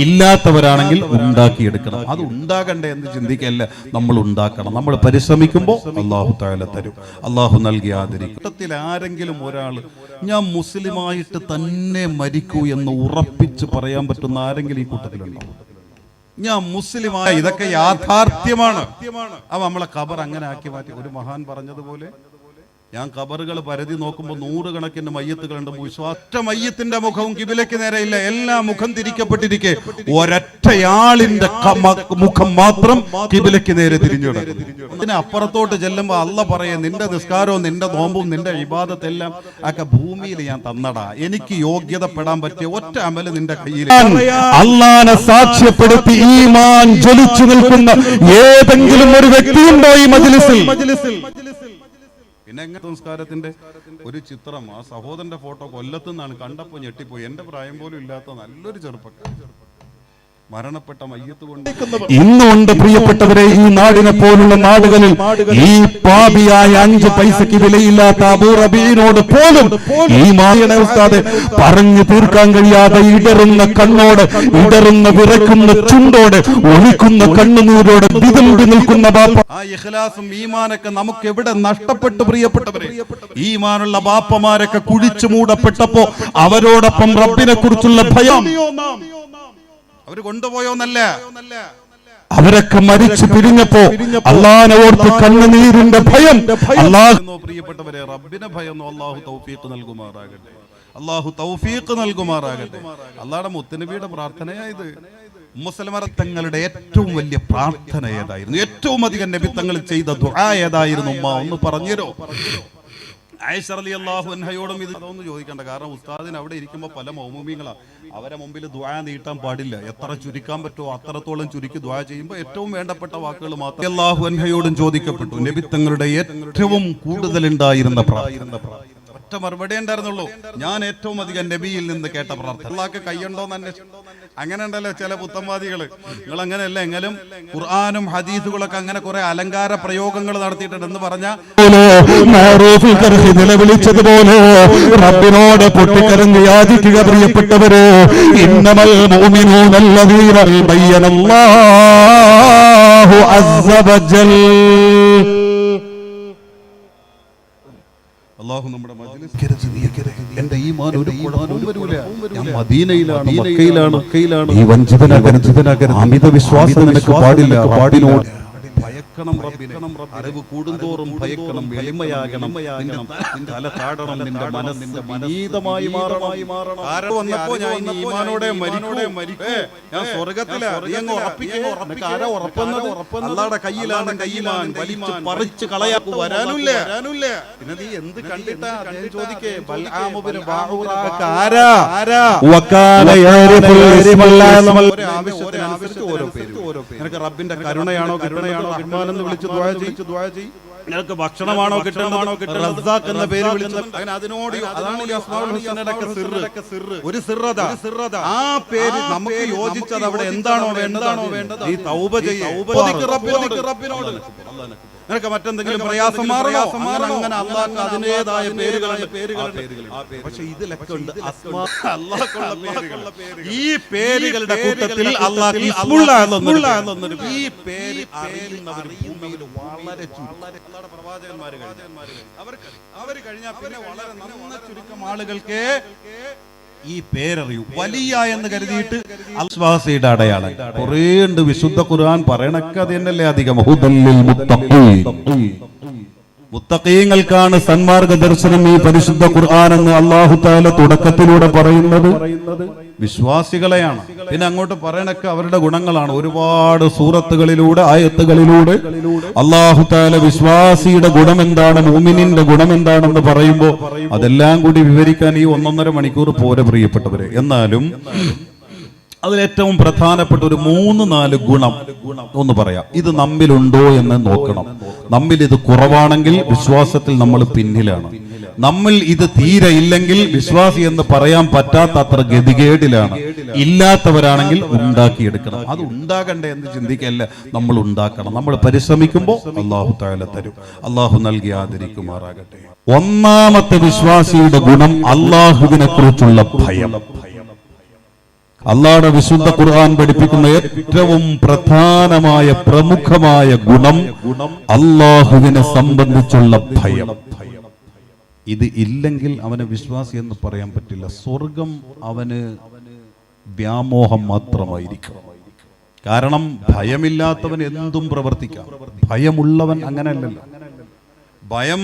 ഇല്ലാത്തവരാണെങ്കിൽ ഉണ്ടാക്കിയെടുക്കണം. അത് ഉണ്ടാകണ്ടേ എന്ന് ചിന്തിക്കല്ല, നമ്മൾ ഉണ്ടാക്കണം. നമ്മൾ പരിശ്രമിക്കുമ്പോൾ അള്ളാഹു തആല തരും, അള്ളാഹു നൽകി ആദരിക്കും. കൂട്ടത്തിൽ ആരെങ്കിലും ഒരാൾ ഞാൻ മുസ്ലിമായിട്ട് തന്നെ മരിക്കൂ എന്ന് ഉറപ്പിച്ച് പറയാൻ പറ്റുന്ന ആരെങ്കിലും ഈ കൂട്ടത്തിലുണ്ടോ? ഞാൻ മുസ്ലിമായ, ഇതൊക്കെ യാഥാർത്ഥ്യമാണ്. അപ്പൊ നമ്മളെ ഖബർ അങ്ങനെ ആക്കി മാറ്റി. ഒരു മഹാൻ പറഞ്ഞതുപോലെ, ഞാൻ ഖബറുകൾ പരതി നോക്കുമ്പോൾ 100 കണക്കിന് മയ്യത്തുകളുണ്ട്. ഒറ്റ മയ്യത്തിന്റെ മുഖവും കിബിലയ്ക്ക് നേരെയില്ല, എല്ലാ മുഖം തിരിക്കപ്പെട്ടിരിക്കെ ഒരൊറ്റയാളിന്റെ മുഖം മാത്രം കിബിലയ്ക്ക് നേരെ തിരിഞ്ഞിടും. അതിന് അപ്പുറത്തോട്ട് ചെല്ലുമ്പോ അല്ല പറയെ, നിന്റെ നിസ്കാരവും നിന്റെ നോമ്പും നിന്റെ ഇബാദത്തെല്ലാം ഒക്കെ ഭൂമിയിൽ ഞാൻ തന്നടാ, എനിക്ക് യോഗ്യതപ്പെടാൻ പറ്റിയ ഒറ്റ അമല് നിന്റെ കയ്യിൽ. അല്ലാഹനെ സാക്ഷ്യപ്പെടുത്തി ഈമാൻ ജ്വലിച്ചു നിൽക്കുന്ന ഏതെങ്കിലും ഒരു വ്യക്തിയുണ്ടോ ഈ മജ്ലിസിൽ? പിന്നെ സംസ്കാരത്തിന്റെ ഒരു ചിത്രം, ആ സഹോദരന്റെ ഫോട്ടോ കൊല്ലത്തുനിന്നാണ്, കണ്ടപ്പോൾ ഞെട്ടിപ്പോയി. എന്റെ പ്രായം പോലും ഇല്ലാത്ത നല്ലൊരു ചെറുപ്പക്കാരൻ മരണപ്പെട്ട മയ്യത്ത് കൊണ്ട് ഇന്നുണ്ട്. പ്രിയപ്പെട്ടവരെ, ഈ നാടിനെ പോലുള്ള നാടുകളിൽ ഈ പാപിയായ 5 പൈസക്ക് വിലയില്ലാത്ത അബൂ റബീനോട് പോലും ഈ മായനെ ഉസ്താദ് പറഞ്ഞു തീർക്കാൻ കഴിയാതെ ഇടറുന്ന കണ്ണോട്, ഇടറുന്ന വിറയ്ക്കുന്ന ചുണ്ടോട്, ഒലിക്കുന്ന കണ്ണുനീരോട് വിതുമ്പി നിൽക്കുന്ന ബാപ്പ. ആ ഇഖ്ലാസും ഈമാനൊക്കെ നമുക്ക് എവിടെ നഷ്ടപ്പെട്ടു പ്രിയപ്പെട്ടവരെ? ഈമാനുള്ള ബാപ്പമാരൊക്കെ കുഴിച്ചു മൂടപ്പെട്ടപ്പോ അവരോടൊപ്പം റബ്ബിനെ കുറിച്ചുള്ള ഭയം അവര് കൊണ്ടുപോയോന്നല്ല, അവരൊക്കെ മരിച്ചു പിരിഞ്ഞപ്പോ അല്ലാഹനെ ഓർത്ത് കണ്ണുനീരിന്റെ ഭയം. പ്രിയപ്പെട്ടവരെ, റബ്ബിനെ ഭയം അല്ലാഹു തൗഫീഖ് നൽകുമാറാകട്ടെ, അല്ലാഹു തൗഫീഖ് നൽകുമാറാകട്ടെ. അല്ലാഹുവിന്റെ മുത്തുനബിയുടെ പ്രാർത്ഥനയായത്. മുസ്ലിമർ തങ്ങളുടെ ഏറ്റവും വലിയ പ്രാർത്ഥന ഏതായിരുന്നു? ഏറ്റവും അധികം നബി തങ്ങൾ ചെയ്ത ദുആ ഏതായിരുന്നു? ഉമ്മ ഒന്ന് പറഞ്ഞുതരോ? ആയിഷ റളിയല്ലാഹു അൻഹയോടും ഇത് അതൊന്നും ചോദിക്കണ്ട, കാരണം ഉസ്താദിന് അവിടെ ഇരിക്കുമ്പോൾ പല മൗമൂമികളാണ്, അവരെ മുമ്പിൽ ദുആ നീട്ടാൻ പാടില്ല. എത്ര ചുരുക്കാൻ പറ്റുമോ അത്രത്തോളം ചുരുക്കി ദുആ ചെയ്യുമ്പോൾ ഏറ്റവും വേണ്ടപ്പെട്ട വാക്കുകൾ മാത്രം. അല്ലാഹു അൻഹയോടും ചോദിക്കപ്പെട്ടു നബി തങ്ങളുടെ ഏറ്റവും കൂടുതൽ ഉണ്ടായിരുന്ന പ്രാർത്ഥന. ഒറ്റ മറുപടി ഉണ്ടായിരുന്നുള്ളൂ, ഞാൻ ഏറ്റവും അധികം നബിയിൽ നിന്ന് കേട്ട പ്രാർത്ഥന. അള്ളാഹ്ക്ക് കയ്യുണ്ടോന്ന് അന്വേഷിച്ചു. അങ്ങനെ ഉണ്ടല്ലോ ചില പുത്തൻവാദികള്, നിങ്ങൾ അങ്ങനെയല്ല, എങ്കിലും ഖുർആനും ഹദീസുകളൊക്കെ അങ്ങനെ കുറെ അലങ്കാര പ്രയോഗങ്ങൾ നടത്തിയിട്ടുണ്ടെന്ന് പറഞ്ഞ നിലവിളിച്ചതുപോലെ റബ്ബിനോട് പൊട്ടിക്കരഞ്ഞ് യാചിക്കുക. പ്രിയപ്പെട്ടവരെ, ഇന്നമൽ മുഅ്മിനൂനല്ലദീന ബയ്യനല്ലാഹു അസ്സ വജൽ. അല്ലാഹു നമ്മുടെ മജ്ലിസ് എന്റെ ഈമാൻ ഒരു കുഴപ്പവും വരൂല. ഞാൻ മദീനയിലാണ്, മക്കയിലാണ്. ഈ വഞ്ചിതനാകരുത്, അമിത വിശ്വാസം നിനക്ക് പാടില്ല. പാടിനോട് ഭയക്കണം റബ്ബിനെ. അറിവ് കൂടുന്തോറും ഭയക്കണം, എളിമയാകണം, തല താടണം, നിന്റെ മനസ്സ് വിനീതമായി മാറണം. ആരോ വന്നപ്പോ ഞാൻ ഈമാനോടെ മരിക്കേ, ഞാൻ സ്വർഗത്തിലാണ് ആരാ ഉറപ്പുന്നത്? അല്ലാഹുവിന്റെ കയ്യിലാണ് ഈമാൻ. വലിച്ചു പറിച്ച് കളയാക്കു വരാനില്ല. പിന്നെ നീ എന്ത് കണ്ടിട്ടാ ചോദിക്കേ? ആവശ്യത്തിനനുസരിച്ച് ഓരോ പേര്. നിനക്ക് റബ്ബിന്റെ കരുണയാണോ റഹ്മാനെന്ന് വിളിച്ച് ദുആ ചെയ്യ്. നിനക്ക് ഭക്ഷണമാണോ കിട്ടുന്നത് റസ്സാഖ് എന്ന പേര് വിളിച്ച് അങ്ങനെ അതിനോട്, അതാണ് ഈ അസ്മാഉൽ ഹുസ്നയുടെ സിർറ്. ഒരു സിർറത, ആ പേര് നമുക്ക് യോജിച്ചത് അവിടെ എന്താണോ വേണ്ടത് ഈ തൗബ ചെയ്യ്. റബ്ബിനോട് നിനക്ക് മറ്റെന്തെങ്കിലും പ്രയാസം മാറണോ? അങ്ങനെ അല്ലാഹ്ക്ക് അതിന്റേതായ പേരുകളുണ്ട്. പക്ഷെ ഇതിലൊക്കെ ഉണ്ട് അല്ലാഹ്ക്കുള്ള പേരുകൾ. ഈ പേരുകളുടെ കൂട്ടത്തിൽ അല്ലാഹ് ഇസ്മുല്ലാ എന്നൊരു ഈ പേര് അറിയുന്നവർ ഭൂമിയിൽ വളരെ അല്ലാഹുവിന്റെ പ്രവാചകന്മാർ അവർ കഴിഞ്ഞാൽ പിന്നെ വളരെ നന്ന ചുരുക്കം ആളുകൾക്ക് ഈ പേരറിയൂ. വലിയ എന്ന് കരുതിയിട്ട് അൽവാസിയുടെ അടയാളം കുറേ ഉണ്ട്. വിശുദ്ധ ഖുർആൻ പറയണൊക്കെ അത് തന്നെയല്ലേ അധികം. മുത്തഖീങ്ങൾക്കാണ് സന്മാർഗ ദർശനം ഈ പരിശുദ്ധ ഖുർആൻ എന്ന് അല്ലാഹു തആല തുടക്കത്തിലൂടെ പറയുന്നത് വിശ്വാസികളെയാണ്. പിന്നെ അങ്ങോട്ട് പറയണൊക്കെ അവരുടെ ഗുണങ്ങളാണ്. ഒരുപാട് സൂറത്തുകളിലൂടെ, ആയത്തുകളിലൂടെ അല്ലാഹു തആല വിശ്വാസിയുടെ ഗുണം എന്താണ്, മുഅ്മിനിന്റെ ഗുണം എന്താണെന്ന് പറയുമ്പോൾ അതെല്ലാം കൂടി വിവരിക്കാൻ ഈ 1.5 മണിക്കൂർ പോരെ പ്രിയപ്പെട്ടവരെ. എന്നാലും അതിലേറ്റവും പ്രധാനപ്പെട്ട ഒരു 3-4 ഗുണം ഒന്ന് പറയാം. ഇത് നമ്മിലുണ്ടോ എന്ന് നോക്കണം. നമ്മിൽ ഇത് കുറവാണെങ്കിൽ വിശ്വാസത്തിൽ നമ്മൾ പിന്നിലാണ്. നമ്മൾ ഇത് തീരെ ഇല്ലെങ്കിൽ വിശ്വാസി എന്ന് പറയാൻ പറ്റാത്ത അത്ര ഗതികേടിലാണ്. ഇല്ലാത്തവരാണെങ്കിൽ ഉണ്ടാക്കിയെടുക്കണം. അത് ഉണ്ടാകണ്ടേ എന്ന് ചിന്തിക്കല്ല, നമ്മൾ ഉണ്ടാക്കണം. നമ്മൾ പരിശ്രമിക്കുമ്പോൾ അല്ലാഹു തആല തരും, അല്ലാഹു നൽകി ആദരിക്കുമാറാകട്ടെ. ഒന്നാമത്തെ വിശ്വാസിയുടെ ഗുണം അല്ലാഹുവിനെ കുറിച്ചുള്ള ഭയം. അള്ളാഹുവിന്റെ വിശുദ്ധ ഖുർആൻ പഠിപ്പിക്കുന്ന ഏറ്റവും പ്രധാനമായ പ്രമുഖമായ ഗുണം അള്ളാഹുവിനെ സംബന്ധിച്ചുള്ള ഭയം. ഇത് ഇല്ലെങ്കിൽ അവന് വിശ്വാസി എന്ന് പറയാൻ പറ്റില്ല. സ്വർഗം അവന് വ്യാമോഹം മാത്രമായിരിക്കും. കാരണം ഭയമില്ലാത്തവൻ എന്തും പ്രവർത്തിക്കാം. ഭയമുള്ളവൻ അങ്ങനെയല്ലല്ലോ. ഭയം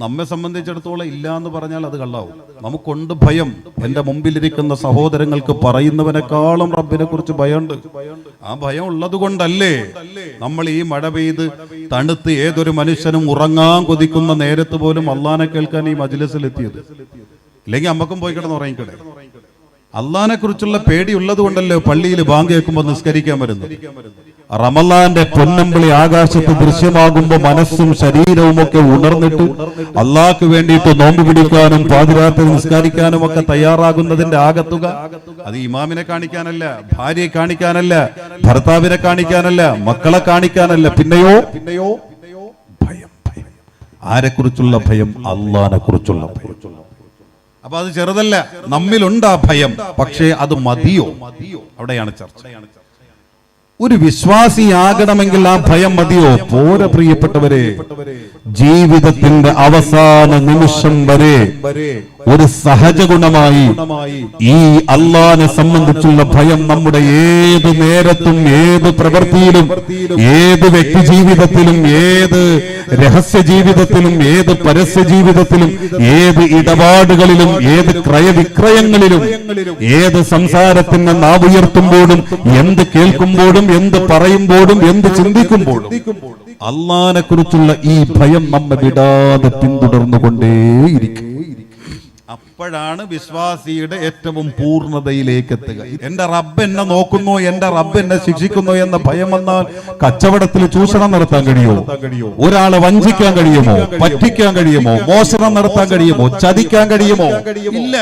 നമ്മെ സംബന്ധിച്ചിടത്തോളം ഇല്ല എന്ന് പറഞ്ഞാൽ അത് കള്ളാവും. നമുക്കുണ്ട് ഭയം. എൻ്റെ മുമ്പിലിരിക്കുന്ന സഹോദരങ്ങൾക്ക് പറയുന്നവനെക്കാളും റബ്ബിനെ കുറിച്ച് ഭയമുണ്ട്. ആ ഭയം ഉള്ളത് കൊണ്ടല്ലേ നമ്മൾ ഈ മഴ പെയ്ത് തണുത്ത് ഏതൊരു മനുഷ്യനും ഉറങ്ങാൻ കൊതിക്കുന്ന നേരത്ത് പോലും അള്ളാനെ കേൾക്കാൻ ഈ മജ്‌ലിസിൽ എത്തിയത്. ഇല്ലെങ്കിൽ അമ്മക്കും പോയി കിടന്ന് ഉറങ്ങിക്കിടെ. അള്ളാനെ കുറിച്ചുള്ള പേടിയുള്ളത് കൊണ്ടല്ലേ പള്ളിയിൽ ബാങ്ക് കേൾക്കുമ്പോൾ നിസ്കരിക്കാൻ വരുന്നത്. റമളാന്റെ പൊന്നമ്പിളി ആകാശത്ത് ദൃശ്യമാകുമ്പോൾ മനസ്സും ശരീരവും ഒക്കെ ഉണർന്നിട്ട് അള്ളാഹ്ക്ക് വേണ്ടിയിട്ട് നോമ്പ് പിടിക്കാനും പാതിരാത്രി നിസ്കരിക്കാനും ഒക്കെ തയ്യാറാകുന്നതിന്റെ ആകത്തുക അത് ഇമാമിനെ കാണിക്കാനല്ല, ഭാര്യയെ കാണിക്കാനല്ല, ഭർത്താവിനെ കാണിക്കാനല്ല, മക്കളെ കാണിക്കാനല്ല. പിന്നെയോ ഭയം. ആരെക്കുറിച്ചുള്ള ഭയം? അള്ളാനെ കുറിച്ചുള്ള ഭയം. അപ്പൊ അത് ചെറുതല്ല, നമ്മിലുണ്ട് ആ ഭയം. പക്ഷേ അത് മതിയോ? അവിടെയാണ് ചർച്ച. ഒരു വിശ്വാസിയാകണമെങ്കിൽ ആ ഭയം മതിയോ? പോര പ്രിയപ്പെട്ടവരെ. ജീവിതത്തിന്റെ അവസാന നിമിഷം വരെ ഒരു സഹജഗുണമായി ഈ അള്ളാനെ സംബന്ധിച്ചുള്ള ഭയം നമ്മുടെ ഏത് നേരത്തും ഏത് പ്രവൃത്തിയിലും ഏത് വ്യക്തി ജീവിതത്തിലും ഏത് രഹസ്യ ജീവിതത്തിലും ഏത് പരസ്യ ജീവിതത്തിലും ഏത് ഇടപാടുകളിലും ഏത് ക്രയവിക്രയങ്ങളിലും ഏത് സംസാരത്തിന് നാവുയർത്തുമ്പോഴും എന്ത് കേൾക്കുമ്പോഴും എന്ത് പറയുമ്പോഴും എന്ത് ചിന്തിക്കുമ്പോഴും അള്ളാനെ കുറിച്ചുള്ള ഈ ഭയം നമ്മെ വിടാതെ പിന്തുടർന്നുകൊണ്ടേയിരിക്കും. അപ്പോഴാണ് വിശ്വാസിയുടെ ഏറ്റവും പൂർണ്ണതയിലേക്ക് എത്തുക. എന്റെ റബ്ബ് എന്നെ നോക്കുന്നു, എന്റെ റബ്ബ് എന്നെ ശിക്ഷിക്കുന്നു എന്ന ഭയം വന്നാൽ കച്ചവടത്തിൽ ചൂഷണം നടത്താൻ കഴിയുമോ? ഒരാളെ വഞ്ചിക്കാൻ കഴിയുമോ? പറ്റിക്കാൻ കഴിയുമോ? മോഷണം നടത്താൻ കഴിയുമോ? ചതിക്കാൻ കഴിയുമോ? ഇല്ല,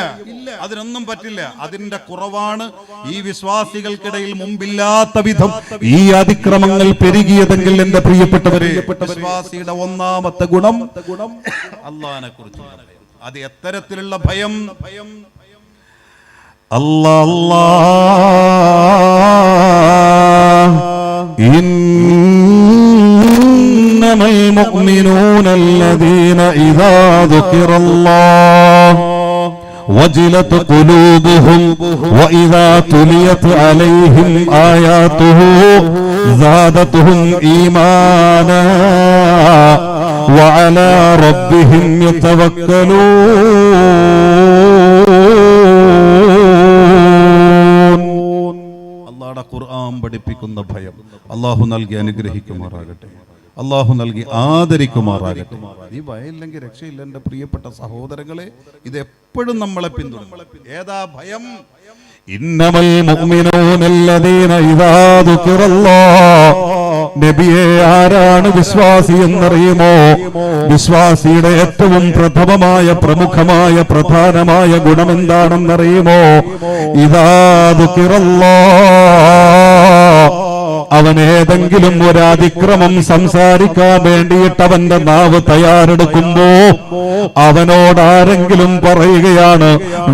അതിനൊന്നും പറ്റില്ല. അതിന്റെ കുറവാണ് ഈ വിശ്വാസികൾക്കിടയിൽ മുമ്പില്ലാത്ത വിധം ഈ അതിക്രമങ്ങൾ പെരുകിയതെങ്കിൽ എന്റെ പ്രിയപ്പെട്ടവരെ, വിശ്വാസിയുടെ ഒന്നാമത്തെ ഗുണം അല്ലാഹുവിനെ കുറിച്ചുള്ള ഭയം. അത് എത്തരത്തിലുള്ള ഭയം? ഇന്നമൽ മുഅ്മിനൂന അല്ലദീന ഇദാ ദുകിറല്ലാഹ് وجلت قلوبهم وإذا تليت عليهم آياته زادتهم إيمانا وعلى ربهم يتوكلون. അല്ലാഹുവിന്റെ ഖുർആൻ പഠിപ്പിക്കുന്ന ഭയം അല്ലാഹു നൽകി അനുഗ്രഹിക്കുമാറാകട്ടെ. അള്ളാഹു നൽകി ആദരിക്കുമാറാകട്ടെ. ഈ ഭയമില്ലെങ്കിൽ രക്ഷയില്ല എന്റെ പ്രിയപ്പെട്ട സഹോദരങ്ങളെ. ഇത് എപ്പോഴും നമ്മളെ പിന്തുടരും. ഏതാ ഭയം? ഇന്നമൽ മുഅ്മിനൂന അല്ലദീന ഇദാ ദുകിറല്ലാഹ്. നബിയെ, ആരാണ് വിശ്വാസി എന്നറിയുമോ? വിശ്വാസിയുടെ ഏറ്റവും പ്രഥമമായ പ്രമുഖമായ പ്രധാനമായ ഗുണം എന്താണെന്നറിയുമോ? ഇദാ ദുകിറല്ലാഹ്. അവൻ ഏതെങ്കിലും ഒരു അതിക്രമം സംസാരിക്കാൻ വേണ്ടിയിട്ട് അവന്റെ നാവ് തയ്യാറെടുക്കുമ്പോ അവനോട് ആരെങ്കിലും പറയുകയാണ്,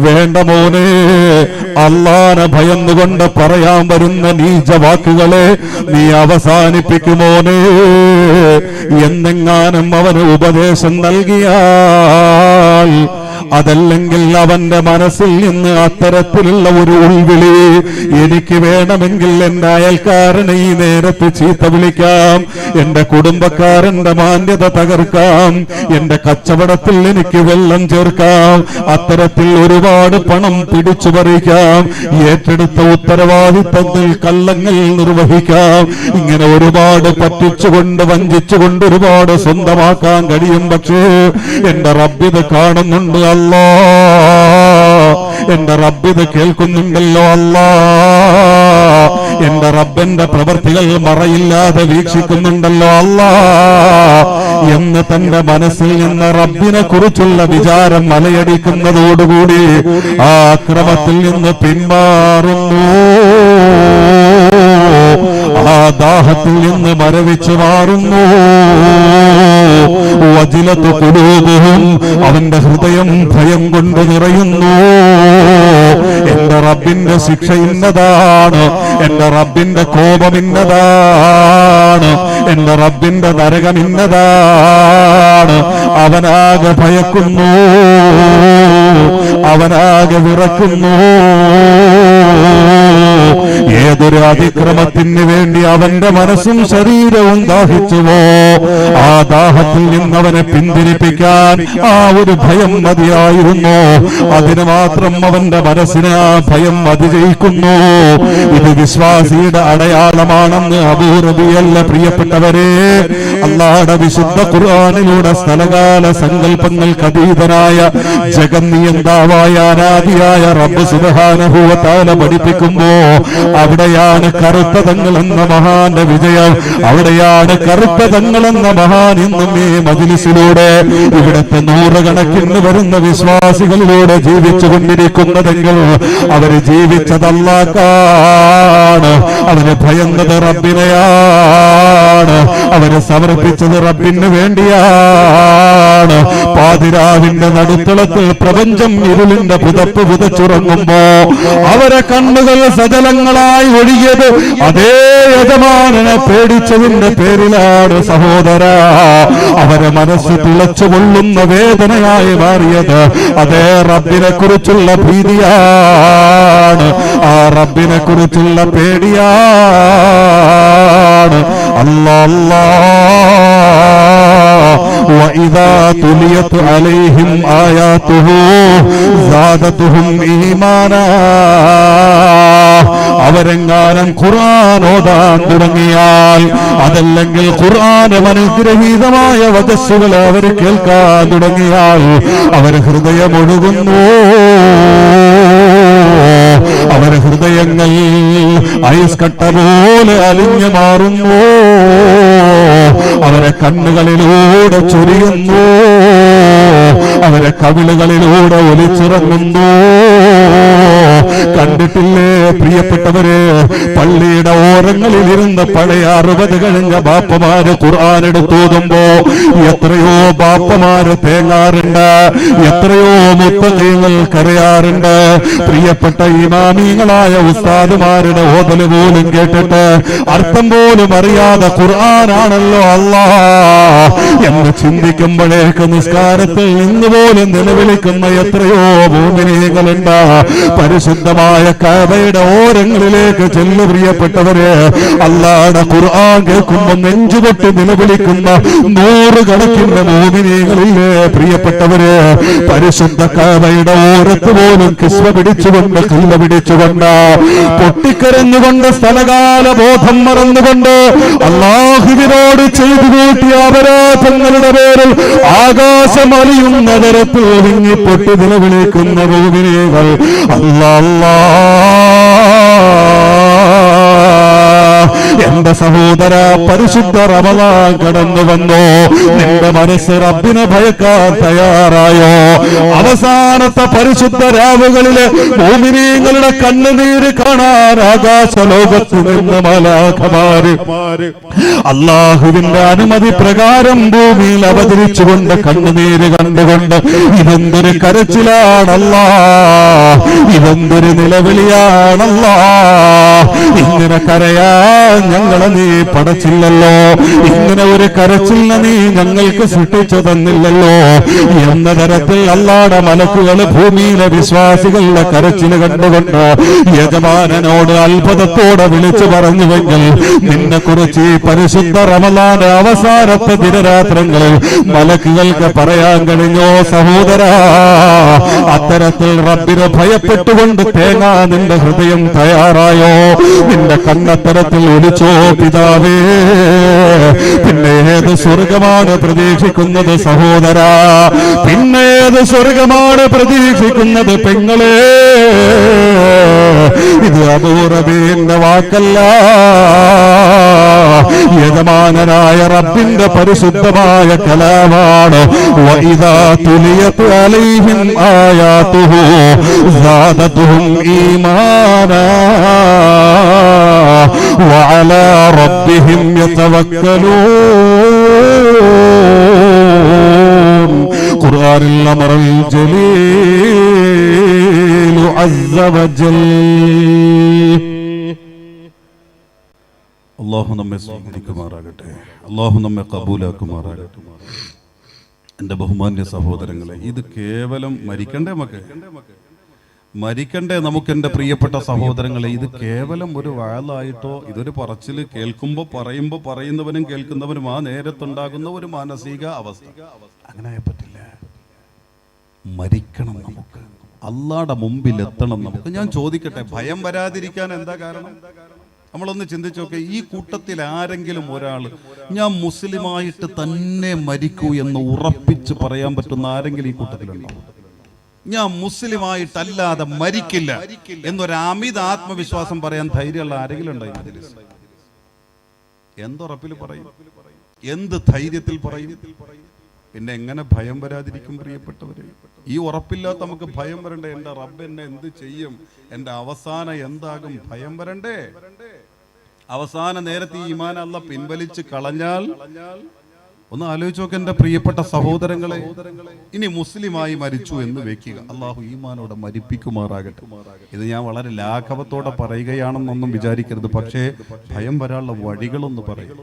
വേണ്ട മോനെ, അള്ളാനെ ഭയന്നുകൊണ്ട് പറയാൻ വരുന്ന നീച വാക്കുകളെ നീ അവസാനിപ്പിക്കുമോനെ എന്നെങ്ങാനും അവന് ഉപദേശം നൽകിയാൽ, അതല്ലെങ്കിൽ അവന്റെ മനസ്സിൽ നിന്ന് അത്തരത്തിലുള്ള ഒരു ഉൾവിളി, എനിക്ക് വേണമെങ്കിൽ എന്റെ അയൽക്കാരനെ ഈ നേരത്ത് ചീത്ത വിളിക്കാം, എന്റെ കുടുംബക്കാരന്റെ മാന്യത തകർക്കാം, എന്റെ കച്ചവടത്തിൽ എനിക്ക് വെള്ളം ചേർക്കാം, അത്തരത്തിൽ ഒരുപാട് പണം പിടിച്ചു പറിക്കാം, ഏറ്റെടുത്ത ഉത്തരവാദിത്തത്തിൽ കള്ളങ്ങൾ നിർവഹിക്കാം, ഇങ്ങനെ ഒരുപാട് പറ്റിച്ചുകൊണ്ട് വഞ്ചിച്ചുകൊണ്ട് ഒരുപാട് സ്വന്തമാക്കാൻ കഴിയും. പക്ഷേ എന്റെ റബ്ബിത് കാണുന്നുണ്ട് അല്ലാ, എന്റെ റബ്ബിത് കേൾക്കുന്നുണ്ടല്ലോ അല്ലാ, എന്റെ റബ്ബിന്റെ പ്രവൃത്തികൾ മറയില്ലാതെ വീക്ഷിക്കുന്നുണ്ടല്ലോ അല്ലാ എന്ന് തന്റെ മനസ്സിൽ നിന്ന് റബ്ബിനെ കുറിച്ചുള്ള വിചാരം മലയടിക്കുന്നതോടുകൂടി ആ അക്രമത്തിൽ നിന്ന് പിന്മാറുന്നു. ആ ദാഹത്തിൽ നിന്ന് മരവിച്ചു മാറുന്നു. വജിലത്ത് ഖുലൂബുഹും. അവന്റെ ഹൃദയം ഭയം കൊണ്ട് നിറയുന്നു. എന്റെ റബ്ബിന്റെ ശിക്ഷ ഇന്നതാണ്, എന്റെ റബ്ബിന്റെ കോപം ഇന്നതാണ്, എന്റെ റബ്ബിന്റെ നരകം ഇന്നതാണ്. അവനാകെ ഭയക്കുന്നു, അവനാകെ വിറക്കുന്നു. ഏതൊരു അതിക്രമത്തിന് വേണ്ടി അവന്റെ മനസ്സും ശരീരവും ദാഹിച്ചുവോ, ആ ദാഹത്തിൽ നിന്നവനെ പിന്തിരിപ്പിക്കാൻ ആ ഒരു ഭയം മതിയായിരുന്നു. അതിന് മാത്രം അവന്റെ മനസ്സിന് ആ ഭയം അതിജയിക്കുന്നു. ഇത് വിശ്വാസിയുടെ അടയാളമാണെന്ന് അബൂ റബീഅല്ല പ്രിയപ്പെട്ടവരെ, അല്ലാഹുവിന്റെ വിശുദ്ധ ഖുർആനിലൂടെ സ്ഥലകാല സങ്കല്പങ്ങൾക്ക് അതീതനായ ജഗന്നിയന്താവായ അനാദിയായ റബ്ബ് സുബ്ഹാനഹു വ തആല പഠിപ്പിക്കുമ്പോ അവിടെയാണ് കറുത്ത തങ്ങൾ എന്ന മഹാന്റെ വിജയം. അവിടെയാണ് കറുത്ത തങ്ങൾ എന്ന മഹാൻ ഇന്നും ഈ മജ്ലിസിലൂടെ ഇവിടുത്തെ നൂറുകണക്കിന് വരുന്ന വിശ്വാസികളിലൂടെ ജീവിച്ചു കൊണ്ടിരിക്കുന്നതെങ്കിൽ അവര് ജീവിച്ചത് അല്ലാഹ്ക്കാണ്, അവര് ഭയന്നത് റബ്ബിനെയാണ്, അവര് സമർപ്പിച്ചത് റബ്ബിന് വേണ്ടിയാണ്. പാതിരാവിന്റെ നടുത്തളത്തിൽ പ്രപഞ്ചം ഇരുളിന്റെ പുതപ്പ് പുതച്ചുറങ്ങുമ്പോ അവരെ കണ്ണുകൾ സജലങ്ങളായി ഒഴുകിയത് അതേ യജമാനനെ പേടിച്ചതിന്റെ പേരിലാണ് സഹോദര. അവരെ മനസ്സ് തിളച്ചു കൊള്ളുന്ന വേദനയായി മാറിയത് അതേ റബ്ബിനെ കുറിച്ചുള്ള ഭീതിയാണ്, ആ റബ്ബിനെ കുറിച്ചുള്ള പേടിയാണ്. അല്ലാഹ് وَإِذَا تُلِيَتْ عَلَيْهِمْ آيَاتُهُ زَادَتْهُمْ إِيمَانًا. അവരെങ്ങാനും ഖുർആൻ ഓതാൻ തുടങ്ങിയാൽ, അതല്ലെങ്കിൽ ഖുർആനും അനുഗ്രഹീതമായ വചസ്സുകൾ അവർ കേൾക്കാൻ തുടങ്ങിയാൽ അവർ ഹൃദയമൊഴുകുന്നു, അവരെ ഹൃദയങ്ങൾ ഐസ് കട്ട പോലെ അലിഞ്ഞു മാറുന്നു, അവരെ കണ്ണുകളിലൂടെ ചൊരിയുന്നു, അവരെ കവിളുകളിലൂടെ ഒലിച്ചിറങ്ങുന്നു. കണ്ടിട്ടില്ലേ പ്രിയപ്പെട്ടവര്, പള്ളിയുടെ ഓരങ്ങളിൽ ഇരുന്ന് പഴയ 60 കഴിഞ്ഞ ബാപ്പമാര് ഖുർആൻ എടുത്തോതുമ്പോ എത്രയോ ബാപ്പമാര് തേങ്ങാറുണ്ട്, എത്രയോ മുത്തഖീങ്ങൾ കരയാറുണ്ട്. പ്രിയപ്പെട്ട ഇമാമികളായ ഉസ്താദുമാരുടെ ഓതല് പോലും കേട്ടിട്ട് അർത്ഥം പോലും അറിയാതെ ഖുർആനാണല്ലോ അല്ലാഹ് എന്ന് ചിന്തിക്കുമ്പോഴേക്ക് നിസ്കാരത്തിൽ നിന്ന് പോലും നിലവിളിക്കുന്ന എത്രയോ മുഅ്മിനീങ്ങളുണ്ട്. പരിശുദ്ധമായ കഅബയുടെ ഓരങ്ങളിലേക്ക് ചെല്ലു പ്രിയപ്പെട്ടവര്, അല്ലാഹുവിന്റെ ഖുർആൻ കേൾക്കുമ്പോൾ നെഞ്ചുപൊട്ടി നിലവിളിക്കുന്ന 100 കണക്കിന് മുഅ്മിനീങ്ങളില്ലേ പ്രിയപ്പെട്ടവര്. പരിശുദ്ധ കഅബയുടെ ഓരത്ത് പോലും കിസ്വ പിടിച്ചുകൊണ്ട് കില്ല പിടിച്ചുകൊണ്ട് പൊട്ടിക്കരഞ്ഞുകൊണ്ട് സ്ഥലകാല ബോധം മറന്നുകൊണ്ട് അല്ലാഹുവിനോട് ചെയ്തു കൂട്ടിയ അപരാധങ്ങളുടെ പേരിൽ ആകാശം അലിയുന്ന തരത്തിൽ വിങ്ങിപ്പൊട്ടി നിലവിളിക്കുന്ന മുഅ്മിനീങ്ങൾ അല്ലാഹ്. എന്റെ സഹോദര, പരിശുദ്ധ റമളാൻ കടന്നു വന്നോ, നിന്റെ മനസ്സ് റബ്ബിനെ ഭയക്കാൻ തയ്യാറായോ? അവസാനത്തെ പരിശുദ്ധ രാവുകളിലെ മുഅ്മിനീങ്ങളുടെ കണ്ണുനീര് കാണാൻ ആകാശ ലോകത്ത് നിന്ന് മലാഖമാര് അല്ലാഹുവിന്റെ അനുമതി പ്രകാരം ഭൂമിയിൽ അവതരിച്ചുകൊണ്ട് കണ്ണുനീര് കണ്ടുകൊണ്ട് ഇതെന്തൊരു കരച്ചിലാണല്ലാ, ഇതെന്തൊരു നിലവിളിയാണല്ലാ, ഇങ്ങനെ കരയാൻ ഞങ്ങളെ നീ പടച്ചില്ലല്ലോ, ഇങ്ങനെ ഒരു കരച്ചിലിനെ നീ ഞങ്ങൾക്ക് സൃഷ്ടിച്ചു തന്നില്ലല്ലോ എന്ന തരത്തിൽ അല്ലാഹുവിന്റെ മലക്കുകൾ ഭൂമിയിലെ വിശ്വാസികളുടെ കരച്ചില് കണ്ടുകൊണ്ട് യജമാനനോട് അത്ഭുതത്തോടെ വിളിച്ചു പറഞ്ഞുവെങ്കിൽ നിന്നെ കുറിച്ച് ഈ പരിശുദ്ധ റമളാന്റെ അവസാനത്തെ ദിനരാത്രങ്ങളിൽ മലക്കുകൾക്ക് പറയാൻ കഴിഞ്ഞോ സഹോദരാ? അത്തരത്തിൽ റബ്ബിനെ ഭയപ്പെട്ടുകൊണ്ട് തേങ്ങാ നിന്റെ ഹൃദയം തയ്യാറായോ? നിന്റെ കണ്ണത്തരത്തിൽ ഒലിച്ചോ പിതാവേ? പിന്നെ ഏത് സ്വർഗമാണ് പ്രതീക്ഷിക്കുന്നത് സഹോദരാ? പിന്നെ ഏത് സ്വർഗമാണ് പ്രതീക്ഷിക്കുന്നത് പെങ്ങളെ? ഇത് അബൂ റബീന്റെ വാക്കല്ല, യജമാനനായ റബ്ബിന്റെ പരിശുദ്ധമായ കലാമാണ്. വഇദാ തുലിയത് അലൈഹിം ആയാതുഹു സാദതുഹും ഈമാനാ വഅലാ റബ്ബിഹിം യതവക്കലൂൻ. ഖുർആനിൽ അമറൽ ജലീലു അസ്സ വജൽ. അല്ലാഹു നമ്മെ സ്വീകരിക്കുമാറാകട്ടെ, അല്ലാഹു നമ്മെ കബൂലാക്കുമാറാകട്ടെ. എൻ്റെ ബഹുമാന്യ സഹോദരങ്ങളെ, ഇത് കേവലം മരിക്കണ്ടേ നമുക്ക് എൻ്റെ പ്രിയപ്പെട്ട സഹോദരങ്ങളെ. ഇത് കേവലം ഒരു വഴലായിട്ടോ ഇതൊരു പറച്ചിൽ പറയുമ്പോൾ പറയുന്നവനും കേൾക്കുന്നവനും ആ നേരത്തുണ്ടാകുന്ന ഒരു മാനസിക അവസ്ഥ അങ്ങനെ പറ്റില്ല. മരിക്കണം, നമുക്ക് അള്ളാഹുടെ മുമ്പിൽ എത്തണം. നമുക്ക് ഞാൻ ചോദിക്കട്ടെ, ഭയം വരാതിരിക്കാൻ എന്താ കാരണം? നമ്മളൊന്ന് ചിന്തിച്ചു നോക്കെ. ഈ കൂട്ടത്തിൽ ആരെങ്കിലും ഒരാൾ ഞാൻ മുസ്ലിമായിട്ട് തന്നെ മരിക്കൂ എന്ന് ഉറപ്പിച്ച് പറയാൻ പറ്റുന്ന ആരെങ്കിലും ഈ കൂട്ടത്തിലുണ്ടോ? ഞാൻ മുസ്ലിമായിട്ടല്ലാതെ മരിക്കില്ല എന്നൊരു അമിത ആത്മവിശ്വാസം പറയാൻ ധൈര്യമുള്ള ആരെങ്കിലും ഉണ്ടോ? എന്തുറപ്പിൽ പറയും? എന്ത് ധൈര്യത്തിൽ പറയും? പിന്നെ എങ്ങനെ ഭയം വരാതിരിക്കും പ്രിയപ്പെട്ടവരെ? ഈ ഉറപ്പില്ലാത്ത നമുക്ക് ഭയം വരണ്ടേ? എൻ്റെ റബ്ബ് എന്നെ എന്ത് ചെയ്യും, എൻ്റെ അവസാനം എന്താകും? ഭയം വരണ്ടേ? അവസാന നേരത്തെ ഈ ഈമാൻ അല്ലാഹ് പിൻവലിച്ച് കളഞ്ഞാൽ ഒന്ന് ആലോചിച്ച് നോക്ക് എൻ്റെ പ്രിയപ്പെട്ട സഹോദരങ്ങളെ. ഇനി മുസ്ലിമായി മരിച്ചു എന്ന് വെക്കുക, അള്ളാഹു ഈമാനോടെ മരിപ്പിക്കുമാറാകട്ടെ. ഇത് ഞാൻ വളരെ ലാഘവത്തോടെ പറയുകയാണെന്നൊന്നും വിചാരിക്കരുത്. പക്ഷേ ഭയം വരാനുള്ള വഴികളൊന്ന് പറയും.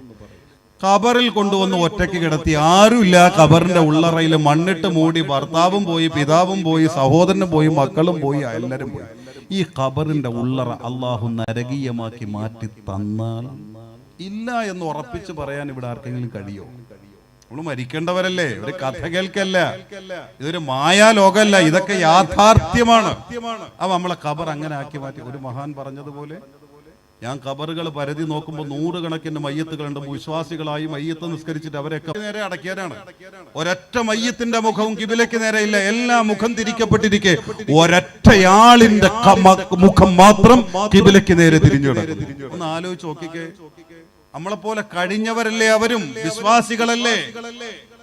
ഖബറിൽ കൊണ്ടുവന്ന് ഒറ്റയ്ക്ക് കിടത്തി, ആരുമില്ല ഖബറിന്റെ ഉള്ളറയിൽ, മണ്ണിട്ട് മൂടി, ഭർത്താവും പോയി, പിതാവും പോയി, സഹോദരനും പോയി, മക്കളും പോയി, എല്ലാവരും പോയി. ഈ ഖബറിന്റെ ഉള്ളറ അള്ളാഹു നരകീയമാക്കി മാറ്റി തന്നാൽ ഇല്ല എന്ന് ഉറപ്പിച്ച് പറയാൻ ഇവിടെ ആർക്കെങ്കിലും കഴിയോ? നമ്മൾ മരിക്കേണ്ടവരല്ലേ, ഒരു കഥ കേൾക്കല്ല, ഇതൊരു മായാലോകമല്ല, ഇതൊക്കെ യാഥാർത്ഥ്യമാണ്. അപ്പൊ നമ്മളെ ഖബർ അങ്ങനെ ആക്കി മാറ്റി. ഒരു മഹാൻ പറഞ്ഞതുപോലെ, ഞാൻ ഖബറുകൾ പരതി നോക്കുമ്പോൾ 100 കണക്കിന് മയ്യത്തുകളുണ്ട്. വിശ്വാസികളായി മയ്യത്ത് നിസ്കരിച്ചിട്ട് അവരെയൊക്കെ നേരെ അടക്കിയാനാണ്. ഒരൊറ്റ മയ്യത്തിന്റെ മുഖവും കിബിലയ്ക്ക് നേരെയില്ല, എല്ലാം മുഖം തിരിക്കപ്പെട്ടിരിക്കെ ഒരൊറ്റയാളിന്റെ മുഖം മാത്രം കിബിലയ്ക്ക് നേരെ തിരിഞ്ഞിടും. ഒന്ന് ആലോചിച്ച് നോക്കിക്കേ. നമ്മളെപ്പോലെ കഴിഞ്ഞവരല്ലേ അവരും? വിശ്വാസികളല്ലേ,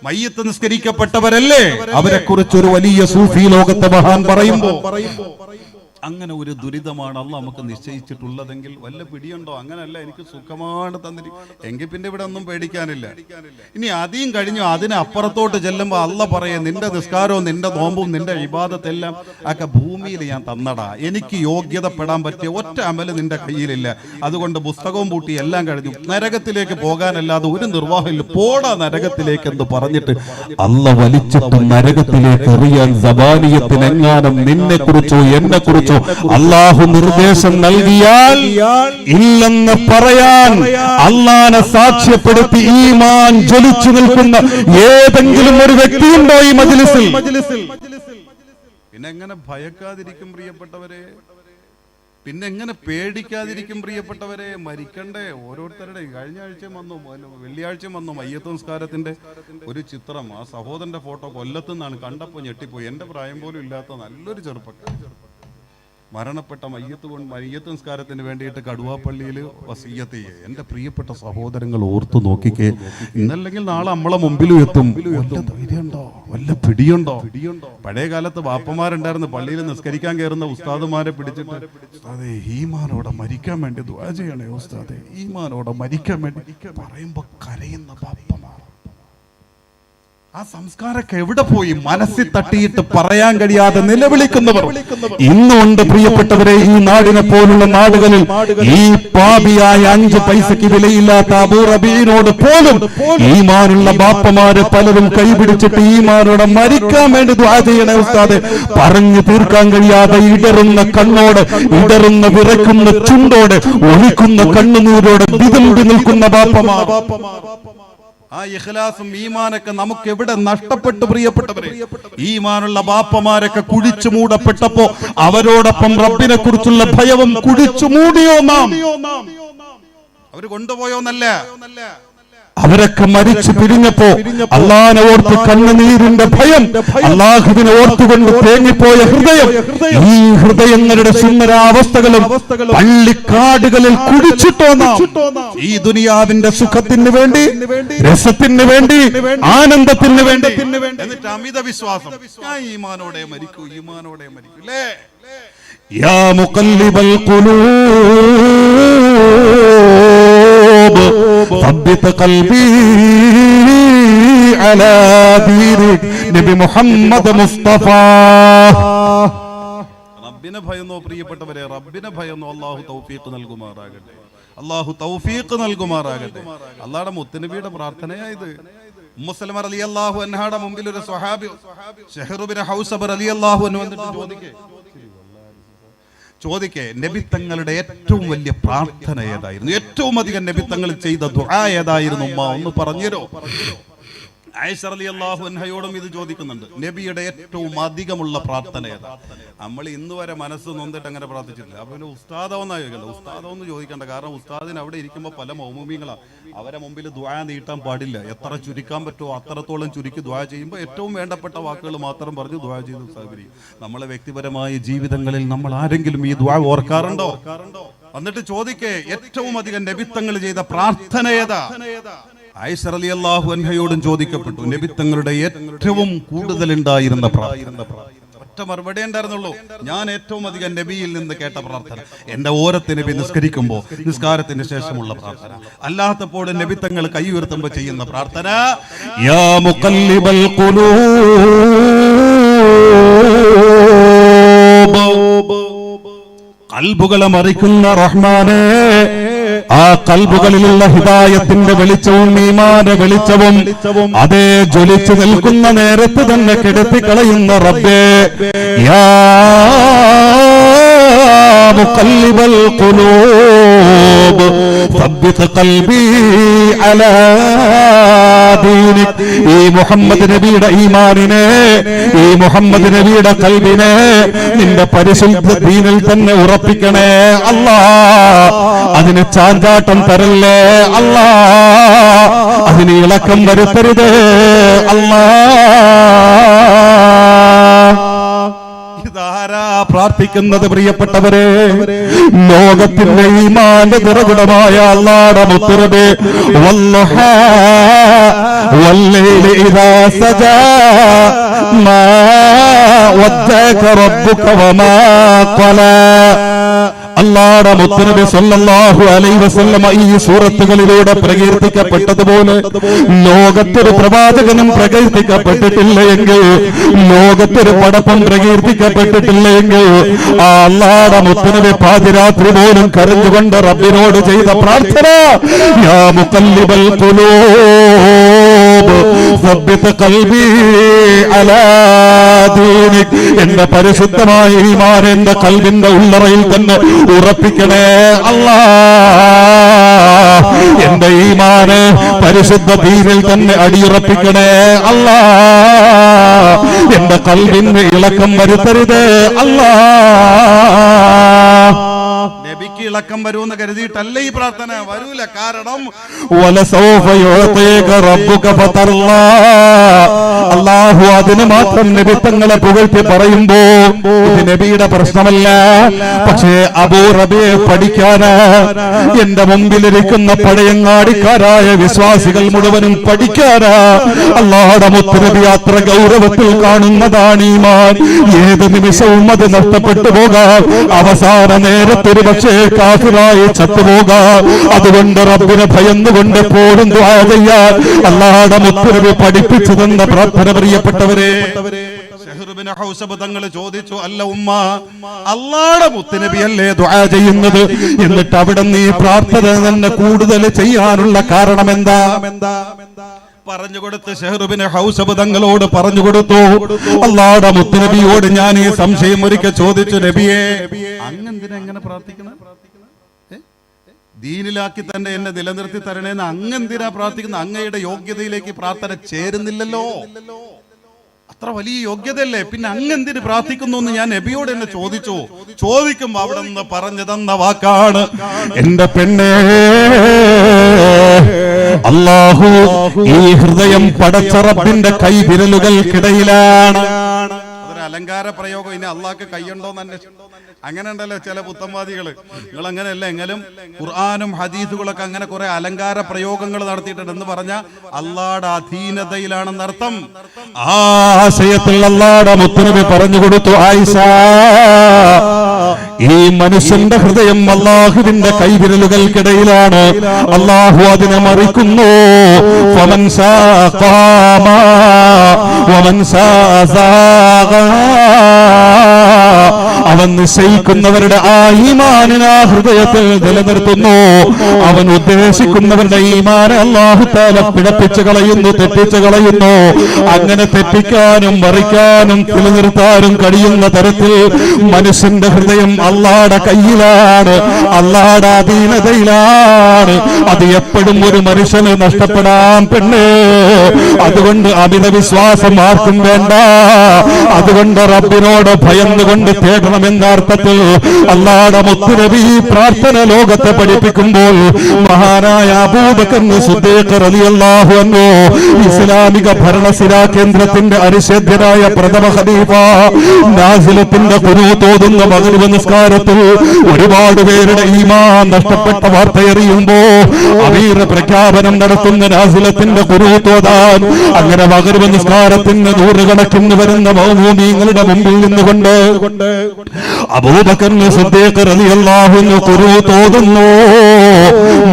മയ്യത്ത് നിസ്കരിക്കപ്പെട്ടവരല്ലേ? അവരെ കുറിച്ച് ഒരു വലിയ സൂഫി ലോകത്തെ മഹാൻ പറയുമ്പോ അങ്ങനെ ഒരു ദുരിതമാണ് അള്ളാഹ് നമുക്ക് നിശ്ചയിച്ചിട്ടുള്ളതെങ്കിൽ വല്ല പിടിയുണ്ടോ? അങ്ങനല്ല, എനിക്ക് സുഖമാണ് തന്നിരിക്കും എങ്കിൽ പിന്നെ ഇവിടെ ഒന്നും പേടിക്കാനില്ല. ഇനി അധികം കഴിഞ്ഞു അതിന് അപ്പുറത്തോട്ട് ചെല്ലുമ്പോൾ അള്ളാഹ് പറയും, നിന്റെ നിസ്കാരവും നിന്റെ നോമ്പും നിന്റെ ഇബാദത്തെല്ലാം ഒക്കെ ഭൂമിയിൽ ഞാൻ തന്നടാ, എനിക്ക് യോഗ്യതപ്പെടാൻ പറ്റിയ ഒറ്റ അമല് നിന്റെ കയ്യിലില്ല, അതുകൊണ്ട് പുസ്തകവും പൂട്ടി എല്ലാം കഴിഞ്ഞു, നരകത്തിലേക്ക് പോകാനല്ലാതെ ഒരു നിർവാഹമില്ല, പോടാ നരകത്തിലേക്ക് എന്ന് പറഞ്ഞിട്ട് അള്ളാഹ് വലിച്ചിട്ട് നരകത്തിലേക്ക് എറിയാൻ സബാനിയത്തിനെങ്ങാനും നിന്നെ കുറിച്ചോ എന്നെ കുറിച്ചോ അള്ളാഹു നിർദ്ദേശം നൽകിയാൽ ഇല്ലെന്ന് പറയാൻ അള്ളാനെ സാക്ഷ്യപ്പെടുത്തി ഈമാൻ ജ്വലിച്ചു നിൽക്കുന്ന ഏതെങ്കിലും ഒരു വ്യക്തിയുണ്ടോ ഈ മജ്ലിസിൽ? പിന്നെ എങ്ങനെ ഭയക്കാതിരിക്കും പ്രിയപ്പെട്ടവരെ? പിന്നെ എങ്ങനെ പേടിക്കാതിരിക്കും പ്രിയപ്പെട്ടവരെ? മരിക്കണ്ടേ? ഓരോരുത്തരുടെ കഴിഞ്ഞ ആഴ്ച വന്നു, വെള്ളിയാഴ്ച വന്നു മയ്യത്ത് സംസ്കാരത്തിന്റെ ഒരു ചിത്രം. ആ സഹോദരന്റെ ഫോട്ടോ കൊല്ലത്തു നിന്നാണ്. കണ്ടപ്പോൾ ഞെട്ടിപ്പോയി. എന്റെ പ്രായം പോലും ഇല്ലാത്ത നല്ലൊരു ചെറുപ്പക്കാരൻ മരണപ്പെട്ട മയ്യത്ത് സംസ്കാരത്തിന് വേണ്ടിയിട്ട് കടുവാപ്പള്ളിയിൽ വസിയ്യത്ത് ചെയ്യേ. എൻ്റെ പ്രിയപ്പെട്ട സഹോദരങ്ങൾ ഓർത്തു നോക്കിക്കേ, ഇന്നല്ലെങ്കിൽ നാളെ നമ്മളെ മുമ്പിലും എത്തും. വല്ല ധൈര്യമുണ്ടോ? വല്ല പിടിയുണ്ടോ? പഴയ കാലത്ത് ബാപ്പമാരുണ്ടായിരുന്നു, പള്ളിയിൽ നിസ്കരിക്കാൻ കയറുന്ന ഉസ്താദുമാരെ പിടിച്ചിട്ട്, ഉസ്താദേ ഈമാനോടെ മരിക്കാൻ വേണ്ടി ദുആ ചെയ്യണേ, ഉസ്താദേ ഈമാനോടെ മരിക്കാൻ വേണ്ടി പറയുമ്പോ കരയുന്ന ബാപ്പമാർ. ആ സംസ്കാരമൊക്കെ എവിടെ പോയി? മനസ്സിൽ തട്ടിയിട്ട് പറയാൻ കഴിയാതെ നിലവിളിക്കുന്നവർ ഇന്നുണ്ട് പ്രിയപ്പെട്ടവരെ. ഈ നാടിനെ പോലുള്ള നാടുകളിൽ ഈ പാപിയായ 5 പൈസയ്ക്ക് വിലയില്ലാത്ത അബൂ റബീഇനോട് പോലും ഈമാനുള്ള ബാപ്പമാരെ പലരും കൈപിടിച്ചിട്ട് ഈമാനോടെ മരിക്കാൻ വേണ്ടി ദുആ ചെയ്യണേ ഉസ്താദെ പറഞ്ഞു തീർക്കാൻ കഴിയാതെ ഇടറുന്ന കണ്ണോട്, ഇടറുന്ന വിറയ്ക്കുന്ന ചുണ്ടോട്, ഒലിക്കുന്ന കണ്ണുനീരോടെ വിതുമ്പി നിൽക്കുന്ന ബാപ്പമാർ. ആ ഇഖ്ലാസും ഈമാനൊക്കെ നമുക്ക് എവിടെ നഷ്ടപ്പെട്ടു പ്രിയപ്പെട്ടവരെ? ഈമാനുള്ള ബാപ്പമാരൊക്കെ കുഴിച്ചു മൂടപ്പെട്ടപ്പോ അവരോടൊപ്പം റബ്ബിനെ കുറിച്ചുള്ള ഭയവും കുഴിച്ചു മൂടിയോ നാം? അവര് കൊണ്ടുപോയോന്നല്ല, അവരൊക്കെ മരിച്ചു പിരിഞ്ഞപ്പോ അള്ളാനെ ഓർത്ത് കണ്ണുനീരിന്റെ ഭയം, അള്ളാഹുവിനെ ഓർത്തുകൊണ്ട് തേങ്ങിപ്പോയ ഹൃദയം, ഈ ഹൃദയങ്ങളുടെ സുന്ദരാവസ്ഥകളും പള്ളിക്കാടുകളിൽ കുടിച്ചിട്ടോ നാം? ഈ ദുനിയാവിന്റെ സുഖത്തിന് വേണ്ടി, രസത്തിന് വേണ്ടി, ആനന്ദത്തിന് വേണ്ടി, എന്നിട്ട് അമിത വിശ്വാസം, ഞാൻ ഈമാനോടെ മരിക്കൂ, ഈമാനോടെ മരിക്കൂ. അല്ലേ? യാ മുഖല്ലിബൽ ഖുലൂബ് ثبت قلبي على دينك നബി മുഹമ്മദ് മുസ്തഫ. റബ്ബിനെ ഭയന്നോ പ്രിയപ്പെട്ടവരെ, റബ്ബിനെ ഭയന്നോ. അള്ളാഹു തൗഫീഖ് നൽകുമാറാകട്ടെ, അള്ളാഹു തൗഫീഖ് നൽകുമാറാകട്ടെ. അള്ളാഹുടെ മുത്തുനബിയുടെ പ്രാർത്ഥനയായത്. ഉമ്മു സലമ റളിയല്ലാഹു അൻഹയുടെ മുമ്പിൽ ഒരു സ്വഹാബി ശഹ്റു ബിൻ ഹൗസബ് റളിയല്ലാഹു അൻഹു വന്നിട്ട് ചോദിക്കേ നബിത്തങ്ങളുടെ ഏറ്റവും വലിയ പ്രാർത്ഥന ഏതായിരുന്നു, ഏറ്റവും അധികം നബിത്തങ്ങൾ ചെയ്ത ദുആ ഏതായിരുന്നു ഉമ്മ, ഒന്ന് പറഞ്ഞുതരോ? ആയിഷ റളിയല്ലാഹു അൻഹയോടും ഇത് ചോദിക്കുന്നുണ്ട്, നബിയുടെ ഏറ്റവും അധികമുള്ള പ്രാർത്ഥന ഏതാ? നമ്മൾ ഇന്ന് വരെ മനസ്സ് നൊന്നിട്ട് അങ്ങനെ പ്രാർത്ഥിച്ചിട്ടില്ല. അപ്പൊ പിന്നെ ഉസ്താദോന്നാ ചോദിക്കണ്ട, ഉസ്താദോന്ന് ചോദിക്കണ്ട. കാരണം ഉസ്താദിന് അവിടെ ഇരിക്കുമ്പോൾ പല മൗമൂമികളാണ്, അവരെ മുമ്പിൽ ദുആ നീട്ടാൻ പാടില്ല. എത്ര ചുരുക്കാൻ പറ്റുമോ അത്രത്തോളം ചുരുക്കി ദുആ ചെയ്യുമ്പോൾ ഏറ്റവും വേണ്ടപ്പെട്ട വാക്കുകൾ മാത്രം പറഞ്ഞ് ദുആ ചെയ്ത് ഉസ്താദ്. നമ്മളെ വ്യക്തിപരമായ ജീവിതങ്ങളിൽ നമ്മൾ ആരെങ്കിലും ഈ ദുആ ഓർക്കാറുണ്ടോ? എന്നിട്ട് ചോദിക്കേ ഏറ്റവും അധികം നബിത്തങ്ങൾ ചെയ്ത പ്രാർത്ഥന ഏതാ? ആയിഷ റളിയല്ലാഹു അൻഹയോടും ചോദിക്കപ്പെട്ടു നബിത്തങ്ങളുടെ ഏറ്റവും കൂടുതൽ ഉണ്ടായിരുന്ന പ്രാർത്ഥന. ഒറ്റ മറുപടി ഉണ്ടായിരുന്നുള്ളൂ, ഞാൻ ഏറ്റവും അധികം നബിയിൽ നിന്ന് കേട്ട പ്രാർത്ഥന എന്റെ ഓരത്ത് നബി നിസ്കരിക്കുമ്പോൾ നിസ്കാരത്തിന് ശേഷമുള്ള പ്രാർത്ഥന, അല്ലാത്തപ്പോൾ നബിത്തങ്ങൾ കൈ ഉയർത്തുമ്പോൾ ചെയ്യുന്ന പ്രാർത്ഥന. യാ മുഖല്ലിബൽ ഖുലൂബ്, കൽബുകളെ മറിക്കുന്ന റഹ്മാനേ, ആ കൽബുകളിലുള്ള ഹിദായത്തിന്റെ വെളിച്ചവും ഈമാന്റെ വെളിച്ചവും അതേ ജ്വലിച്ചു നിൽക്കുന്ന നേരത്ത് തന്നെ കെടുത്തിക്കളയുന്ന റബ്ബേ, യാ മുഖല്ലിബൽ ഖുലൂബ് സബ്ബിത് ഖൽബി അലാ ദീനിക്. ഈ മുഹമ്മദ് നബിയുടെ ഈമാനിനെ, ഈ മുഹമ്മദ് നബിയുടെ ഖൽബിനെ നിന്റെ പരിശുദ്ധ ദീനിൽ തന്നെ ഉറപ്പിക്കണേ അല്ലാ. അതിന് ചാഞ്ചാട്ടം തരല്ലേ അല്ലാ, അതിന് ഇളക്കം വരുത്തരുതേ അല്ലാ. ഇതാരാ പ്രാർത്ഥിക്കുന്നത് പ്രിയപ്പെട്ടവരെ? ലോകത്തിന്റെ ഈമാന്റെ നിറകുടമായ അല്ലാഹുവിന്റെ മുത്തുറബേ, വല്ലഹാ വല്ലൈലി ഇദാ സജാ മാ വദ്ദഅക റബ്ബുക വമാ ഖലാ. അല്ലാഹുവിന്റെ മുത്തുനബി സല്ലല്ലാഹു അലൈഹി വസല്ലം ഈ സൂറത്തുകളിലൂടെ പ്രകീർത്തിക്കപ്പെട്ടതുപോലെ ലോകത്തൊരു പ്രവാചകനും പ്രകീർത്തിക്കപ്പെട്ടിട്ടില്ല എങ്കിൽ, ലോകത്തൊരു പടപ്പം പ്രകീർത്തിക്കപ്പെട്ടിട്ടില്ല എങ്കിൽ, ആ അല്ലാഹുവിന്റെ മുത്തുനബി പാതിരാത്രി പോലും കരഞ്ഞുകൊണ്ട് റബ്ബിനോട് ചെയ്ത പ്രാർത്ഥന, യാ മുഖല്ലിബൽ ഖുലൂബ് സബ്ബിത് ഖൽബി അലാ ദീനിക്. എന്റെ പരിശുദ്ധമായ ഈമാൻ എന്റെ ഖൽബിന്റെ ഉള്ളറയിൽ തന്നെ ഉറപ്പിക്കണേ അല്ലാ. എന്റെ ഈമാന് പരിശുദ്ധ ദീനിൽ തന്നെ അടിയുറപ്പിക്കണേ അല്ലാ. എന്റെ ഖൽബിന് ഇളക്കം വരുത്തരുതേ അല്ലാ. നബിക്ക് ഇളക്കം വരുമെന്ന് കരുതിയിട്ടല്ല ഈ പ്രാർത്ഥന, വരൂല. കാരണം അല്ലാഹു അതിന് മാത്രം നബിത്തങ്ങളെ പുകഴ്ത്തി പറയുമ്പോ ഇത് നബിയുടെ പ്രശ്നമല്ല. പക്ഷേ അബൂ റബിയെ പഠിക്കാന് എന്റെ മുമ്പിലിരിക്കുന്ന പഴയങ്ങാടിക്കാരായ വിശ്വാസികൾ മുഴുവനും പഠിക്കാന് അല്ലാഹുവിന്റെ മുത്തുനബി അത്ര ഗൗരവത്തിൽ കാണുന്നതാണ് ഈമാൻ. ഏത് നിമിഷവും അത് നഷ്ടപ്പെട്ടു പോകാം, അവസാന നേരത്തൊരു പക്ഷേ കാഫിറായി ചത്തുപോകാം. അതുകൊണ്ട് റബ്ബിനെ ഭയന്നുകൊണ്ട് എപ്പോഴും ദുആ ചെയ്യാൻ അല്ലാഹുവിന്റെ മുത്തുനബി പഠിപ്പിച്ചു തന്ന പ്രാർത്ഥന പ്രിയപ്പെട്ടവരെ. തങ്ങൾ ചോദിച്ചു, അല്ല ഉമ്മ, അല്ലാഹുവിന്റെ മുത്തുനബിയല്ലേ ദുആ ചെയ്യുന്നത്, എന്നിട്ട് അവിടെ നീ പ്രാർത്ഥന തന്നെ കൂടുതൽ ചെയ്യാനുള്ള കാരണം എന്താ? പറഞ്ഞുകൊടുത്ത് ഷഹ്റുബിന് ഹൗസബ് തങ്ങളോട് പറഞ്ഞുകൊടുത്തു. അല്ലാഹുവിന്റെ മുത്തുനബിയോട് ഞാൻ ഈ സംശയം ഒരിക്കൽ ചോദിച്ചു, നബിയെ അങ്ങെന്തിനാ എങ്ങനെ പ്രാർത്ഥിക്കണം? ദീനിലാക്കി തന്നെ എന്നെ നിലനിർത്തി തരണേന്ന് അങ്ങെന്തിനാ പ്രാർത്ഥിക്കുന്നത്? അങ്ങയുടെ യോഗ്യതയിലേക്ക് പ്രാർത്ഥന ചേരുന്നില്ലല്ലോ, അത്ര വലിയ യോഗ്യതയല്ലേ, പിന്നെ അങ്ങെന്തിന് പ്രാർത്ഥിക്കുന്നു എന്ന് ഞാൻ നബിയോട് എന്നെ ചോദിച്ചു. ചോദിക്കുമ്പോ അവിടെ നിന്ന് പറഞ്ഞു തന്ന വാക്കാണ്, എന്റെ പെണ്ണേ, അല്ലാഹു ഈ ഹൃദയം പടച്ച റബ്ബിന്റെ കൈവിരലുകൾക്കിടയിലാണ്. അതൊരു അലങ്കാര പ്രയോഗം. ഇനി അള്ളാഹ്ക്ക് കൈയുണ്ടോന്ന് അന്വേഷിച്ചു. അങ്ങനെ ഉണ്ടല്ലോ ചില പുത്തൻവാദികള്. നിങ്ങൾ അങ്ങനെയല്ല, എങ്കിലും ഖുർആനും ഹദീസുകളൊക്കെ അങ്ങനെ കുറെ അലങ്കാര പ്രയോഗങ്ങൾ നടത്തിയിട്ടുണ്ട്. എന്ന് പറഞ്ഞാൽ അള്ളാഹുടെ അധീനതയിലാണെന്ന് അർത്ഥം. ആ ആശയത്തിൽ അല്ലാഹുവിന്റെ മുത്തുനബി പറഞ്ഞു കൊടുത്തു, ആയിഷ, ഈ മനുഷ്യന്റെ ഹൃദയം അല്ലാഹുവിന്റെ കൈവിരലുകൾക്കിടയിലാണ്. അല്ലാഹു അതിനെ മറിക്കുന്നു. ഫമൻ ശാഖാമ വമൻ ശാസാഗ. അവൻ നിശ്ചയിക്കുന്നവരുടെ ആ ഈമാനിനെ ആ ഹൃദയത്തിൽ നിലനിർത്തുന്നു. അവൻ ഉദ്ദേശിക്കുന്നവരുടെ ഈമാനെ അല്ലാഹു തആല പിഴപ്പിച്ചു കളയുന്നു, തെറ്റിച്ചു കളയുന്നു. അങ്ങനെ തെറ്റിക്കാനും മറിക്കാനും നിലനിർത്താനും കഴിയുന്ന തരത്തിൽ മനുഷ്യന്റെ ഹൃദയം അല്ലാഹുവിന്റെ കയ്യിലാണ്, അല്ലാഹുവിന്റെ അധീനതയിലാണ്. അത് എപ്പോഴും ഒരു മനുഷ്യന് നഷ്ടപ്പെടാൻ പെണ്ണേ. അതുകൊണ്ട് അമിത വിശ്വാസം ആർക്കും വേണ്ട. അതുകൊണ്ട് റബ്ബിനോട് ഭയന്നുകൊണ്ട് തേടണമെന്ന അർത്ഥത്തിൽ അല്ലാഹുവിന്റെ മുത്തുനബി പ്രാർത്ഥന ലോകത്തെ പഠിപ്പിക്കുമ്പോൾ മഹാനായ അബൂബക്കർ സിദ്ദീഖ് റളിയല്ലാഹു അൻഹു ഇസ്ലാമിക ഭരണസിരാ കേന്ദ്രത്തിന്റെ അരിശേദ്യനായ പ്രഥമ ഖലീഫ നാസിലത്തിന്റെ ഖുനൂത്ത് ഓതുന്ന മഗ്രിബ് നിസ്കാരത്തിൽ ഒരുപാട് പേരുടെ ഈമാൻ നഷ്ടപ്പെട്ട വാർത്തയറിയുമ്പോ അമീർ പ്രഖ്യാപനം നടത്തുന്ന നാസിലത്തിന്റെ ഖുനൂത്ത് ഓതാൻ അങ്ങനെ മഗ്രിബ് നിസ്കാരത്തിന് നൂറുകണക്കിന് വരുന്ന മൗമൂമീങ്ങളുടെ മുമ്പിൽ നിന്നുകൊണ്ട് അബൂബക്കർ സിദ്ദീഖ് റളിയല്ലാഹു അൻഹു ഖുനൂത്ത് ഓതുന്നു.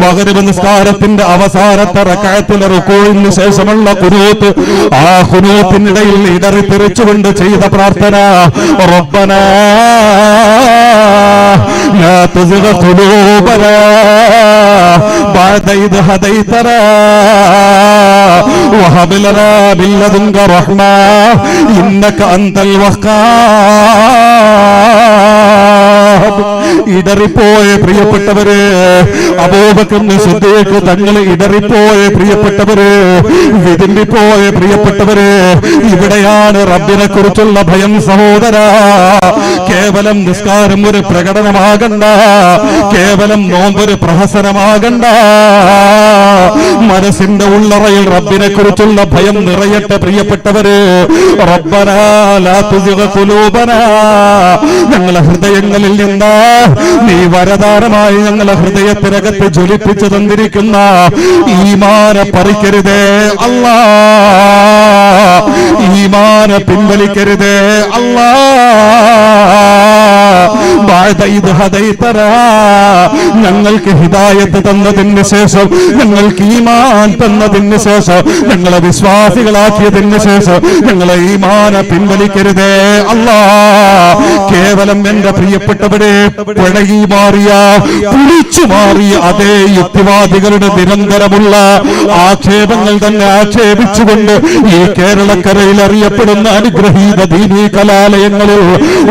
മഗ്രിബ് നിസ്കാരത്തിന്റെ അവസാനത്തെ റക്അത്തിലെ റുകൂഇന് ശേഷമുള്ള ഖുനൂത്ത്, ആ ഖുനൂത്തിനിടയിൽ ഇടറിത്തെറിച്ചുകൊണ്ട് ചെയ്ത പ്രാർത്ഥന റബ്ബനാ ലാ തുസിഗ് ഖുലൂബനാ ബഅദ ഇദ് ഹദൈതനാ വഹബ് ലനാ മിൻ ലദുൻക റഹ്മ ഇന്നക അൻതൽ വഖ്ഖാബ്. ഇടറിപ്പോയ പ്രിയപ്പെട്ടവര്, അബൂബക്കർ സിദ്ദീഖ് തങ്ങൾ ഇടറിപ്പോയ പ്രിയപ്പെട്ടവര്, വിതുമ്പിപ്പോയ പ്രിയപ്പെട്ടവര്, ഇവിടെയാണ് റബ്ബിനെ കുറിച്ചുള്ള ഭയം സഹോദര. കേവലം നിസ്കാരം ഒരു പ്രകടനമാകണ്ട, കേവലം നോമ്പൊരു പ്രഹസനമാകണ്ട. മനസ്സിന്റെ ഉള്ളറയിൽ റബ്ബിനെ കുറിച്ചുള്ള ഭയം നിറയട്ടെ പ്രിയപ്പെട്ടവര്. റബ്ബനാ ലാ തുസിഗ് ഖുലൂബനാ, ഞങ്ങളെ ഹൃദയങ്ങളിൽ നിന്ന് നീ വരദാനമായി ഞങ്ങളെ ഹൃദയത്തിനകത്ത് ജ്വലിപ്പിച്ചു തന്നിരിക്കുന്ന ഈമാനെ പറിക്കരുതേ അല്ലാ, ഈമാനെ പിൻവലിക്കരുതേ അല്ലാ. ഞങ്ങൾക്ക് ഹിദായത്ത് തന്നതിന് ശേഷം, ഞങ്ങൾക്ക് ഈമാൻ തന്നതിന് ശേഷം, ഞങ്ങളെ വിശ്വാസികളാക്കിയതിന് ശേഷം ഞങ്ങളെ ഈമാനെ പിൻവലിക്കരുതേ അല്ലാ. കേവലം എന്റെ പ്രിയപ്പെട്ടവരെ പിഴകി മാറിയ, പുളിച്ചു മാറിയ അതേ യുക്തിവാദികളുടെ നിരന്തരമുള്ള ആക്ഷേപങ്ങൾ തന്നെ ആക്ഷേപിച്ചുകൊണ്ട് ഈ കേരളക്കരയിൽ അറിയപ്പെടുന്ന അനുഗ്രഹീത ദീനീ കലാലയങ്ങളിൽ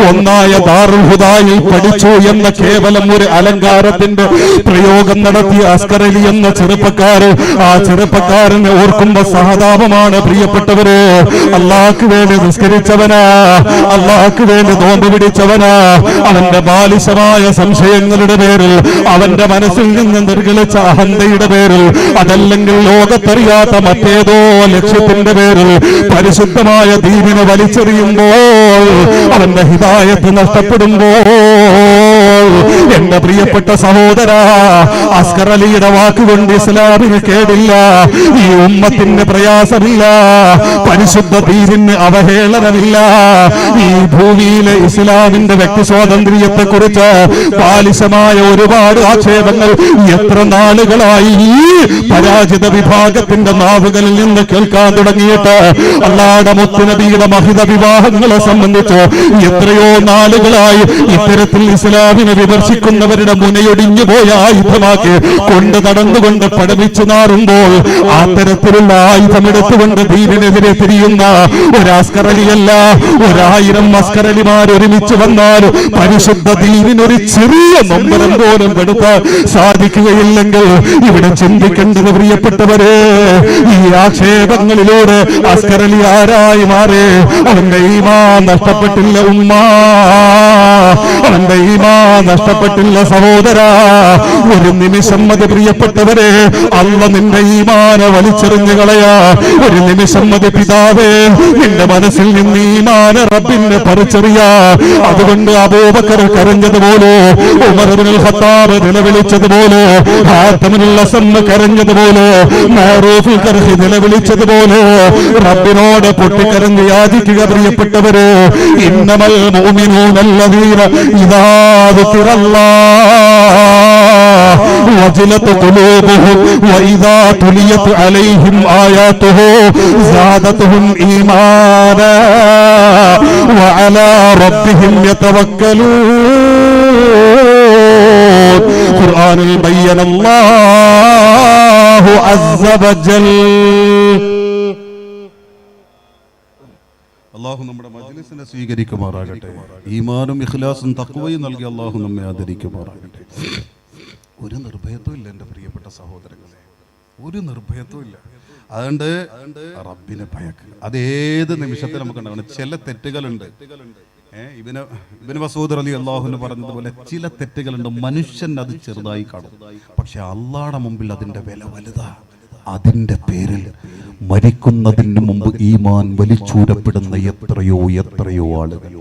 ഒന്നായ ദാറുൽ ഹുദായിൽ പഠിച്ചു എന്ന കേവലം ഒരു അലങ്കാരത്തിന്റെ പ്രയോഗം നടത്തിയ അസ്കർ അലി എന്ന ചെറുപ്പക്കാരൻ, ആ ചെറുപ്പക്കാരനെ ഓർക്കുമ്പോ സഹതാപമാണ് പ്രിയപ്പെട്ടവര്. അല്ലാഹുവിന് വേണ്ടി നിസ്കരിച്ചവനാ, അല്ലാഹുവിന് വേണ്ടി നോമ്പ് പിടിച്ചവനാ. അവന്റെ ബാലിശമായ സംശയങ്ങളുടെ പേരിൽ, അവന്റെ മനസ്സിൽ നിന്ന് നിർഗളിച്ച അഹന്തയുടെ പേരിൽ, അതല്ലെങ്കിൽ ലോകത്തറിയാത്ത മറ്റേതോ ലക്ഷ്യത്തിന്റെ പേരിൽ പരിശുദ്ധമായ ദീനിനെ വലിച്ചെറിയുമ്പോൾ, അവന്റെ ഹിദായത്ത് നഷ്ടപ്പെടുമ്പോൾ, എന്റെ പ്രിയപ്പെട്ട സഹോദര, അസ്കർ അലിയുടെ വാക്കുകൊണ്ട് ഇസ്ലാമിന് കേടില്ല, ഈ ഉമ്മത്തിന് പ്രയാസമില്ല, പരിശുദ്ധ ദീനിന് അവഹേളനമില്ല. ഈ ഭൂമിയിലെ ഇസ്ലാമിന്റെ വ്യക്തി സ്വാതന്ത്ര്യത്തെ കുറിച്ച് ബാലിശമായ ഒരുപാട് ആക്ഷേപങ്ങൾ എത്ര നാളുകളായി ഈ പരാജിത വിഭാഗത്തിന്റെ നാവുകളിൽ നിന്ന് കേൾക്കാൻ തുടങ്ങിയിട്ട്. അല്ലാഹുവിന്റെ മുത്തുനബിയുടെ മഹിത വിവാഹങ്ങളെ സംബന്ധിച്ച് എത്രയോ നാളുകളായി ഇത്തരത്തിൽ ഇസ്ലാമിനെ വിമർശിക്കുന്നവരുടെ മുനയൊടിഞ്ഞു പോയ ആയുധമാക്കി കൊണ്ട് നടന്നുകൊണ്ട് പഠിപ്പിച്ചു നാറുമ്പോൾ, അത്തരത്തിലുള്ള ആയുധമെടുത്തുകൊണ്ട് ദീനിനെതിരെ തിരിയുന്ന ഒരു അസ്കർ അലിയല്ല, 1000 അസ്കർ അലിമാർ ഒരുമിച്ച് വന്നാൽ പരിശുദ്ധ ദീനിനൊരു ചെറിയ നൊമ്പരം പോലും പെടുത്താൻ സാധിക്കുകയില്ലെങ്കിൽ ഇവിടെ ചിന്തിക്കേണ്ടത് പ്രിയപ്പെട്ടവരെ, ഈ ആക്ഷേപങ്ങളിലൂടെ അസ്കർ അലി ആരായി മാറി? അവന്റെ ഈമാൻ നഷ്ടപ്പെട്ടില്ല ഉമ്മ, അവന്റെ ഈമാൻ നഷ്ടപ്പെട്ടില്ല സഹോദര. ഒരു നിമിഷം മതി പ്രിയപ്പെട്ടവരെ, അല്ല നിന്റെ ഈമാനെ വലിച്ചെറിഞ്ഞു കളയാ. ഒരു നിമിഷം മതി പിതാവേ, നിന്റെ മനസ്സിൽ നിന്ന് ഈമാനെ റബ്ബിനെ പറിച്ചെറിയാ. അതുകൊണ്ട് അബൂബക്കർ കരഞ്ഞതുപോലെ, ഉമർ ഇബ്നുൽ ഖത്താബ് നിലവിളിച്ചതുപോലെ, ഹാത്തമുൽ ഹസൻ കരഞ്ഞതുപോലെ, മഅറൂഫുൽ കർഹി നിലവിളിച്ചതുപോലെ റബ്ബിനോട് പൊട്ടിക്കരഞ്ഞ് യാചിക്കുക പ്രിയപ്പെട്ടവരെ. ഇന്നമൽ മുഅ്മിനൂന അല്ലദീന ഇദാ ദുകിറല്ലാഹ് വജിലത് ഖുലൂബുഹും വഇദാ തുലിയത് അലൈഹിം ആയാതുഹു സാദതുഹും ഈമാനാ. വഅലാ റബ്ബിഹിം യതവക്കലൂൻ. ഖുർആനിൽ ബയ്യനല്ലാഹു അസ്സ വജൽ. അള്ളാഹു നമ്മുടെ മജ്ലിസിനെ സ്വീകരിക്കുമാറാകട്ടെ. ഈമാനും ഇഖ്ലാസും തഖ്വയും നൽകി അള്ളാഹു നമ്മെ ആദരിക്കുമാറാകട്ടെ. ഒരു നിർഭയത്വം ഇല്ല എൻ്റെ പ്രിയപ്പെട്ട സഹോദരങ്ങളെ, ഒരു നിർഭയത്വം ഇല്ല. അതുകൊണ്ട് റബ്ബിനെ ഭയക്കുക. അതേത് നിമിഷത്തിൽ നമുക്ക് ഉണ്ടാകണം. ചില തെറ്റുകളുണ്ട്. ഇബ്നു മസ്ഊദ് റളിയല്ലാഹു അൻഹു പറഞ്ഞതുപോലെ ചില തെറ്റുകളുണ്ട്, മനുഷ്യൻ അത് ചെറുതായി കാണും, പക്ഷെ അള്ളാഹുവിന്റെ മുമ്പിൽ അതിന്റെ വില വലുതാ. അതിന്റെ പേരിൽ മരിക്കുന്നതിന് മുമ്പ് ഈമാൻ വലിച്ചൂരപ്പെടുന്ന എത്രയോ എത്രയോ ആളുകൾ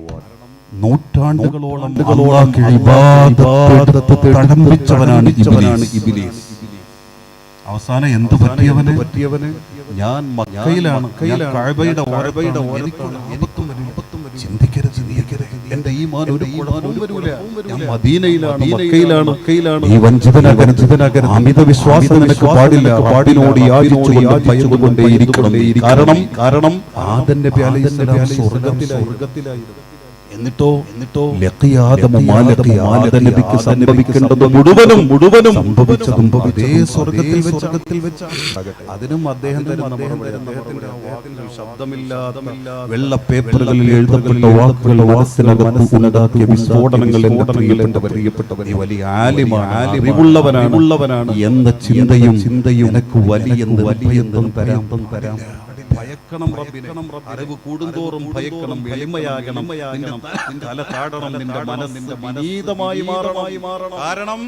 നൂറ്റാണ്ടുകളോളം തടംപിച്ചവനാണ് ഇബ്ലീസ്. അവസാനം എന്ത് പറ്റിയവന്? ഞാൻ മക്കയിലാണ്, കഅബയുടെ ചിന്തിക്കരുത്, എന്റെ ഈമാൻ ഒരു വരൂല. ഞാൻ മദീനയിലാണ്, മക്കയിലാണ്. ഈ വഞ്ചിതനാകരുത്, അമിത വിശ്വാസം നിനക്ക് പാടില്ല. പാടിനോട് യാചിച്ചുകൊണ്ട് ഭയന്നുകൊണ്ടേയിരിക്കണം. കാരണം ആദം നബി അലൈഹിസ്സലാം സ്വർഗ്ഗത്തിലായിരുന്നു. എന്നിട്ടോ നബിക്ക് സംഭവിക്കേണ്ടത് മുഴുവനും സംഭവിച്ചതും അതേ സ്വർഗ്ഗത്തിൽ വെച്ച്. അതിനും അദ്ദേഹം ശബ്ദമില്ലാതെ വെള്ള പേപ്പറുകളിൽ എഴുതപ്പെട്ട വാക്കുകൾ മനസ്സിനകത്ത് ഉണ്ടാക്കിയ വിസ്ഫോടനങ്ങൾ പ്രിയപ്പെട്ടവർ വലിയ അറിവുള്ളവനാണ് എന്ന ചിന്തയും എനിക്ക് വലിയ തരാം. ഭയക്കണം റബ്ബിനെ. അറിവ് കൂടുന്തോറും ഭയക്കണം, എളിമയാകണം, തല താടണം, നിന്റെ മനസ്സ് വിനീതമായി മാറണം. കാരണം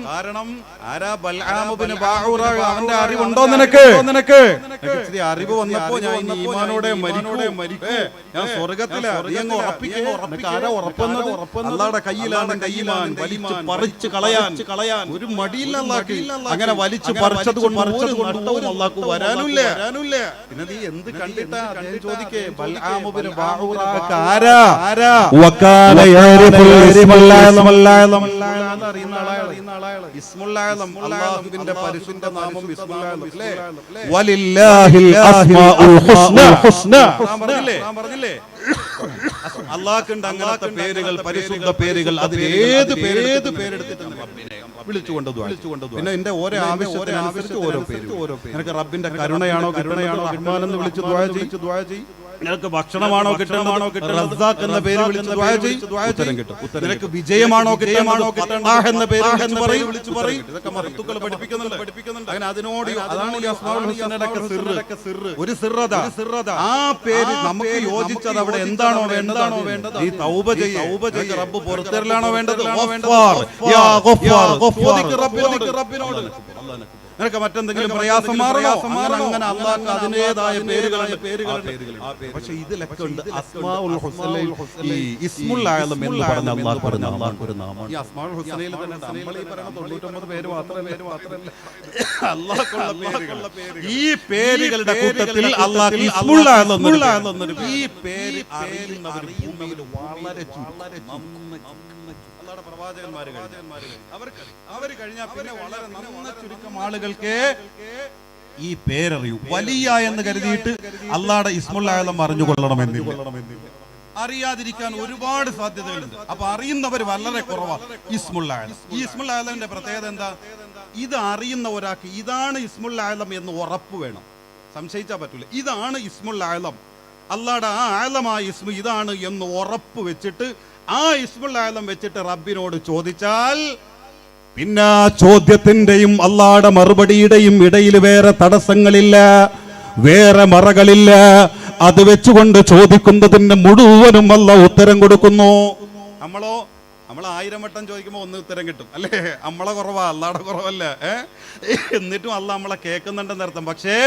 ആരാ ബൽആം ഇബ്നു ബഅൂറ, അവന്റെ അറിവുണ്ടോ നിനക്ക്? ഇച്ചിരി അറിവ് വന്നപ്പോ ഞാൻ ഈമാനോടെ മരിക്കേ, ഞാൻ സ്വർഗ്ഗത്തിലാ, നീ അങ്ങ് ഉറപ്പിക്കോ. ആരാ ഉറപ്പുന്നത്? അല്ലാഹുവിന്റെ കയ്യിലാണ് ഈമാൻ. വലിച്ചു പറിച്ചു കളയാൻ ഒരു മടിയില്ല അല്ലാഹുക്ക്. അങ്ങനെ വലിച്ചു പറിച്ചത് കൊണ്ട് ഒരു നഷ്ടവും അല്ലാഹുക്ക് വരാനില്ല. പിന്നെ നീ എന്ത് കണ്ടിട്ടാ അദ്ദേഹം ചോദിക്കേ? ബൽആം ഇബ്നു ബഅൂറ ആരാ? വകാന യഅരിഫുൽ ഇസ്മുൽ അഅ്ലം. അറിയുന്ന ആളാണ് ഇസ്മുൽ അഅ്ലം. അല്ലാഹുവിന്റെ പരിശുദ്ധ നാമം ഇസ്മുൽ അഅ്ലം. വലില്ലാഹിൽ അസ്മാഉൽ ഹുസ്ന. ഞാൻ പറഞ്ഞില്ലേ അല്ലാഹുവിന്റെ അങ്ങനത്തെ പേരുകൾ, പരിശുദ്ധ പേരുകൾ. അതിൽ ഏത് പേരെടുത്തിട്ട് റബ്ബിനെ വിളിച്ചുകൊണ്ട് പിന്നെ എന്റെ ഓരോ ആവശ്യത്തിനനുസരിച്ച് ഓരോ പേര്. നിനക്ക് റബ്ബിന്റെ കരുണയാണോ റഹ്മാൻ എന്ന് വിളിച്ച് ദുആ ചെയ്യ്. നിനക്ക് ഭക്ഷണമാണോ കിട്ടേണ്ടത്, റസ്സാഖ് എന്ന പേര് വിളിച്ച് ദുആ ചെയ്യ്, ഉത്തരം കിട്ടും. നിനക്ക് വിജയമാണോ കിട്ടേണ്ടത് എന്ന പേര് വിളിച്ച് പറയും. ഇതൊക്കെ മഹത്തുക്കൾ പഠിപ്പിക്കുന്നുണ്ട്. അങ്ങനെ അതിനോട് അതാണ് ഈ അസ്മാഉൽ ഹുസ്നയുടെ സിർറ്. ഒരു സിർറതാ. ആ പേര് നമുക്ക് യോജിച്ചത് അവിടെ എന്താണോ വേണ്ടത്, ഈ തൗബ ചെയ്യ്. റബ്ബ് പുറത്തേറിലാണോ വേണ്ടത്? റബ്ബിനോട് നിനക്ക് മറ്റെന്തെങ്കിലും പ്രയാസം മാറണോ? അങ്ങനെ അല്ലാഹുവിന് അതിന്റേതായ പേരുകളുണ്ട്. പക്ഷെ ഇതിലൊക്കെ ഉണ്ട് അസ്മാഉൽ ഹുസ്നയിൽ ഈ ഇസ്മുൽ അഅ്ലം എന്ന് പറഞ്ഞ അല്ലാഹുവിന്റെ നാമം. ഈ അസ്മാഉൽ ഹുസ്നയിൽ തന്നെ നമ്മൾ ഈ പറയുന്ന 99 പേര് മാത്രമല്ല അല്ലാഹുവിനുള്ള പേരുകൾ. ഈ പേരുകളുടെ കൂട്ടത്തിൽ അല്ലാഹു ഇസ്മുൽ അഅ്ലം എന്നൊരു ഈ പേര് അറിയുന്നവർ ഭൂമിയിൽ വളരെ ചുരുക്കം. പ്രവാചകന്മാര് അവർ കഴിഞ്ഞാൽ പിന്നെ വളരെ നന്ന ചുരുക്കം ആളുകൾക്ക് ഈ പേരറിയൂ. വലിയ എന്ന് കരുതിയിട്ട് അല്ലാഹുവിന്റെ ഇസ്മുൽ അഅ്ലം അറിഞ്ഞുകൊള്ളണമെന്നില്ല. അറിയാതിരിക്കാൻ ഒരുപാട് സാധ്യതകളുണ്ട്. അപ്പൊ അറിയുന്നവർ വളരെ കുറവാണ്. ഇസ്മുൽ അഅ്ലം, ഈ ഇസ്മുൽ അഅ്ലമിന്റെ പ്രത്യേകത എന്താ? ഇത് അറിയുന്ന ഒരാൾക്ക് ഇതാണ് ഇസ്മുൽ അഅ്ലം എന്ന് ഉറപ്പ് വേണം. സംശയിച്ചാൽ പറ്റൂല. ഇതാണ് ഇസ്മുൽ അഅ്ലം, അല്ലാഹുവിന്റെ ആ ആലമായ ഇസ്മു ഇതാണ് എന്ന് ഉറപ്പ് വെച്ചിട്ട് ആ ഇസ്മുൽ അഅ്ലം വെച്ചിട്ട് റബ്ബിനോട് ചോദിച്ചാൽ പിന്നെ ചോദ്യത്തിന്റെയും അല്ലാഹുവിന്റെ മറുപടിയുടെയും ഇടയിൽ വേറെ തടസ്സങ്ങളില്ല, വേറെ മറകളില്ല. അത് വെച്ചുകൊണ്ട് ചോദിക്കുന്നതിന് മുഴുവനും അല്ലാഹു ഉത്തരം കൊടുക്കുന്നു. നമ്മൾ 1000 വട്ടം ചോദിക്കുമ്പോൾ ഒന്ന് ഉത്തരം കിട്ടും അല്ലേ? നമ്മളെ കുറവാ, അല്ലാഹുവിന്റെ കുറവല്ല. എന്നിട്ടും അല്ലാഹു നമ്മളെ കേൾക്കുന്നുണ്ടെന്നർത്ഥം. പക്ഷേ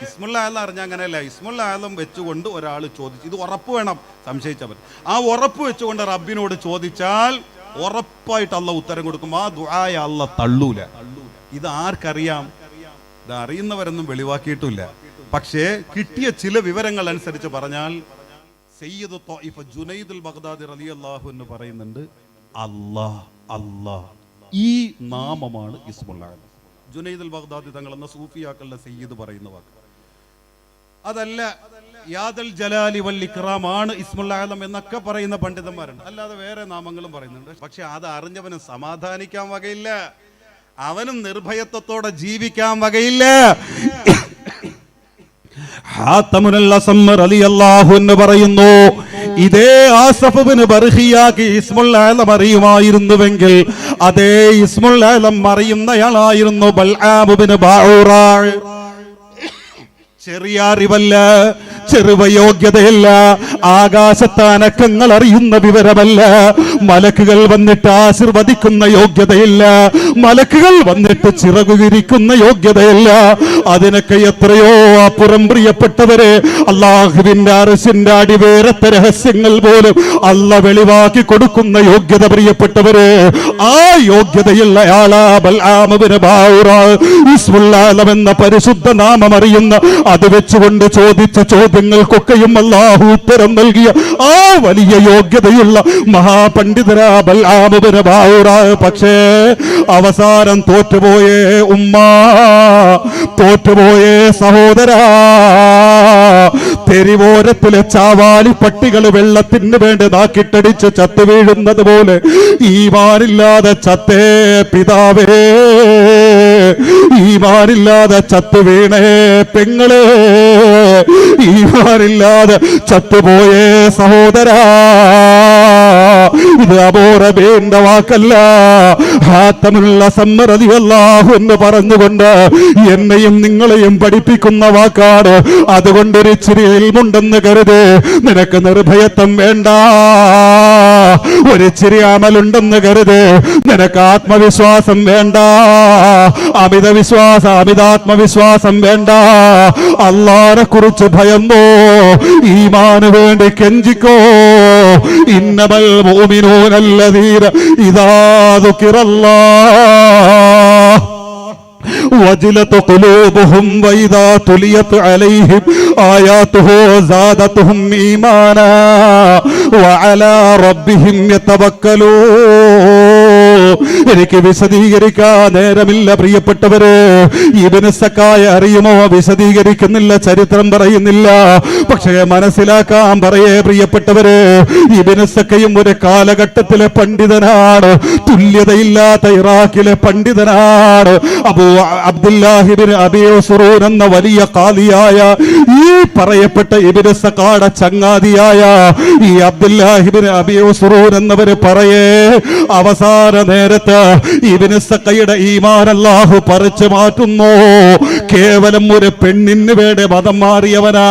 ഇസ്മുൽ അഅ്ലം അറിഞ്ഞാൽ അങ്ങനെയല്ല. ഇസ്മുൽ അഅ്ലം വെച്ചുകൊണ്ട് ഒരാൾ ചോദിച്ചു, ഇത് ഉറപ്പ് വേണം, സംശയിച്ചാൽ പറ്റും. ആ ഉറപ്പ് വെച്ചുകൊണ്ട് റബ്ബിനോട് ചോദിച്ചാൽ ഉറപ്പായിട്ട് അല്ലാഹു ഉത്തരം കൊടുക്കും. ആ ദുആയ അല്ലാഹു തള്ളൂല. ഇത് ആർക്കറിയാം? ഇത് അറിയുന്നവരൊന്നും വെളിവാക്കിയിട്ടില്ല. പക്ഷേ കിട്ടിയ ചില വിവരങ്ങൾ അനുസരിച്ച് പറഞ്ഞാൽ സയ്യിദ് ത്വായിഫ ജുനൈദുൽ ബഗ്ദാദി റളിയല്ലാഹു അൻഹു പറയുന്നുണ്ട്, അല്ലാഹ് ഈ നാമമാണ് ഇസ്മുൽ അഅ്ലം. ജുനൈദുൽ ബഗ്ദാദി തങ്ങൾ എന്ന സൂഫിയാക്കളുടെ സയ്യിദ് പറയുന്ന വാക്ക് അതല്ല. യാദൽ ജലാലി വൽ ഇക്റാമാണ് ഇസ്മുൽ ആലം എന്നൊക്കെ പറയുന്ന പണ്ഡിതന്മാരുണ്ട്. അല്ലാതെ വേറെ നാമങ്ങളും പറയുന്നുണ്ട്. പക്ഷെ അത് അറിഞ്ഞവന് സമാധാനിക്കാൻ വകയില്ല, അവനും നിർഭയത്വത്തോടെ ജീവിക്കാൻ വകയില്ല. ഹാത്തമുൽ അസം റളിയല്ലാഹു അൻഹു പറയുന്നു, ഇതേ ആസഫ് ഇബ്നു ബർഹിയാക്ക് ഇസ്മുൽ ആലം അറിയുമായിരുന്നുവെങ്കിൽ അതേ ഇസ്മുൽ ആലം അറിയുന്നയാളായിരുന്നു ബൽആം ഇബ്നു ബഊറ. ചെറിയ അറിവല്ല, ചെറുവയോഗ്യതയല്ല, ആകാശത്താനക്കങ്ങൾ അറിയുന്ന വിവരമല്ല, മലക്കുകൾ വന്നിട്ട് ആശീർവദിക്കുന്ന യോഗ്യതയില്ല, മലക്കുകൾ വന്നിട്ട് ചിറകുകിരിക്കുന്ന യോഗ്യതയല്ല. അതിനൊക്കെ എത്രയോ അപ്പുറം പ്രിയപ്പെട്ടവരെ, അള്ളാഹുവിന്റെ അർശിന്റെ അടിവേരത്തെ രഹസ്യങ്ങൾ പോലും അല്ല വെളിവാക്കി കൊടുക്കുന്ന യോഗ്യത പ്രിയപ്പെട്ടവരെ. ആ യോഗ്യതയുള്ള ആളാ ബൽആം ഇബ്നു ബഊറ. ഇസ്മുൽ ആലം എന്ന പരിശുദ്ധ നാമം അറിയുന്ന, അത് വെച്ചുകൊണ്ട് ചോദിച്ച ചോദ്യങ്ങൾക്കൊക്കെയും അല്ലാഹു ഉത്തരം നൽകിയ ആ വലിയ യോഗ്യതയുള്ള മഹാപണ്ഡിതരാ ബൽആം ഇബ്നു ബഊറ. പക്ഷേ അവസാനം തോറ്റുപോയേ ഉമ്മ, തോറ്റുപോയേ സഹോദരാ. തെരുവോരത്തിലെ ചാവാലി പട്ടികൾ വെള്ളത്തിന് വേണ്ടി നാക്കിട്ടടിച്ച് ചത്തു വീഴുന്നത് പോലെ ഈമാനില്ലാതെ ചത്തേ പിതാവേ, ഈമാനില്ലാതെ ചത്തു വീണേ പെങ്ങളെ, ഈമാനില്ലാതെ ചത്തുപോയേ സഹോദരാ. ഇത് അബൂ റബീന്റെ വാക്കല്ല, ഹാത്തമുൽ അസം റളിയല്ലാഹു എന്ന് പറഞ്ഞുകൊണ്ട് എന്നെയും നിങ്ങളെയും പഠിപ്പിക്കുന്ന വാക്കാണ്. അതുകൊണ്ടൊരു ഇച്ചിരി ഇൽമുണ്ടെന്ന് കരുത്, നിനക്ക് നിർഭയത്വം വേണ്ട. ഒരിച്ചിരി അമലുണ്ടെന്ന് കരുത്, നിനക്ക് ആത്മവിശ്വാസം വേണ്ട. അമിതാത്മവിശ്വാസം വേണ്ട. അല്ലാഹുവിനെ കുറിച്ച് ഭയന്നോ, ഈമാന് വേണ്ടി കെഞ്ചിക്കോ. ഇന്നമൽ മുഅ്മിനൂന അല്ലദീന ഇദാ ദുകിറല്ലാഹ് وجلت قلوبهم وإذا تليت عليهم آياته زادتهم إيمانا وعلى ربهم يتوكلون. എനിക്ക് വിശദീകരിക്കാൻ നേരമില്ല പ്രിയപ്പെട്ടവരെ. ഇബ്നു സക്കായ അറിയുമോ? വിശദീകരിക്കുന്നില്ല, ചരിത്രം പറയുന്നില്ല, പക്ഷേ മനസ്സിലാക്കാൻ പറയേ പ്രിയപ്പെട്ടവരെ. ഇബ്നു സക്കയും ഒരു കാലഘട്ടത്തിലെ പണ്ഡിതനാണ്, തുല്യതയില്ലാത്ത ഇറാഖിലെ പണ്ഡിതനാണ്. അബ്ദുല്ലാഹി ഇബ്നു അബീ ഉസ്റൂൻ എന്ന വലിയ ഖാദിയായ ഈ പറയപ്പെട്ട ഇബ്നു സക്കായുടെ ചങ്ങാതിയായ ഈ അബ്ദുല്ലാഹി ഇബ്നു അബീ ഉസ്റൂൻ എന്നവര് പറയേ, അവസാന നേരത്ത് ഇബ്നു സക്കയുടെ ഈമാൻ അല്ലാഹു പറിച്ചു മാറ്റുന്നു. കേവലം ഒരു പെണ്ണിന് വേണ്ടി മതം മാറിയവനാ.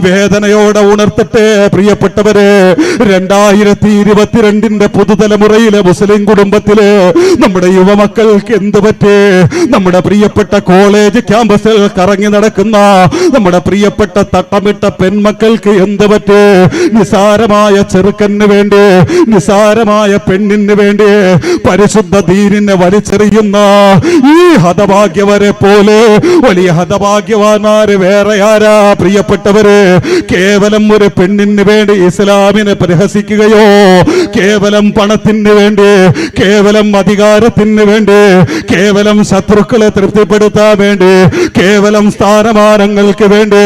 വേദനയോടെ ഉണർത്തട്ടെ പ്രിയപ്പെട്ടവരെ, 2022 പുതുതലമുറയിലെ മുസ്ലിം കുടുംബത്തില് നമ്മുടെ യുവമക്കൾക്ക് എന്ത് പറ്റേ? നമ്മുടെ പ്രിയപ്പെട്ട കോളേജ് ക്യാമ്പസിൽ കറങ്ങി നടക്കുന്ന നമ്മുടെ പ്രിയപ്പെട്ട തട്ടമിട്ട പെൺമക്കൾക്ക് എന്ത് പറ്റേ? നിസാരമായ ചെറുക്കന് വേണ്ടി, നിസാരമായ പെണ്ണിന് വേണ്ടി പരിശുദ്ധ ദീനിനെ വലിച്ചെറിയുന്ന ഈ ഹതഭാഗ്യവരെ പോലെ വലിയ ഹതഭാഗ്യവാന്മാര് വേറെ ആരാ പ്രിയപ്പെട്ടവര്? കേവലം ഒരു പെണ്ണിന് വേണ്ടി ഇസ്ലാമിനെ പരിഹസിക്കുകയോ, കേവലം പണത്തിന് വേണ്ടി, കേവലം അധികാരത്തിന് വേണ്ടി, കേവലം ശത്രുക്കളെ തൃപ്തിപ്പെടുത്താൻ വേണ്ടി, കേവലം സ്ഥാനമാനങ്ങൾക്ക് വേണ്ടി,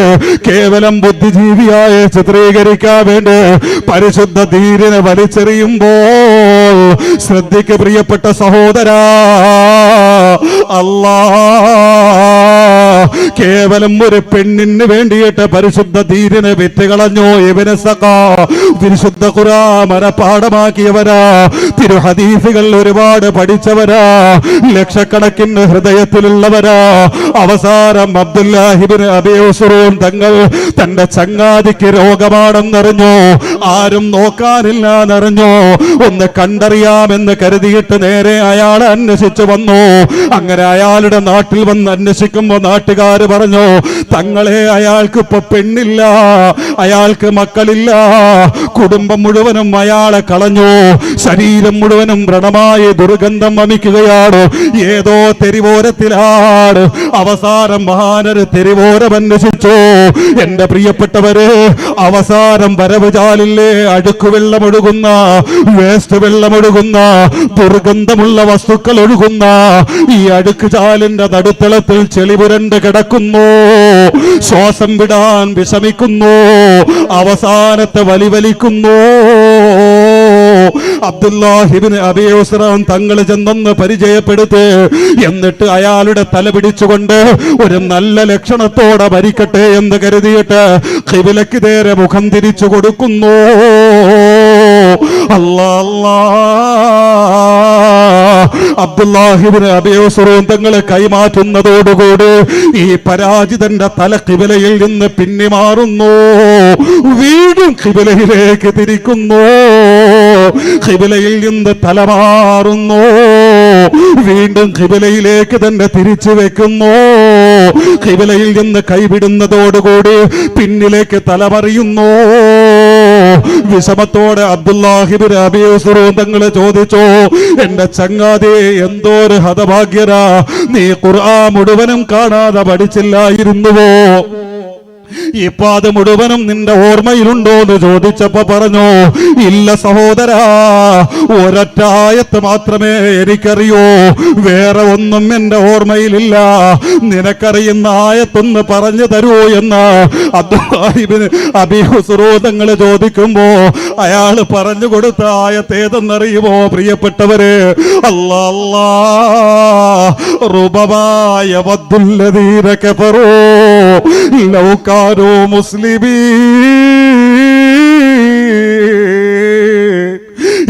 കേവലം ബുദ്ധിജീവിയായി ചിത്രീകരിക്കാൻ വേണ്ടി പരിശുദ്ധ ദീനിനെ വലിച്ചെറിയുമ്പോൾ ശ്രദ്ധിക്ക് പ്രിയപ്പെട്ട സഹോദരാ. കേവലം ഒരു പെണ്ണിന് വേണ്ടിയിട്ട് പരിശുദ്ധ ദീനിനെ വിറ്റുകളഞ്ഞു ഇബ്നു സഖാ. വിശുദ്ധ ഖുർആൻ മനപാഠമാക്കിയവരാ, തിരുഹദീസുകൾ ഒരുപാട് പഠിച്ചവരാ, ലക്ഷക്കണക്കിന് ഹൃദയത്തിലുള്ളവരാ. അവസാനം അബ്ദുല്ലാഹി ഇബ്നു അബീ ഉസ്റൂൻ തങ്ങൾ തന്റെ ചങ്ങാതിക്ക് രോഗമാണെന്നറിഞ്ഞു, ആരും നോക്കാനില്ലെന്നറിഞ്ഞു, ഒന്ന് കണ്ടറിയാമെന്ന് കരുതിയിട്ട് നേരെ അയാളെ അന്വേഷിച്ചു വന്നു. അങ്ങനെ അയാളുടെ നാട്ടിൽ വന്ന് അന്വേഷിക്കുമ്പോ നാട്ടുകാര് പറഞ്ഞു, തങ്ങളെ അയാൾക്ക് ഇപ്പൊ പെണ്ണില്ല, അയാൾക്ക് മക്കളില്ല, കുടുംബം മുഴുവനും അയാളെ കളഞ്ഞു, ശരീരം മുഴുവനും വ്രണമായി ദുർഗന്ധം വമിക്കുകയാണ്, ഏതോ തെരുവോരത്തിലാണ്. അവസാനം മഹാനര് തെരുവോരം അന്വേഷിച്ചു. എന്റെ പ്രിയപ്പെട്ടവരെ, അവസാനം വരവ് ചാലില്ലേ, അഴുക്കുവെള്ളം ഒഴുകുന്ന, വേസ്റ്റ് വെള്ളം ഒഴുകുന്ന, ദുർഗന്ധമുള്ള വസ്തുക്കൾ ഒഴുകുന്ന ഈ അഴുക്ക് ചാലിന്റെ നടുത്തളത്തിൽ ചെളിപുരണ്ട് കിടക്കുന്ന വിഷമിക്കുന്നു, ശ്വാസം വിടാൻ വിഷമിക്കുന്നു, അവസാനത്തെ വലിക്കുന്നു. അബ്ദുല്ലാഹിബ്നു അബീ ഉസ്റാൻ തങ്ങൾ ചെന്നൊന്ന് പരിചയപ്പെടുത്ത്, എന്നിട്ട് അയാളുടെ തല പിടിച്ചുകൊണ്ട് ഒരു നല്ല ലക്ഷണത്തോടെ മരിക്കട്ടെ എന്ന് കരുതിയിട്ട് ഖിബിലക്ക് നേരെ മുഖം തിരിച്ചു കൊടുക്കുന്നു. അല്ലാ, അബ്ദുല്ലാഹിബ്നു അബീ ഉസ്റാൻ തങ്ങളെ കൈമാറ്റുന്നതോടുകൂടി ഈ പരാജിതന്റെ തല ഖിബിലയിൽ നിന്ന് പിന്മാറുന്നു, വീണ്ടും ഖിബിലയിലേക്ക് തിരിക്കുന്നു, ഖിബിലയിൽ നിന്ന് തലമാറുന്നു, വീണ്ടും ഖിബിലയിലേക്ക് തന്നെ തിരിച്ചു വെക്കുന്നു. ഖിബിലയിൽ നിന്ന് കൈവിടുന്നതോടുകൂടി പിന്നിലേക്ക് തലമറിയുന്നു. വിഷമത്തോടെ അബ്ദുല്ലാഹിബ്നു അബീ ഉസ്റാൻ തങ്ങളെ ചോദിച്ചു, എന്റെ ചങ്ങാതി, എന്തോ ഒരു ഹതഭാഗ്യരാ, നീ ഖുർആൻ മുഴുവനും കാണാതെ പഠിച്ചില്ലായിരുന്നുവോ? ഇപ്പൊ അത് മുഴുവനും നിന്റെ ഓർമ്മയിലുണ്ടോ എന്ന് ചോദിച്ചപ്പോ പറഞ്ഞു, ഇല്ല സഹോദരാ, ഒരൊറ്റ ആയത്ത് മാത്രമേ എനിക്കറിയൂ, വേറെ ഒന്നും എന്റെ ഓർമ്മയിലില്ല. നിനക്കറിയുന്ന ആയത്തൊന്ന് പറഞ്ഞു തരൂ എന്ന് അബ്ദുല്ലാഹിബ്നു അബീ ഉസ്റാൻ തങ്ങൾ ചോദിക്കുമ്പോ അയാൾ പറഞ്ഞു കൊടുത്ത ആയത്ത് ഏതെന്നറിയുമോ പ്രിയപ്പെട്ടവര്? അല്ലാ, റുബമായ വദ്ദുല്ലദീന കഫറൂ ലൗ കാനൂ മുസ്ലിമീൻ.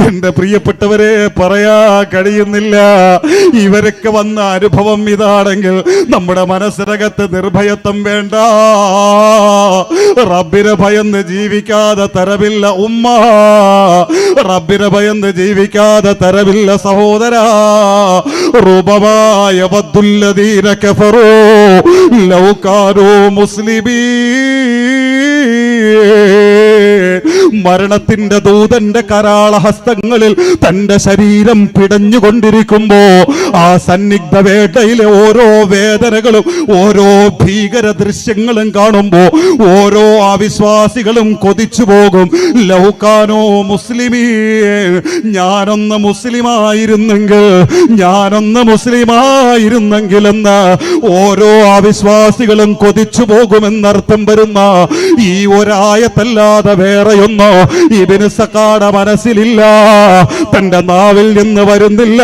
എന്റെ പ്രിയപ്പെട്ടവരെ, പറയാ കഴിയുന്നില്ല. ഇവരൊക്കെ വന്ന അനുഭവം ഇതാണെങ്കിൽ നമ്മുടെ മനസ്സിനകത്ത് നിർഭയത്വം വേണ്ട. റബ്ബിനെ ഭയന്ന് ജീവിക്കാതെ തരവില്ല ഉമ്മ, റബ്ബിനെ ഭയന്ന് ജീവിക്കാതെ തരവില്ല സഹോദരാ. റുബമായ വദ്ദുല്ലദീന കഫറൂ ലൗ കാനൂ മുസ്ലിമീൻ. മരണത്തിന്റെ ദൂതന്റെ കരാള ഹസ്തങ്ങളിൽ തന്റെ ശരീരം പിടഞ്ഞുകൊണ്ടിരിക്കുമ്പോ ആ സന്നിഗ്ധ വേട്ടയിലെ ഓരോ വേദനകളും ഓരോ ഭീകര ദൃശ്യങ്ങളും കാണുമ്പോ ഓരോ അവിശ്വാസികളും കൊതിച്ചു പോകും. ലൗകാനോ മുസ്ലിമീൻ, ഞാനൊന്ന് മുസ്ലിമായിരുന്നെങ്കിൽ എന്ന് ഓരോ അവിശ്വാസികളും കൊതിച്ചു പോകുമെന്നർത്ഥം വരുന്ന ഈ ഒരായത്തല്ലാതെ വേറെയൊന്നോ ഇബ്നു സഖാടെ മനസ്സിലില്ല, തന്റെ നാവിൽ നിന്ന് വരുന്നില്ല.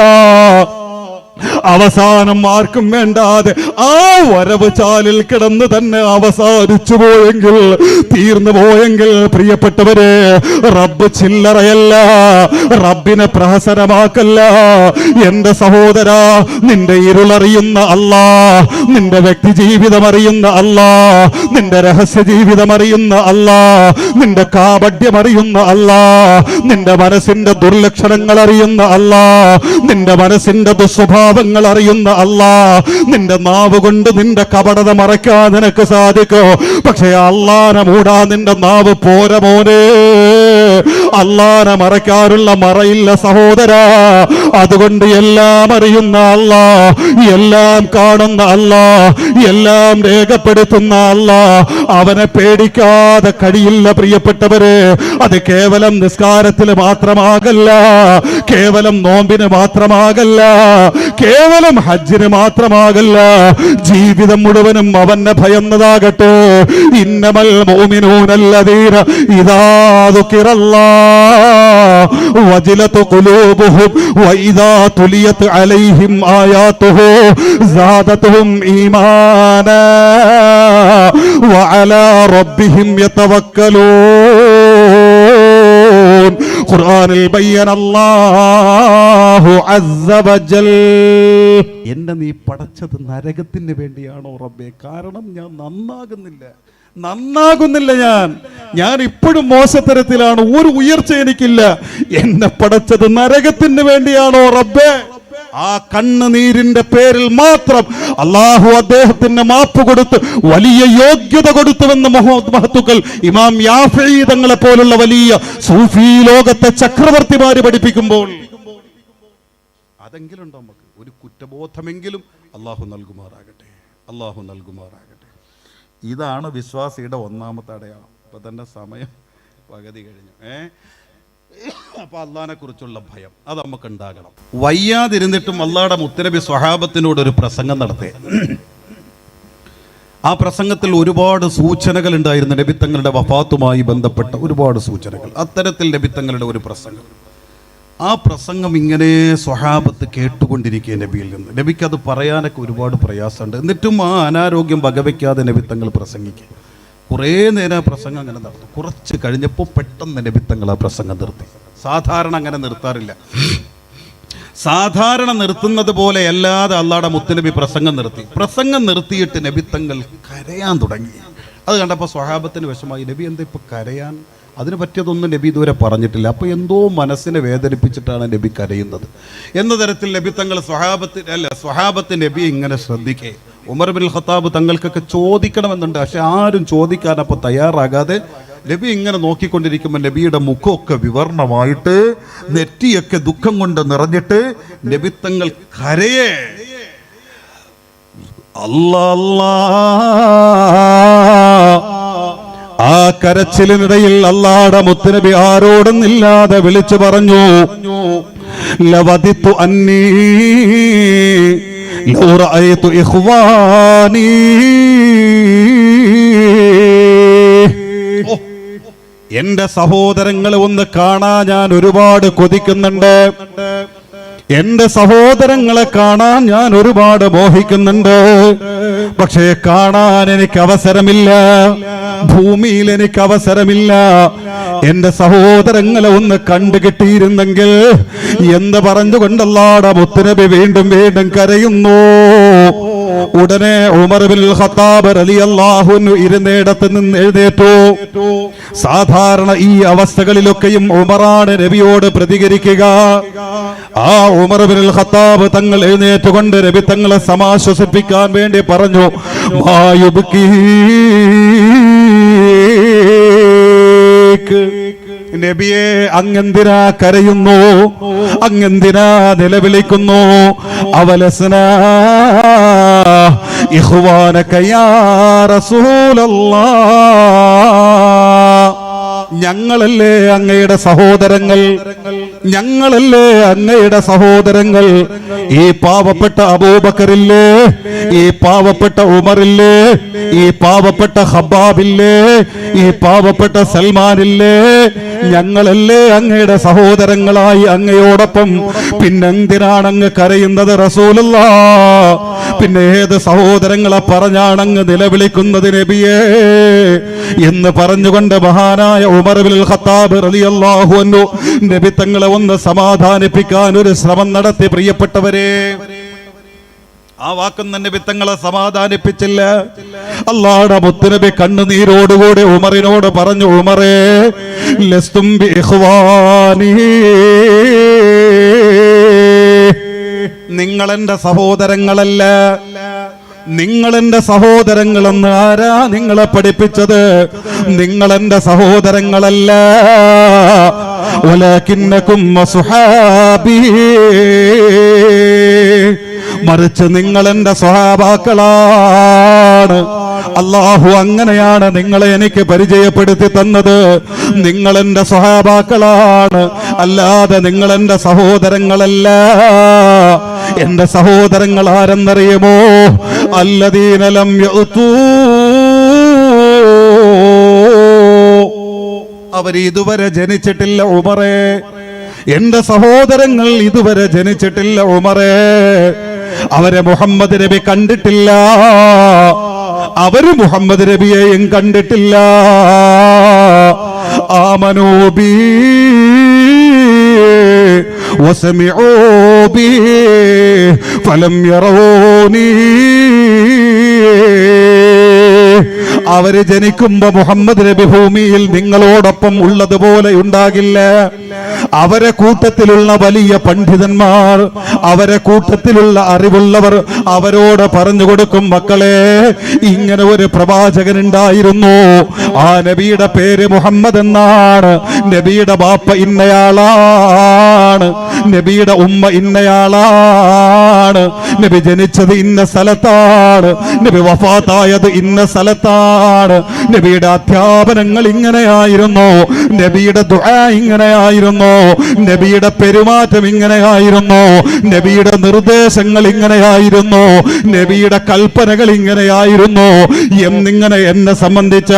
അവസാനം ആർക്കും വേണ്ടാതെ ആ വരവ് ചാലിൽ കിടന്ന് തന്നെ അവസാനിച്ചു പോയെങ്കിൽ, തീർന്നു പോയെങ്കിൽ പ്രിയപ്പെട്ടവരെ, റബ്ബ് ചില്ലറയല്ല, റബ്ബിനെ പ്രഹസനമാക്കല്ല. എന്റെ സഹോദരാ, നിന്റെ ഇരുളറിയുന്ന അല്ലാ, നിന്റെ വ്യക്തി ജീവിതം അറിയുന്ന അല്ലാ, നിന്റെ രഹസ്യ ജീവിതം അറിയുന്ന അല്ലാ, നിന്റെ കാപട്യം അറിയുന്ന അല്ലാ, നിന്റെ മനസ്സിന്റെ ദുർലക്ഷണങ്ങൾ അറിയുന്ന അല്ലാ, നിന്റെ മനസ്സിന്റെ ദുസ്വഭാവങ്ങൾ അറിയുന്ന അല്ലാ, നിന്റെ നാവ് കൊണ്ട് നിന്റെ കപടത മറയ്ക്കാൻ നിനക്ക് സാധിക്കോ? പക്ഷേ അല്ലാനെ മൂടാൻ നിന്റെ നാവ് പോര മോനെ. അല്ലാനെ മറയ്ക്കാനുള്ള മറയില്ല സഹോദരാ. അതുകൊണ്ട് എല്ലാം അറിയുന്ന അല്ലാ, എല്ലാം കാണുന്ന അല്ലാ, എല്ലാം രേഖപ്പെടുത്തുന്ന അല്ലാ, അവനെ പേടിക്കാതെ കഴിയില്ല പ്രിയപ്പെട്ടവരെ. അത് കേവലം നിസ്കാരത്തിൽ മാത്രമാകല്ല, കേവലം നോമ്പിന് മാത്രമാകല്ല, കേവലം ഹജ്ജിന് മാത്രമാകല്ല, ജീവിതം മുഴുവനും അവനെ ഭയന്നതാകട്ടെ. ഇന്നമൽ മുഅ്മിനൂനല്ലദീന ഇദാ ദുകിറല്ലാഹു വജിലത് ഖുലൂബുഹും വഇദാ തുലിയത് അലൈഹിം ആയാതുഹു സാദതുഹും ഈമാനാ വഅലാ റബ്ബിഹിം യതവക്കലൂൻ. ഖുർആനിൽ ബയ്യനല്ലാഹു അസ്സ വജൽ. എന്നെ നീ പടച്ചത് നരകത്തിന് വേണ്ടിയാണോ റബ്ബേ? കാരണം ഞാൻ നന്നാകുന്നില്ല. ഞാൻ ഇപ്പോഴും മോശത്തരത്തിലാണ്, ഒരു ഉയർച്ച എനിക്കില്ല. എന്നെ പടച്ചത് നരകത്തിന് വേണ്ടിയാണോ റബ്ബേ? ആ കണ്ണുനീരിന്റെ പേരിൽ മാത്രം അള്ളാഹു അദ്ദേഹത്തിന് മാപ്പ് കൊടുത്ത് വലിയ യോഗ്യത കൊടുത്തുവെന്ന് മഹത്തുക്കൾ ഇമാം യാഫഈ തങ്ങളെ പോലുള്ള വലിയ സൂഫി ലോകത്തെ ചക്രവർത്തിമാര് പഠിപ്പിക്കുമ്പോൾ അതെങ്കിലും ഉണ്ടോ നമുക്ക് ഒരു കുറ്റബോധമെങ്കിലും അള്ളാഹു നൽകുമാറാകട്ടെ. ഇതാണ് വിശ്വാസിയുടെ ഒന്നാമത്തെ അടയാളം. ഇപ്പൊ തന്നെ സമയം പകുതി കഴിഞ്ഞു. അപ്പൊ അള്ളാഹിനെ കുറിച്ചുള്ള ഭയം അത് നമുക്ക് ഉണ്ടാകണം. വയ്യാതിരുന്നിട്ടും അള്ളാഹുടെ മുത്തനബി സ്വഹാബത്തിനോട് ഒരു പ്രസംഗം നടത്തി. ആ പ്രസംഗത്തിൽ ഒരുപാട് സൂചനകൾ ഉണ്ടായിരുന്നു, നബിത്തങ്ങളുടെ വഫാത്തുമായി ബന്ധപ്പെട്ട ഒരുപാട് സൂചനകൾ. അത്തരത്തിൽ നബിത്തങ്ങളുടെ ഒരു പ്രസംഗം, ആ പ്രസംഗം ഇങ്ങനെ സ്വഹാബത്ത് കേട്ടുകൊണ്ടിരിക്കുക നബിയിൽ നിന്ന്. നബിക്ക് അത് പറയാനൊക്കെ ഒരുപാട് പ്രയാസമുണ്ട്. എന്നിട്ടും ആ അനാരോഗ്യം വകവയ്ക്കാതെ നബിത്തങ്ങൾ പ്രസംഗിക്കുക. കുറേ നേരം ആ പ്രസംഗം അങ്ങനെ നടന്നു. കുറച്ച് കഴിഞ്ഞപ്പോൾ പെട്ടെന്ന് നബിത്തങ്ങൾ ആ പ്രസംഗം നിർത്തി. സാധാരണ അങ്ങനെ നിർത്താറില്ല. സാധാരണ നിർത്തുന്നത് പോലെ അല്ലാതെ അള്ളാഹുടെ മുത്തുനബി പ്രസംഗം നിർത്തി. പ്രസംഗം നിർത്തിയിട്ട് നബിത്തങ്ങൾ കരയാൻ തുടങ്ങി. അത് കണ്ടപ്പോൾ സ്വഹാബത്തിന് വിഷമായി. നബി എന്താ ഇപ്പോൾ കരയാൻ? അതിന് പറ്റിയതൊന്നും നബി ഇതുവരെ പറഞ്ഞിട്ടില്ല. അപ്പോൾ എന്തോ മനസ്സിനെ വേദനിപ്പിച്ചിട്ടാണ് നബി കരയുന്നത് എന്ന തരത്തിൽ നബിത്തങ്ങൾ സ്വഹാബത്ത് നബി ഇങ്ങനെ ശ്രദ്ധിക്കേ. ഉമർ ബിൻ ഖത്താബ് തങ്ങൾക്കൊക്കെ ചോദിക്കണമെന്നുണ്ട്, പക്ഷെ ആരും ചോദിക്കാനപ്പോൾ തയ്യാറാകാതെ നബി ഇങ്ങനെ നോക്കിക്കൊണ്ടിരിക്കുമ്പോൾ നബിയുടെ മുഖമൊക്കെ വിവർണമായിട്ട് നെറ്റിയൊക്കെ ദുഃഖം കൊണ്ട് നിറഞ്ഞിട്ട് നബിത്തങ്ങൾ കരയേ. അല്ലാ, ആ കരച്ചിലിനിടയിൽ അല്ലാഹുവിന്റെ മുത്തുനബി ആരോടൊന്നില്ലാതെ വിളിച്ചു പറഞ്ഞു, ലവദിതു അന്നീ ലൗ റഅയ്തു ഇഖ്വാനീ. എന്റെ സഹോദരങ്ങളെ ഒന്ന് കാണാൻ ഞാൻ ഒരുപാട് കൊതിക്കുന്നുണ്ട്. എന്റെ സഹോദരങ്ങളെ കാണാൻ ഞാൻ ഒരുപാട് മോഹിക്കുന്നുണ്ട്. പക്ഷേ കാണാൻ എനിക്ക് അവസരമില്ല, ഭൂമിയിൽ എനിക്ക് അവസരമില്ല. എന്റെ സഹോദരങ്ങളെ ഒന്ന് കണ്ടുകിട്ടിയിരുന്നെങ്കിൽ എന്ന് പറഞ്ഞുകൊണ്ട് അല്ലാഹുവിന്റെ മുത്തുനബി വീണ്ടും വീണ്ടും കരയുന്നു. ഉടനെ ഉമർ ബിൻ ഖത്താബ് റളിയല്ലാഹു അൻഹു ഇരുന്നിടത്ത് നിന്ന് എഴുന്നേറ്റു. സാധാരണ ഈ അവസ്ഥകളിലൊക്കെയും ഉമറാണ് നബിയോട് പ്രതികരിക്കുക. ആ ഉമർ ബിൻ ഖത്താബ് തങ്ങൾ എഴുന്നേറ്റുകൊണ്ട് നബി തങ്ങളെ സമാശ്വസിപ്പിക്കാൻ വേണ്ടി പറഞ്ഞു, നബിയെ, അങ്ങെന്തിനാ കരയുന്നു? അങ്ങെന്തിനാ നിലവിളിക്കുന്നു? അവലസ്നാ ഇഖ്വാനക യാ റസൂലല്ലാഹ്, ഞങ്ങളല്ലേ അങ്ങയുടെ സഹോദരങ്ങൾ, ഞങ്ങളല്ലേ അങ്ങയുടെ സഹോദരങ്ങൾ. ഈ പാവപ്പെട്ട അബൂബക്കറില്ലേ, ഈ പാവപ്പെട്ട ഉമറില്ലേ, ഈ പാവപ്പെട്ട ഖബ്ബാബില്ലേ, ഈ പാവപ്പെട്ട സൽമാനില്ലേ, ഞങ്ങളല്ലേ അങ്ങയുടെ സഹോദരങ്ങളായി അങ്ങയോടൊപ്പം. പിന്നെന്തിനാണ് അങ്ങ് കരയുന്നത് റസൂലുള്ളാഹ്? പിന്നെ ഏത് സഹോദരങ്ങളെ പറഞ്ഞാണ് അങ്ങ് നിലവിളിക്കുന്നത് നബിയേ എന്ന് പറഞ്ഞുകൊണ്ട് മഹാനായ ഉമർ ബിൻ ഖത്താബ് റളിയല്ലാഹു അൻഹു നബി തങ്ങളെ ഒന്ന് സമാധാനിപ്പിക്കാൻ ഒരു ശ്രമം നടത്തി. പ്രിയപ്പെട്ടവരെ, ആ വാക്കൊന്നും നബി തങ്ങളെ സമാധാനിപ്പിച്ചില്ല. അല്ലാഹുവിന്റെ മുത്തുനബി കണ്ണുനീരോടുകൂടി ഉമറിനോട് പറഞ്ഞു, ഉമറേ, ലസ്തും ബി ഇഖ്വാനി, നിങ്ങൾ എന്റെ സഹോദരങ്ങളല്ല. നിങ്ങൾ എന്റെ സഹോദരങ്ങളെന്ന് ആരാ നിങ്ങളെ പഠിപ്പിച്ചത്? നിങ്ങൾ എന്റെ സഹോദരങ്ങളല്ല. വലാകിന്നകും വസുഹാബി, മറിച്ച് നിങ്ങൾ എന്റെ സ്വഹാബാക്കളാണ്. അല്ലാഹു അങ്ങനെയാണ് നിങ്ങളെ എനിക്ക് പരിചയപ്പെടുത്തി തന്നത്. നിങ്ങൾ എന്റെ സ്വഹാബാക്കളാണ്, അല്ലാതെ നിങ്ങൾ എന്റെ സഹോദരങ്ങളല്ല. എന്റെ സഹോദരങ്ങൾ ആരെന്നറിയുമോ? അല്ലദീന ലം യഅ്തൂ, അവർ ഇതുവരെ ജനിച്ചിട്ടില്ല ഉമറേ. എന്റെ സഹോദരങ്ങൾ ഇതുവരെ ജനിച്ചിട്ടില്ല ഉമറേ. അവരെ മുഹമ്മദ് നബി കണ്ടിട്ടില്ല, അവര് മുഹമ്മദ് നബിയെയും കണ്ടിട്ടില്ല. ആമനൂ ബി വസമിഊ ബി ഫലം യറൂനി. അവര് ജനിക്കുമ്പോ മുഹമ്മദ് നബി ഭൂമിയിൽ നിങ്ങളോടൊപ്പം ഉള്ളതുപോലെ ഉണ്ടാകില്ല. അവരെ കൂട്ടത്തിലുള്ള വലിയ പണ്ഡിതന്മാർ, അവരെ കൂട്ടത്തിലുള്ള അറിവുള്ളവർ അവരോട് പറഞ്ഞു കൊടുക്കും, മക്കളെ, ഇങ്ങനെ ഒരു പ്രവാചകൻ ഉണ്ടായിരുന്നു. ആ നബിയുടെ പേര് മുഹമ്മദ് എന്നാണ്. നബിയുടെ ബാപ്പ ഇന്നയാളാണ്, നബിയുടെ ഉമ്മ ഇന്നയാളാണ്, നബി ജനിച്ചത് ഇന്ന സ്ഥലത്താണ്, നബി വഫാത്തായത് ഇന്ന സ്ഥലത്താണ്. ഇങ്ങനെയാണ്. നബിയുടെ അധ്യാപനങ്ങൾ ഇങ്ങനെയായിരുന്നു, നബിയുടെ ദുആ ഇങ്ങനെയായിരുന്നു, നബിയുടെ പെരുമാറ്റം ഇങ്ങനെയായിരുന്നു, നബിയുടെ നിർദ്ദേശങ്ങൾ ഇങ്ങനെയായിരുന്നു, നബിയുടെ കൽപ്പനകൾ ഇങ്ങനെയായിരുന്നു എന്നിങ്ങനെ എന്നെ സംബന്ധിച്ച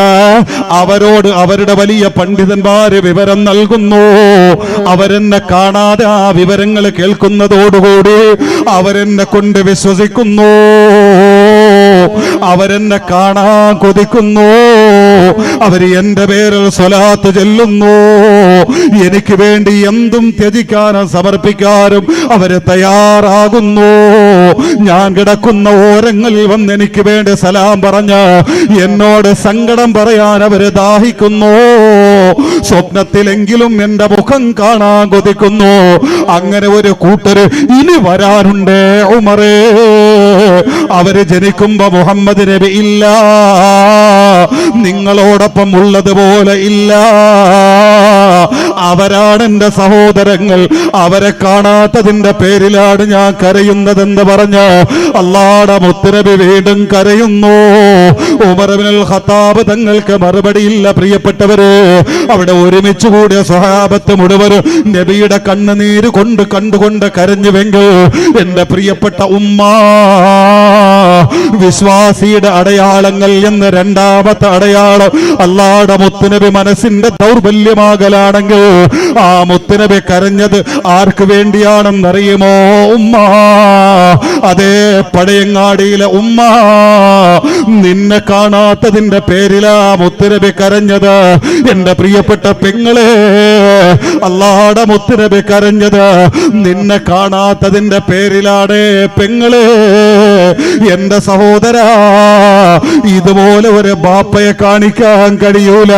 അവരോട് അവരുടെ വലിയ പണ്ഡിതന്മാര് വിവരം നൽകുന്നു. അവരെന്നെ കാണാതെ ആ വിവരങ്ങൾ കേൾക്കുന്നതോടുകൂടി അവരെന്നെ കൊണ്ട് വിശ്വസിക്കുന്നു, അവരെന്നെ കാണാൻ കൊതിക്കുന്നു, അവര് എന്റെ പേരിൽ സ്വലാത്ത് ചൊല്ലുന്നു, എനിക്ക് വേണ്ടി എന്തും ത്യജിക്കാനും സമർപ്പിക്കാനും അവര് തയ്യാറാകുന്നു. ഞാൻ കിടക്കുന്ന ഓരങ്ങളിൽ വന്ന് എനിക്ക് വേണ്ടി സലാം പറഞ്ഞ് എന്നോട് സങ്കടം പറയാൻ അവര് ദാഹിക്കുന്നു. സ്വപ്നത്തിലെങ്കിലും എന്റെ മുഖം കാണാൻ കൊതിക്കുന്നു. അങ്ങനെ ഒരു കൂട്ടര് ഇനി വരാനുണ്ട് ഉമറേ. അവര് ജനിക്കുമ്പോ മുഹമ്മദ് നബി ഇല്ല, നിങ്ങളോടൊപ്പം ഉള്ളതുപോലെ ഇല്ല. അവരാണ് എന്റെ സഹോദരങ്ങൾ. അവരെ കാണാത്തതിന്റെ പേരിലാണ് ഞാൻ കരയുന്നതെന്ന് പറഞ്ഞ് അല്ലാഹുവിന്റെ മുത്തുനബി വീണ്ടും കരയുന്നു. ഉമർ ഇബ്നുൽ ഖത്താബ് തങ്ങൾക്ക് മറുപടിയില്ല. പ്രിയപ്പെട്ടവര്, അവിടെ ഒരുമിച്ച് കൂടിയ സ്വഹാബത്ത് മുഴുവൻ നബിയുടെ കണ്ണുനീര് കണ്ടുകൊണ്ട് കരഞ്ഞുവെങ്കിൽ എന്റെ പ്രിയപ്പെട്ട ഉമ്മ, വിശ്വാസിയുടെ അടയാളങ്ങൾ എന്ന് രണ്ടാമത്തെ അടയാളം അല്ലാഹുവിന്റെ മുത്തുനബി മനസ്സിന്റെ ദൗർബല്യമാകലാണെങ്കിൽ ആ മുത്തുനബി കരഞ്ഞത് ആർക്ക് വേണ്ടിയാണെന്നറിയുമോ ഉമ്മ? അതേ പഴയങ്ങാടിയിലെ ഉമ്മ, നിന്നെ കാണാത്തതിന്റെ പേരിലാ മുത്തുനബി കരഞ്ഞത്. എന്റെ പ്രിയപ്പെട്ട പെങ്ങളെ, അല്ലാഹുവിന്റെ മുത്തുനബി കരഞ്ഞത് നിന്നെ കാണാത്തതിന്റെ പേരിലാണ് പെങ്ങളെ. എന്റെ സഹോദരാ, ഇതുപോലെ ഒരു ബാപ്പയെ കാണിക്കാൻ കഴിയൂല,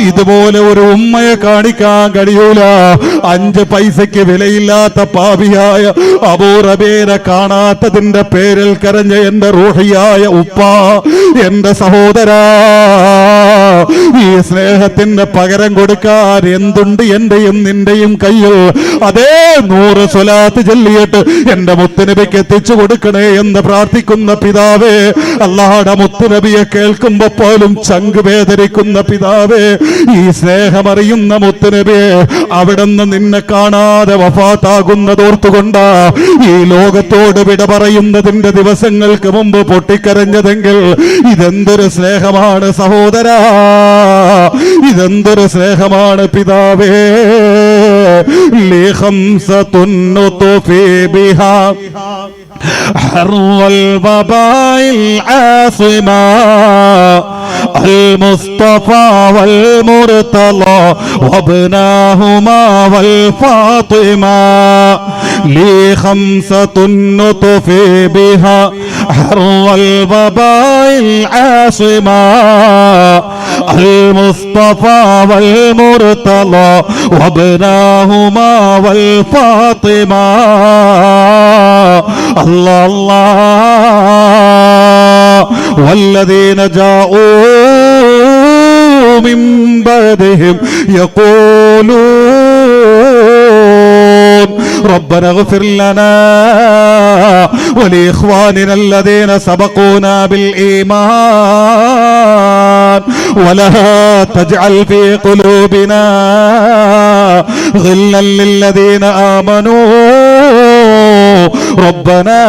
ഇതുപോലെ ഒരു ഉമ്മയെ കാണിക്കാൻ കഴിയൂല. 5 പൈസയ്ക്ക് വിലയില്ലാത്ത പാപിയായ അബൂ റബീനെ കാണാത്തതിന്റെ പേരിൽ കരഞ്ഞ എന്റെ റൂഹിയായ ഉപ്പ, എന്റെ സഹോദരാ, ഈ സ്നേഹത്തിന്റെ പകരം കൊടുക്കാൻ എന്തുണ്ട് എന്റെയും നിന്റെയും കയ്യിൽ? അതേ 100 സ്വലാത്ത് ചൊല്ലിയിട്ട് എന്റെ മുത്തുനബിക്ക് എത്തിച്ചു കൊടുക്കണേ എന്ന് പ്രാർത്ഥിക്കുന്ന പിതാവേ, അല്ലാഹുവിന്റെ മുത്തുനബിയെ കേൾക്കുമ്പോ പോലും ചങ്ക് വേദനിക്കുന്ന പിതാവേ, ഈ സ്നേഹമറിയുന്ന മുത്തുനബിയെ അവിടുന്ന് നിന്നെ കാണാതെ വഫാത്താകുന്നതോർത്തുകൊണ്ടാ ഈ ലോകത്തോട് വിട പറയുന്നതിന്റെ ദിവസങ്ങൾക്ക് മുമ്പ് പൊട്ടിക്കരഞ്ഞതെങ്കിൽ ഇതെന്തൊരു സ്നേഹമാണ് സഹോദരാ, ഇതെന്തൊരു സ്നേഹമാണ് പിതാവേ. حر الوباء العاصمة المصطفى والمرتضى وابناهما والفاطمة لي 5 نطفي بها حر الوباء العاصمة المصطفى والمرتضى وابناهما والفاطمة الله الله والذين جاءوا من بعدهم يقولون ربنا اغفر لنا ولإخواننا الذين سبقونا بالإيمان ولا تجعل في قلوبنا غلا للذين آمنوا ربنا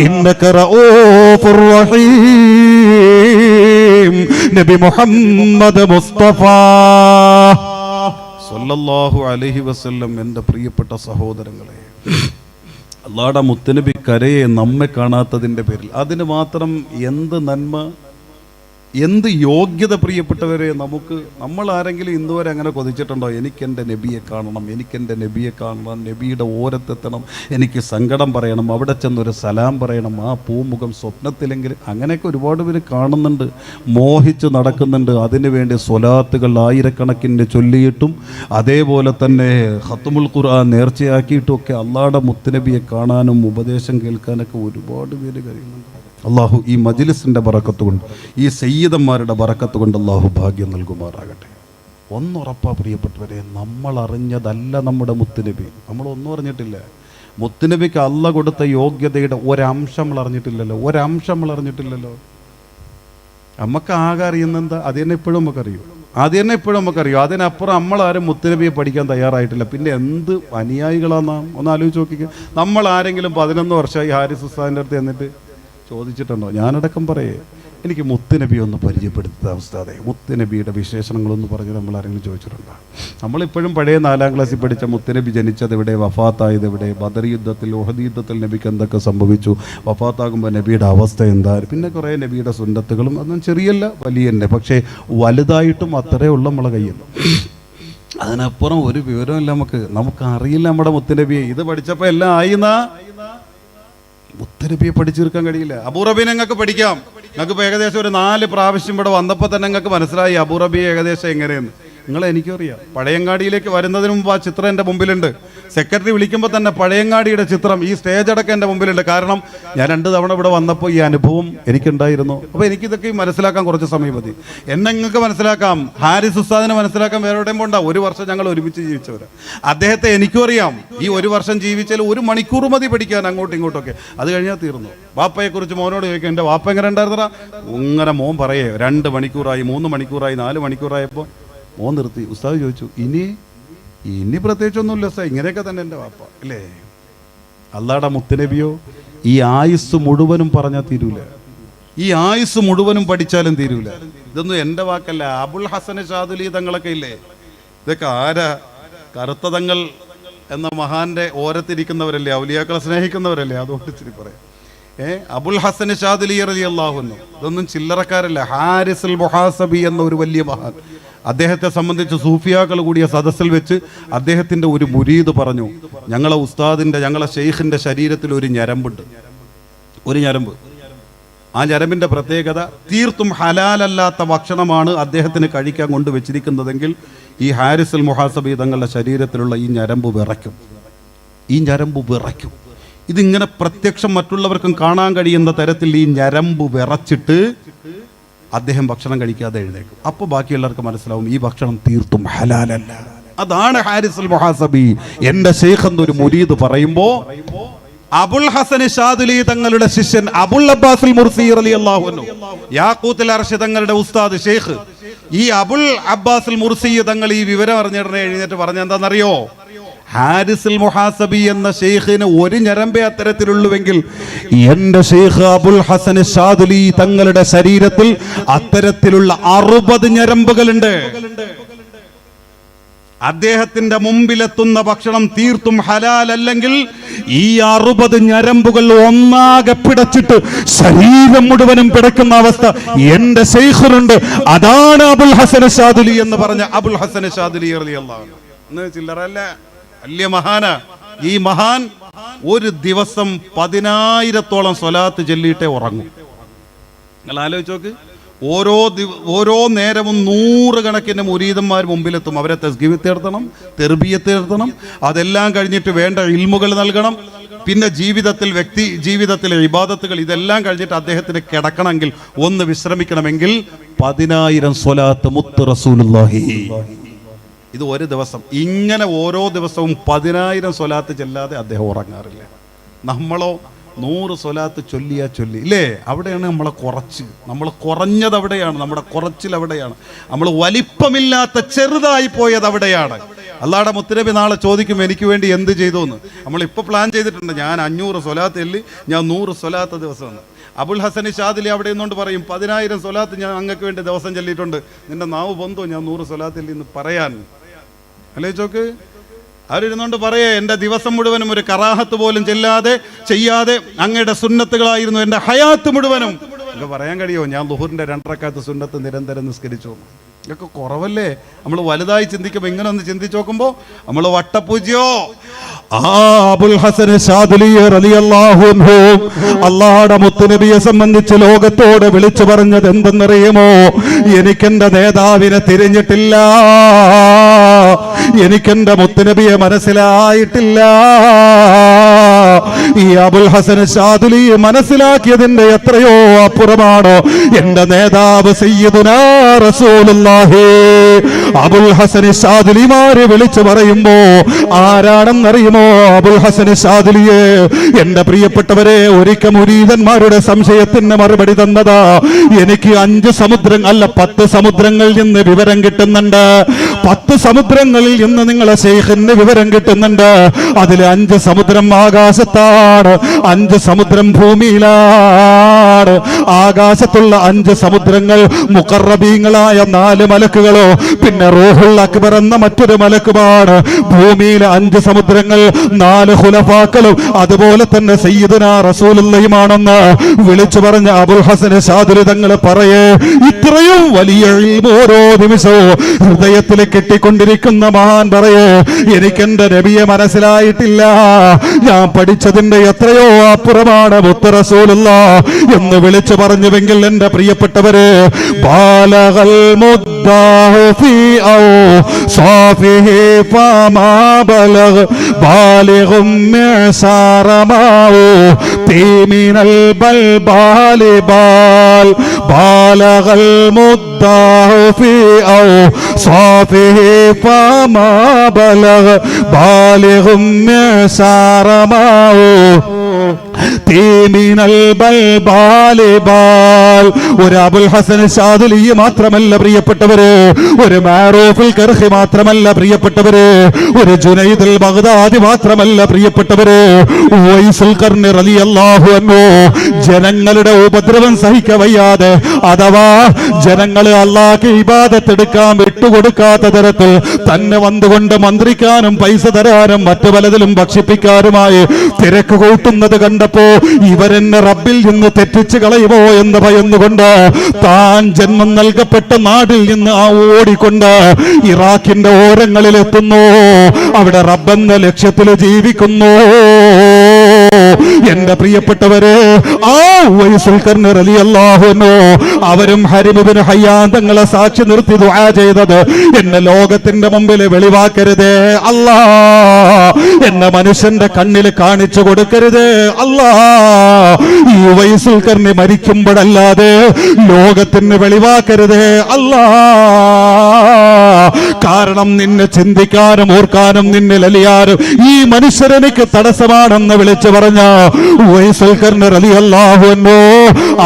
إنك رؤوف رحيم നബി മുഹമ്മദ് മുസ്തഫ സല്ലല്ലാഹു അലൈഹി വസല്ലം. എൻ്റെ പ്രിയപ്പെട്ട സഹോദരങ്ങളെ, അല്ലാഹുവിന്റെ മുത്തുനബി കരയെ നമ്മെ കാണാത്തതിൻ്റെ പേരിൽ അതിന് മാത്രം എന്ത് നന്മ, എന്ത് യോഗ്യത പ്രിയപ്പെട്ടവരെ നമുക്ക്. നമ്മൾ ആരെങ്കിലും ഇന്നുവരെ അങ്ങനെ കൊതിച്ചിട്ടുണ്ടോ? എനിക്കെൻ്റെ നബിയെ കാണണം, എനിക്കെൻ്റെ നബിയെ കാണണം, നബിയുടെ ഓരത്തെത്തണം, എനിക്ക് സങ്കടം പറയണം, അവിടെ ചെന്നൊരു സലാം പറയണം, ആ പൂമുഖം സ്വപ്നത്തിലെങ്കിലും. അങ്ങനെയൊക്കെ ഒരുപാട് പേര് കാണുന്നുണ്ട്, മോഹിച്ച് നടക്കുന്നുണ്ട്. അതിനുവേണ്ടി സ്വലാത്തുകൾ ആയിരക്കണക്കിന് ചൊല്ലിയിട്ടും അതേപോലെ തന്നെ ഖത്മുൽ ഖുർആൻ നേർച്ചയാക്കിയിട്ടും ഒക്കെ അല്ലാഹുവിന്റെ മുത്തുനബിയെ കാണാനും ഉപദേശം കേൾക്കാനൊക്കെ ഒരുപാട് പേര് കഴിയുന്നുണ്ട്. അള്ളാഹു ഈ മജ്ലിസിൻ്റെ ബറക്കത്ത് കൊണ്ട്, ഈ സയ്യിദന്മാരുടെ ബറക്കത്ത് കൊണ്ട് അള്ളാഹു ഭാഗ്യം നൽകുമാറാകട്ടെ. ഒന്നുറപ്പാ പ്രിയപ്പെട്ടവരെ, നമ്മൾ അറിഞ്ഞതല്ല നമ്മുടെ മുത്തുനബി. നമ്മളൊന്നും അറിഞ്ഞിട്ടില്ല. മുത്തുനബിക്ക് അള്ള കൊടുത്ത യോഗ്യതയുടെ ഒരംശം നമ്മൾ അറിഞ്ഞിട്ടില്ലല്ലോ, ഒരംശം നമ്മൾ അറിഞ്ഞിട്ടില്ലല്ലോ. നമുക്ക് ആകെ അറിയുന്നെന്താ? അത് തന്നെ ഇപ്പോഴും നമുക്കറിയോ. അതിനപ്പുറം നമ്മളാരും മുത്തുനബിയെ പഠിക്കാൻ തയ്യാറായിട്ടില്ല. പിന്നെ എന്ത് അനുയായികളാണ് നാം? ഒന്ന് ആലോചിച്ച് നോക്കിക്കുക. നമ്മൾ ആരെങ്കിലും 11 വർഷമായി ഹാരിസ് ഉസ്താദിൻ്റെ അടുത്ത് എന്നിട്ട് ചോദിച്ചിട്ടുണ്ടോ? ഞാനടക്കം പറയേ, എനിക്ക് മുത്തുനബി ഒന്ന് പരിചയപ്പെടുത്തുക ഉസ്താദേ, മുത്തുനബിയുടെ വിശേഷണങ്ങളൊന്ന് പറഞ്ഞ് നമ്മൾ ആരെങ്കിലും ചോദിച്ചിട്ടുണ്ടോ? നമ്മളിപ്പോഴും പഴയ 4ാം ക്ലാസ്സിൽ പഠിച്ച മുത്തുനബി ജനിച്ചത് എവിടെ, വഫാത്തായത് എവിടെ, ബദർ യുദ്ധത്തിൽ ഉഹദ് യുദ്ധത്തിൽ നബിക്ക് എന്തൊക്കെ സംഭവിച്ചു, വഫാത്താകുമ്പോൾ നബിയുടെ അവസ്ഥ എന്തായിരുന്നു, പിന്നെ കുറേ നബിയുടെ സുന്നത്തുകളും, അതൊന്നും ചെറിയല്ല വലിയ തന്നെ, പക്ഷേ വലുതായിട്ടും അത്രേ ഉള്ള നമ്മളെ കയ്യിൽ. അതിനപ്പുറം ഒരു വിവരമില്ല നമുക്ക് അറിയില്ല നമ്മുടെ മുത്തുനബിയെ. ഇത് പഠിച്ചപ്പോൾ എല്ലാം ആയിന്നാ. മുത്തുനബിയെ പഠിച്ചെടുക്കാൻ കഴിയില്ല. അബൂറബിയെ നിങ്ങൾക്ക് പഠിക്കാം. നിങ്ങൾക്ക് ഇപ്പോൾ ഏകദേശം ഒരു 4 പ്രാവശ്യം ഇവിടെ വന്നപ്പോൾ തന്നെ നിങ്ങൾക്ക് മനസ്സിലായി അബൂറബിയെ ഏകദേശം എങ്ങനെയെന്ന്. എനിക്കറിയാം. പഴയങ്ങാടിയിലേക്ക് വരുന്നതിന് മുമ്പ് ആ ചിത്രം എൻ്റെ മുമ്പിലുണ്ട്. സെക്രട്ടറി വിളിക്കുമ്പോൾ തന്നെ പഴയങ്ങാടിയുടെ ചിത്രം ഈ സ്റ്റേജ് അടക്കം എൻ്റെ മുമ്പിലുണ്ട്. കാരണം ഞാൻ 2 തവണ ഇവിടെ വന്നപ്പോൾ ഈ അനുഭവം എനിക്കുണ്ടായിരുന്നു. അപ്പോൾ എനിക്കിതൊക്കെ മനസ്സിലാക്കാൻ കുറച്ച് സമയം മതി. എന്നെ നിങ്ങൾക്ക് മനസ്സിലാക്കാം, ഹാരിസ് ഉസ്താദിനെ മനസ്സിലാക്കാൻ വേറെ എവിടെയും പോണ്ട. 1 വർഷം ഞങ്ങൾ ഒരുമിച്ച് ജീവിച്ചവർ. അദ്ദേഹത്തെ എനിക്കും അറിയാം. ഈ 1 വർഷം ജീവിച്ചാൽ 1 മണിക്കൂർ മതി പഠിക്കാൻ അങ്ങോട്ടും ഇങ്ങോട്ടൊക്കെ. അത് കഴിഞ്ഞാൽ തീർന്നു. വാപ്പയെക്കുറിച്ച് മോനോട് ചോദിക്കും, എൻ്റെ വാപ്പ എങ്ങനെ ഉണ്ടായിരുന്നടാ? ഇങ്ങനെ മോൻ പറയേ 2 മണിക്കൂറായി, 3 മണിക്കൂറായി, 4 മണിക്കൂറായപ്പോൾ മോൻ നിർത്തി. ഉസ്താദ് ചോദിച്ചു, ഇനി പ്രത്യേകിച്ചൊന്നുമില്ല ഉസ്താദ്, ഇങ്ങനെയൊക്കെ തന്നെ എൻ്റെ വാപ്പ അല്ലേ? അല്ലാടെ മുത്തുനബിയോ ഈ ആയുസ് മുഴുവനും പറഞ്ഞാൽ തീരൂല, ഈ ആയുസ് മുഴുവനും പഠിച്ചാലും തീരൂല. ഇതൊന്നും എൻ്റെ വാക്കല്ല. അബുൽ ഹസൻ ഷാദുലി തങ്ങളൊക്കെ ഇല്ലേ, ഇതൊക്കെ ആരാ? കറുത്ത തങ്ങൾ എന്ന മഹാന്റെ ഓരത്തിരിക്കുന്നവരല്ലേ, ഔലിയാക്കളെ സ്നേഹിക്കുന്നവരല്ലേ. അതുകൊണ്ട് ഇച്ചിരി പറയാം. അബുൽ ഹസൻ ഷാദുലി റളിയല്ലാഹു അൻഹു ഇതൊന്നും ചില്ലറക്കാരല്ല. ഹാരിസുൽ മുഹാസബി എന്ന ഒരു വലിയ മഹാൻ, അദ്ദേഹത്തെ സംബന്ധിച്ച് സൂഫിയാക്കൾ കൂടിയ സദസ്സിൽ വെച്ച് അദ്ദേഹത്തിൻ്റെ ഒരു മുരീദ് പറഞ്ഞു, ഞങ്ങളെ ഉസ്താദിൻ്റെ, ഞങ്ങളെ ഷെയ്ഖിൻ്റെ ശരീരത്തിൽ ഒരു ഞരമ്പുണ്ട്, ഒരു ഞരമ്പ്. ആ ഞരമ്പിൻ്റെ പ്രത്യേകത, തീർത്തും ഹലാലല്ലാത്ത ഭക്ഷണമാണ് അദ്ദേഹത്തിന് കഴിക്കാൻ കൊണ്ടുവച്ചിരിക്കുന്നതെങ്കിൽ ഈ ഹാരിസുൽ മുഹാസബി തങ്ങളുടെ ശരീരത്തിലുള്ള ഈ ഞരമ്പ് വിറയ്ക്കും. ഇതിങ്ങനെ പ്രത്യക്ഷം മറ്റുള്ളവർക്കും കാണാൻ കഴിയുന്ന തരത്തിൽ ഈ ഞരമ്പ് വിറച്ചിട്ട് അദ്ദേഹം ഭക്ഷണം കഴിക്കാതെ എഴുന്നേക്കും. അപ്പോൾ ബാക്കിയുള്ളവർക്ക് മനസ്സിലാവും ഈ ഭക്ഷണം തീർത്തും ഹലാലല്ല. അതാണ് ഹാരിസുൽ മുഹാസബി. എൻ്റെ ശൈഖ് എന്നൊരു മുരീദ് പറയുമ്പോൾ അബുൽ ഹസൻ ഷാദുലി തങ്ങളുടെ ശിഷ്യൻ അബുൽ അബ്ബാസുൽ മുർസി റളിയല്ലാഹു അൻഹു, യാഖൂത്തുൽ അർശ് തങ്ങളുടെ ഉസ്താദ് ശൈഖ്, ഈ അബുൽ അബ്ബാസുൽ മുർസി തങ്ങൾ ഈ വിവരം അറിഞ്ഞിടനെ എഴുന്നേറ്റ് പറഞ്ഞ എന്താണെന്നറിയോ? ഹാരിസുൽ മുഹാസബി എന്ന ഷെയ്ഖിന് ഒരു ഞരമ്പേ അത്തരത്തിലുള്ളുവെങ്കിൽ എന്റെ ഷെയ്ഖ് അബുൽ ഹസൻ ഷാദുലി തങ്ങളുടെ ശരീരത്തിൽ അത്തരത്തിലുള്ള 60 ഞരമ്പുകളുണ്ട്. അദ്ദേഹത്തിന്റെ മുമ്പിലെത്തുന്ന ഭക്ഷണം തീർത്തും ഹലാലല്ലെങ്കിൽ ഈ 60 ഞരമ്പുകൾ ഒന്നാകെ പിടച്ചിട്ട് ശരീരം മുഴുവനും പിടക്കുന്ന അവസ്ഥ എന്റെ ശൈഖിനുണ്ട്. അതാണ് അബുൽ ഹസൻ ഷാദുലി എന്ന് പറഞ്ഞ അബുൽ ഹസൻ ഷാദുലി റളിയല്ലാഹു അൻഹു. ചില്ലറല്ല, വലിയ മഹാന. ഈ മഹാൻ ഒരു ദിവസം 10,000-ഓളം സ്വലാത്ത് ചൊല്ലിയിട്ടേ ഉറങ്ങും. നിങ്ങൾ ആലോചിച്ച് നോക്ക്. ഓരോ നേരവും 100 കണക്കിന് മുരീദന്മാർ മുമ്പിലെത്തും. അവരെ തസ്ഗീത്ത് നടത്തണം, തെർബിയത്ത് നടത്തണം, അതെല്ലാം കഴിഞ്ഞിട്ട് വേണ്ട ഇൽമുകൾ നൽകണം. പിന്നെ വ്യക്തി ജീവിതത്തിലെ ഇബാദത്തുകൾ ഇതെല്ലാം കഴിഞ്ഞിട്ട് അദ്ദേഹത്തിന് കിടക്കണമെങ്കിൽ, ഒന്ന് വിശ്രമിക്കണമെങ്കിൽ 10,000 സ്വലാത്ത് മുത്ത് റസൂലുള്ളാഹി. ഇത് ഒരു ദിവസം. ഇങ്ങനെ ഓരോ ദിവസവും 10,000 സ്വലാത്ത് ചെല്ലാതെ അദ്ദേഹം ഉറങ്ങാറില്ല. നമ്മളോ 100 സ്വലാത്ത് ചൊല്ലി ഇല്ലേ? അവിടെയാണ് നമ്മൾ കുറഞ്ഞത് അവിടെയാണ്, നമ്മുടെ കുറച്ചിൽ അവിടെയാണ്, നമ്മൾ വലിപ്പമില്ലാത്ത ചെറുതായി പോയത് അവിടെയാണ്. അല്ലാഹുവിന്റെ മുത്തുനബി നാളെ ചോദിക്കും എനിക്ക് വേണ്ടി എന്ത് ചെയ്തു എന്ന്. നമ്മളിപ്പോൾ പ്ലാൻ ചെയ്തിട്ടുണ്ട്, ഞാൻ 500 സ്വലാത്ത് ചൊല്ലി, ഞാൻ 100 സ്വലാത്ത് ദിവസമാണ്. അബുൽ ഹസൻ ഷാദുലി അവിടെ നിന്നുകൊണ്ട് പറയും 10,000 സ്വലാത്ത് ഞാൻ അങ്ങക്ക് വേണ്ടി ദിവസം ചൊല്ലിയിട്ടുണ്ട്, നിന്റെ നാവ് പൊന്തോ ഞാൻ 100 സ്വലാത്ത് ചൊല്ലി എന്ന് പറയാൻ. അല്ലേ ചോക്ക്? അവരിരുന്നുകൊണ്ട് പറയേ, എൻ്റെ ദിവസം മുഴുവനും ഒരു കറാഹത്ത് പോലും ചെയ്യാതെ അങ്ങയുടെ സുന്നത്തുകളായിരുന്നു എൻ്റെ ഹയാത്ത് മുഴുവനും. ഇതൊക്കെ പറയാൻ കഴിയുമോ? ഞാൻ ളുഹുറിൻ്റെ 2 റക്അത്ത് സുന്നത്ത് നിരന്തരം നിസ്കരിച്ചു. ഇതൊക്കെ കുറവല്ലേ? നമ്മൾ വലുതായി ചിന്തിക്കുമ്പോൾ ഇങ്ങനെ ഒന്ന് ചിന്തിച്ചു നോക്കുമ്പോൾ നമ്മൾ വട്ടപ്പൂജ്യോ. അബുൽ ഹസൻ ഷാദുലി റളിയല്ലാഹു അൻഹു അല്ലാഹുവിന്റെ മുത്തുനബിയെ സംബന്ധിച്ച് ലോകത്തോട് വിളിച്ചു പറഞ്ഞത് എന്തെന്നറിയുമോ? എനിക്കെന്റെ നേതാവിനെ തിരിഞ്ഞിട്ടില്ല, എനിക്കെന്റെ മുത്തുനബിയെ മനസ്സിലായിട്ടില്ല. ഈ അബുൽ ഹസൻ ശാദുലി മനസ്സിലാക്കിയതിന്റെ എത്രയോ അപ്പുറമാണ് എന്റെ നേതാവ് സയ്യിദുനാ റസൂലുള്ളാഹി. അബുൽ ഹസൻ ശാദുലിമാരെ വിളിച്ചു പറയുമ്പോ ആരാണെന്നറിയുമോ? അബുൽ ഹസൻ ശാദുലിയെ. എന്റെ പ്രിയപ്പെട്ടവരെ, ഒരിക്കൽ മുരീദന്മാരുടെ സംശയത്തിന് മറുപടി തന്നതാ. എനിക്ക് 5 സമുദ്രം അല്ല 10 സമുദ്രങ്ങളിൽ നിന്ന് വിവരം കിട്ടുന്നുണ്ട്. 10 സമുദ്രങ്ങളിൽ നിന്ന് നിങ്ങളെ ശൈഖിന് വിവരം കിട്ടുന്നുണ്ട്. അതിൽ 5 സമുദ്രം ആകാശത്താണ്, 5 സമുദ്രം ഭൂമിയിലാണ്. ആകാശത്തുള്ള 5 സമുദ്രങ്ങൾ മുഖറബീങ്ങളായ 4 മലക്കുകളോ പിന്നെ റൂഹുൽ അക്ബർ എന്ന മറ്റൊരു മലക്കുമാണ്. ഭൂമിയിലെ 5 സമുദ്രങ്ങൾ 4 ഖുലഫാക്കളും അതുപോലെ തന്നെ സയ്യിദുനാ റസൂലുള്ളാഹിയുമാണെന്ന് വിളിച്ചു പറഞ്ഞ അബുൽ ഹസൻ ശാദുലി തങ്ങൾ പറയേ, ഇത്രയും വലിയ ഇൽമ് ഓരോ നിമിഷവും ഹൃദയത്തിൽ കെട്ടിക്കൊണ്ടിരിക്കുന്ന മഹാൻ പറയേ, എനിക്കെന്റെ നബിയെ മനസ്സിലായിട്ടില്ല. ഞാൻ പഠിച്ചതിന്റെ എത്രയോ അപ്പുറമാണ് മുത്ത് റസൂലുള്ളാഹ് എന്ന് വിളിച്ചു പറഞ്ഞുവെങ്കിൽ എന്റെ പ്രിയപ്പെട്ടവരെ, ബാലഗൽ മുദ്ദാഹു ഫീ ഔസാഫിഹി ഫമാ ബലഗ് ബാലിഗും മിഅ്സാറ മാഉ തീമിനൽ ബൽബാലി ബാൽ ബാലഗൽ മുദ്ദാഹു ഫീ ഔസാഫിഹി ഫമാ ബലഗ് ബാലിഗും മിഅ്സാറ മാഉ തീമിനൽ ബൽബാലി ബാൽ. ഒരു അബുൽ ഹസൻ ശാദുലി മാത്രമല്ല പ്രിയപ്പെട്ടവര്, ഒരു മാറൂഫുൽ കർഹി മാത്രമല്ല പ്രിയപ്പെട്ടവര്, ഒരു ജുനൈദുൽ ബഗ്ദാദി മാത്രമല്ല പ്രിയപ്പെട്ടവര്, ഉവൈസുൽ ഖർനി റളിയല്ലാഹു അൻഹു ജനങ്ങളുടെ ഉപദ്രവം സഹിക്കവയ്യാതെ, അഥവാ ജനങ്ങൾ അല്ലാഹുവിന്റെ ഇബാദത്ത് എടുക്കാൻ വിട്ടുകൊടുക്കാത്ത തരത്തിൽ തന്നെ വന്നുകൊണ്ട് മന്ത്രിക്കാനും പൈസ തരാനും മറ്റു പലതിലും ഭക്ഷിപ്പിക്കാനുമായി തിരക്ക് കൂട്ടുന്നത് കണ്ടപ്പോ ഇവരെന്നെ റബ്ബിൽ നിന്ന് തെറ്റിച്ച് കളയുമോ എന്ന് ഭയന്നുകൊണ്ട് താൻ ജന്മം നൽകപ്പെട്ട നാട്ടിൽ നിന്ന് ഓടിക്കൊണ്ട് ഇറാഖിന്റെ ഓരങ്ങളിൽ എത്തുന്നു. അവിടെ റബ്ബെന്ന ലക്ഷ്യത്തിൽ ജീവിക്കുന്നു. എന്റെ പ്രിയപ്പെട്ടവരെ, ആ ഉവൈസുൽ ഖർനി റളിയല്ലാഹു അൻഹു അവരും ഹരിം ഇബ്നു ഹയ്യാൻ തങ്ങളെ സാക്ഷി നിർത്തി ദുആ ചെയ്തത്, എന്നെ ലോകത്തിന്റെ മുമ്പിൽ വെളിവാക്കരുതേ അല്ലാ, എന്നെ മനുഷ്യന്റെ കണ്ണിൽ കാണിച്ചു കൊടുക്കരുതേ അല്ലാ. ഈ ഉവൈസുൽ ഖർനി മരിക്കുമ്പോഴല്ലാതെ ലോകത്തിന് വെളിവാക്കരുതേ അല്ലാ. കാരണം നിന്നെ ചിന്തിക്കാനും ഓർക്കാനും നിന്നെ അലിയാനും ഈ മനുഷ്യരെനിക്ക് തടസ്സമാണെന്ന് വിളിച്ചു പറഞ്ഞ ഉവൈസുൽ ഖർനി റളിയല്ലാഹു അൻഹു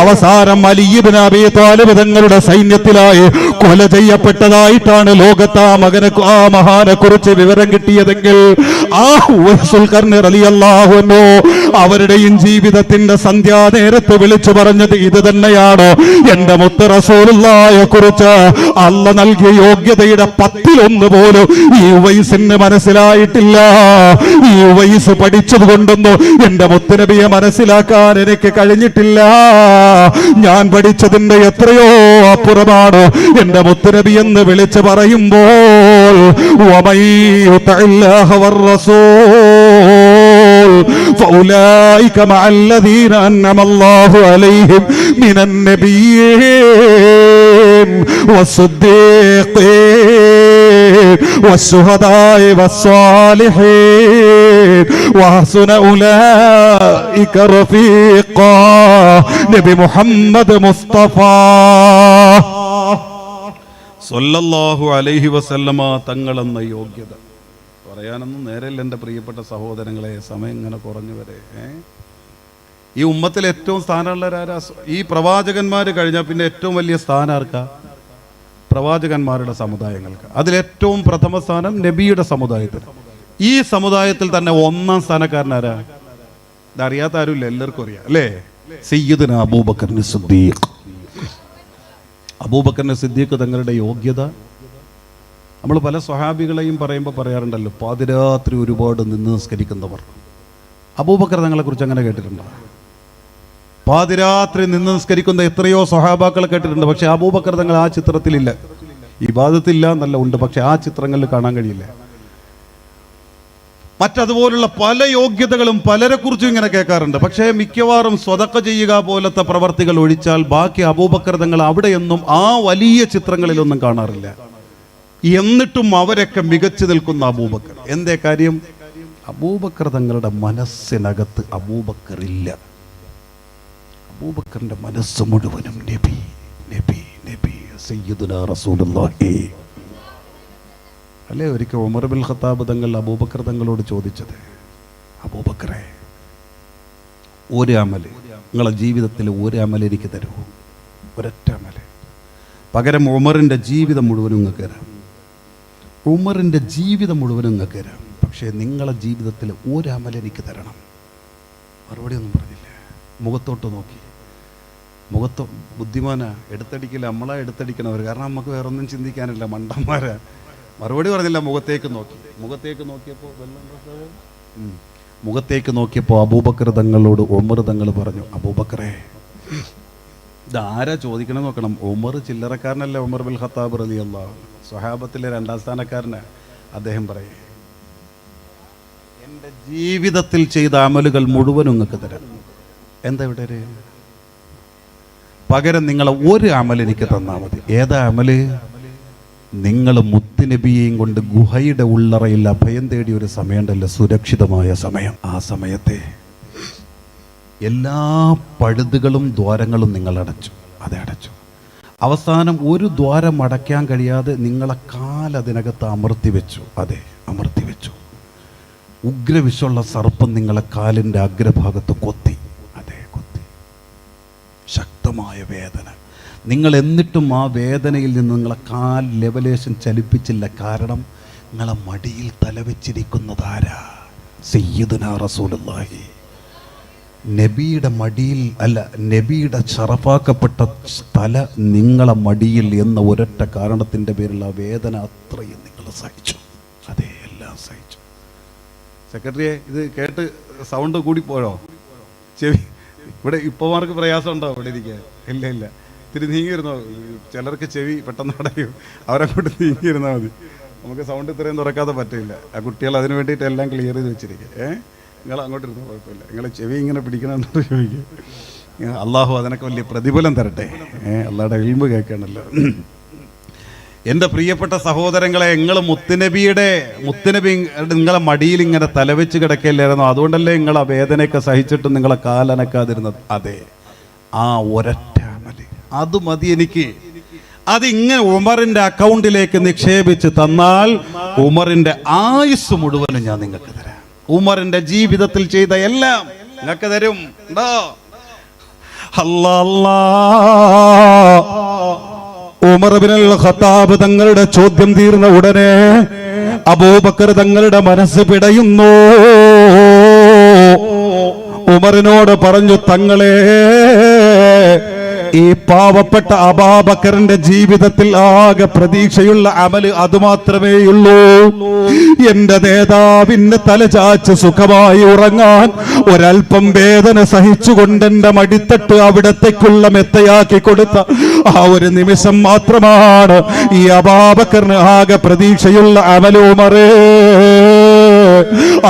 അവസാനം അലി ഇബ്നു അബീ ത്വാലിബ് തങ്ങളുടെ സൈന്യത്തിലായി കൊല ചെയ്യപ്പെട്ടതായിട്ടാണ് ലോകത്ത് ആ മഹാനെ കുറിച്ച് വിവരം കിട്ടിയതെങ്കിൽ, ആ ഉവൈസുൽ ഖർനി റളിയല്ലാഹു അൻഹു അവരുടെയും ജീവിതത്തിന്റെ സന്ധ്യാനേരത്ത് വിളിച്ചു പറഞ്ഞത് ഇത് തന്നെയാണ്. എന്റെ മുത്ത് റസൂലുള്ളാഹിയെ കുറിച്ച് അല്ലാഹ് നൽകിയ യോഗ്യതയുടെ 10-1 പോലും ഈ ഉവൈസിന് മനസ്സിലായിട്ടില്ല. ഈ ഉവൈസ് പഠിച്ചത് കൊണ്ടൊന്നും എന്റെ മുത്തുനബിയെ മനസ്സിലാക്കാൻ എനിക്ക് കഴിഞ്ഞിട്ടില്ല. ഞാൻ പഠിച്ചതിന്റെ എത്രയോ അപ്പുറമാണ് എന്റെ മുത്തുനബി എന്ന് വിളിച്ചു പറയുമ്പോൾ, فأولئك مع الذين أنعم الله عليهم من النبيين والصديقين والشهداء والصالحين وحسن أولئك رفيقا. നബി മുഹമ്മദ് മുസ്തഫ സല്ലല്ലാഹു അലൈഹി വസല്ലമ തങ്ങളെന്ന യോഗ്യത പറയാനൊന്നും നേരല്ല എൻ്റെ പ്രിയപ്പെട്ട സഹോദരങ്ങളെ. സമയം ഇങ്ങനെ കുറഞ്ഞു വരെ. ഈ ഉമ്മത്തിൽ ഏറ്റവും സ്ഥാനമുള്ളവരാരാ? ഈ പ്രവാചകന്മാർ കഴിഞ്ഞാൽ പിന്നെ ഏറ്റവും വലിയ സ്ഥാനം ആർക്കാ? പ്രവാചകന്മാരുടെ സമുദായങ്ങൾക്ക്. അതിലേറ്റവും പ്രഥമ സ്ഥാനം നബിയുടെ സമുദായത്തിന്. ഈ സമുദായത്തിൽ തന്നെ 1-ാം സ്ഥാനക്കാരനാരാ? ഇതറിയാത്ത ആരുമില്ല, എല്ലാവർക്കും അറിയാം അല്ലേ? സയ്യിദുനാ അബൂബക്കർ സിദ്ദീഖ്. അബൂബക്കർ സിദ്ദീഖ് തങ്ങളുടെ യോഗ്യത നമ്മൾ പല സ്വഹാബികളെയും പറയുമ്പോൾ പറയാറുണ്ടല്ലോ, പാതിരാത്രി ഒരുപാട് നിന്ന് നിസ്കരിക്കുന്നവർ. അബൂബക്കർ തങ്ങളെ കുറിച്ച് അങ്ങനെ കേട്ടിട്ടുണ്ടോ? പാതിരാത്രി നിന്ന് നിസ്കരിക്കുന്ന എത്രയോ സ്വഹാബാക്കളെ കേട്ടിട്ടുണ്ട്. പക്ഷെ അബൂബക്കർ തങ്ങൾ ആ ചിത്രത്തിലില്ല. ഇബാദത്തില്ല എന്നല്ല, ഉണ്ട്, പക്ഷെ ആ ചിത്രങ്ങളിൽ കാണാൻ കഴിയില്ല. മറ്റതുപോലുള്ള പല യോഗ്യതകളും പലരെ കുറിച്ചും ഇങ്ങനെ കേൾക്കാറുണ്ട്. പക്ഷേ മിക്കവാറും സ്വതക്ക ചെയ്യുക പോലത്തെ പ്രവർത്തികൾ ഒഴിച്ചാൽ ബാക്കി അബൂബക്കർ തങ്ങൾ അവിടെയൊന്നും ആ വലിയ ചിത്രങ്ങളിലൊന്നും കാണാറില്ല. എന്നിട്ടും അവരൊക്കെ മികച്ചു നിൽക്കുന്ന അബൂബക്കർ. എന്തേ കാര്യം? അബൂബക്കർ തങ്ങളുടെ മനസ്സിനകത്ത് അബൂബക്കർ ഇല്ല. അബൂബക്കറിന്റെ മനസ്സ് മുഴുവനും നബി നബി നബി സയ്യിദുനാ റസൂലുള്ളാഹി അല്ലേ. ഒരിക്കൽ ഉമർ ബിൻ ഖത്താബ് തങ്ങൾ അബൂബക്കർ തങ്ങളോട് ചോദിച്ചത്, അബൂബക്കറെ, ഒരു അമല് നിങ്ങളെ ജീവിതത്തിൽ ഒരു അമൽ എനിക്ക് തരൂ, ഒരൊറ്റ അമല്. പകരം ഉമറിൻ്റെ ജീവിതം മുഴുവനും നിങ്ങൾക്ക് തരാം, ഉമറിൻ്റെ ജീവിതം മുഴുവനും നിങ്ങൾക്ക് തരാം. പക്ഷേ നിങ്ങളെ ജീവിതത്തിൽ ഒരു അമൽ എനിക്ക് തരണം. മറുപടി ഒന്നും പറഞ്ഞില്ല. മുഖത്തോട്ട് നോക്കി. മുഖത്തോ ബുദ്ധിമാനാ, എടുത്തടിക്കില്ല. നമ്മളാ എടുത്തടിക്കണവർ, കാരണം നമുക്ക് വേറെ ഒന്നും ചിന്തിക്കാനില്ല, മണ്ടന്മാരാ. മറുപടി പറഞ്ഞില്ല. മുഖത്തേക്ക് നോക്കി. മുഖത്തേക്ക് നോക്കിയപ്പോൾ അബൂബക്കർ തങ്ങളോട് ഉമർ തങ്ങൾ പറഞ്ഞു, അബൂബക്കറെ, ഇതാരാ ചോദിക്കണം നോക്കണം. ഉമർ ചില്ലറക്കാരനല്ല. ഉമർ ബിൻ ഖത്താബ് റളിയല്ലാഹു അൻഹു സ്വഹാബത്തിലെ 2ാം സ്ഥാനക്കാരനാ. അദ്ദേഹം പറയും, എൻ്റെ ജീവിതത്തിൽ ചെയ്ത അമലുകൾ മുഴുവനും നിങ്ങൾക്ക് തരാം. എന്താ ഇവിടെ? പകരം നിങ്ങളെ ഒരു അമൽ എനിക്ക് തന്നാൽ മതി. ഏതാ അമല്? നിങ്ങൾ മുത്തുനബിയെയും കൊണ്ട് ഗുഹയുടെ ഉള്ളറയിൽ അഭയം തേടിയ ഒരു സമയമുണ്ടല്ലോ, സുരക്ഷിതമായ സമയം. ആ സമയത്തെ എല്ലാ പഴുതുകളും ദ്വാരങ്ങളും നിങ്ങൾ അടച്ചു. അതെ, അടച്ചു. അവസാനം ഒരു ദ്വാരം അടയ്ക്കാൻ കഴിയാതെ നിങ്ങളെ കാലതിനകത്ത് അമർത്തി വെച്ചു. അതെ, അമർത്തി വെച്ചു. ഉഗ്രവിഷമുള്ള സർപ്പം നിങ്ങളെ കാലിൻ്റെ അഗ്രഭാഗത്ത് കൊത്തി. അതെ, കൊത്തി. ശക്തമായ വേദന. നിങ്ങൾ എന്നിട്ടും ആ വേദനയിൽ നിന്ന് നിങ്ങളെ കാൽ ലെവലേഷൻ ചലിപ്പിച്ചില്ല. കാരണം നിങ്ങളെ മടിയിൽ തലവെച്ചിരിക്കുന്നതാരാ? സയ്യിദുനാ റസൂലുള്ളാഹി. നബിയുടെ മടിയിൽ അല്ല, നബിയുടെ ഷറഫാക്കപ്പെട്ട തല നിങ്ങളെ മടിയിൽ എന്ന ഒരൊറ്റ കാരണത്തിൻ്റെ പേരിൽ ആ വേദന അത്രയും നിങ്ങൾ സഹിച്ചു. അതെ, എല്ലാം സഹിച്ചു. സെക്രട്ടറിയെ, ഇത് കേട്ട് സൗണ്ട് കൂടിപ്പോയോ? ചെവി ഇവിടെ ഇപ്പമാർക്ക് പ്രയാസം ഉണ്ടോ ഇവിടെ ഇരിക്കാൻ? ഇല്ല ഇല്ല, ഇത്തിരി നീങ്ങിയിരുന്നോ? ചിലർക്ക് ചെവി പെട്ടെന്ന് അടയും, അവരങ്ങോട്ട് നീങ്ങിയിരുന്നാൽ മതി. നമുക്ക് സൗണ്ട് ഇത്രയും തുറക്കാതെ പറ്റില്ല. ആ കുട്ടികൾ അതിന് വേണ്ടിയിട്ട് എല്ലാം ക്ലിയർ ചെയ്ത് വെച്ചിരിക്കുക. നിങ്ങൾ അങ്ങോട്ട് ഇരുന്നോ, കുഴപ്പമില്ല. നിങ്ങളെ ചെവി ഇങ്ങനെ പിടിക്കണമെന്ന് ചോദിക്കുക. അള്ളാഹു അതിനൊക്കെ വലിയ പ്രതിഫലം തരട്ടെ. അള്ളാഹുടെ ഇൽമ് കേൾക്കണമല്ലോ. എൻ്റെ പ്രിയപ്പെട്ട സഹോദരങ്ങളെ, നിങ്ങൾ മുത്തുനബി നിങ്ങളെ മടിയിൽ ഇങ്ങനെ തലവെച്ച് കിടക്കല്ലായിരുന്നു. അതുകൊണ്ടല്ലേ നിങ്ങൾ ആ വേദനയൊക്കെ സഹിച്ചിട്ട് നിങ്ങളെ കാലനക്കാതിരുന്നത്. അതെ, ആ ഒരൊറ്റ അമല് അത് മതി എനിക്ക്. അതിങ്ങനെ ഉമറിൻ്റെ അക്കൗണ്ടിലേക്ക് നിക്ഷേപിച്ച് തന്നാൽ ഉമറിൻ്റെ ആയുസ് മുഴുവനും ഞാൻ നിങ്ങൾക്ക് തരാം. ഉമറിൻ്റെ ജീവിതത്തിൽ ചെയ്ത എല്ലാം നിങ്ങൾക്ക് തരും. ഉമർ ഇബ്നുൽ ഖത്താബ് തങ്ങളുടെ ചോദ്യം തീർന്ന ഉടനെ അബൂബക്കർ തങ്ങളുടെ മനസ്സ് പിടയുന്നു. ഉമറിനോട് പറഞ്ഞു, തങ്ങളെ, ഈ പാവപ്പെട്ട അബൂബക്കറിന്റെ ജീവിതത്തിൽ ആകെ പ്രതീക്ഷയുള്ള അമല് അതുമാത്രമേയുള്ളൂ. എന്റെ നേതാവിന്റെ തലചാച്ച് സുഖമായി ഉറങ്ങാൻ ഒരൽപ്പം വേദന സഹിച്ചുകൊണ്ട് എന്റെ മടിത്തട്ട് അവിടത്തേക്കുള്ള മെത്തയാക്കി കൊടുത്ത ആ ഒരു നിമിഷം മാത്രമാണ് ഈ അബൂബക്കറിന് ആകെ പ്രതീക്ഷയുള്ള അമല്. ഉമറേ,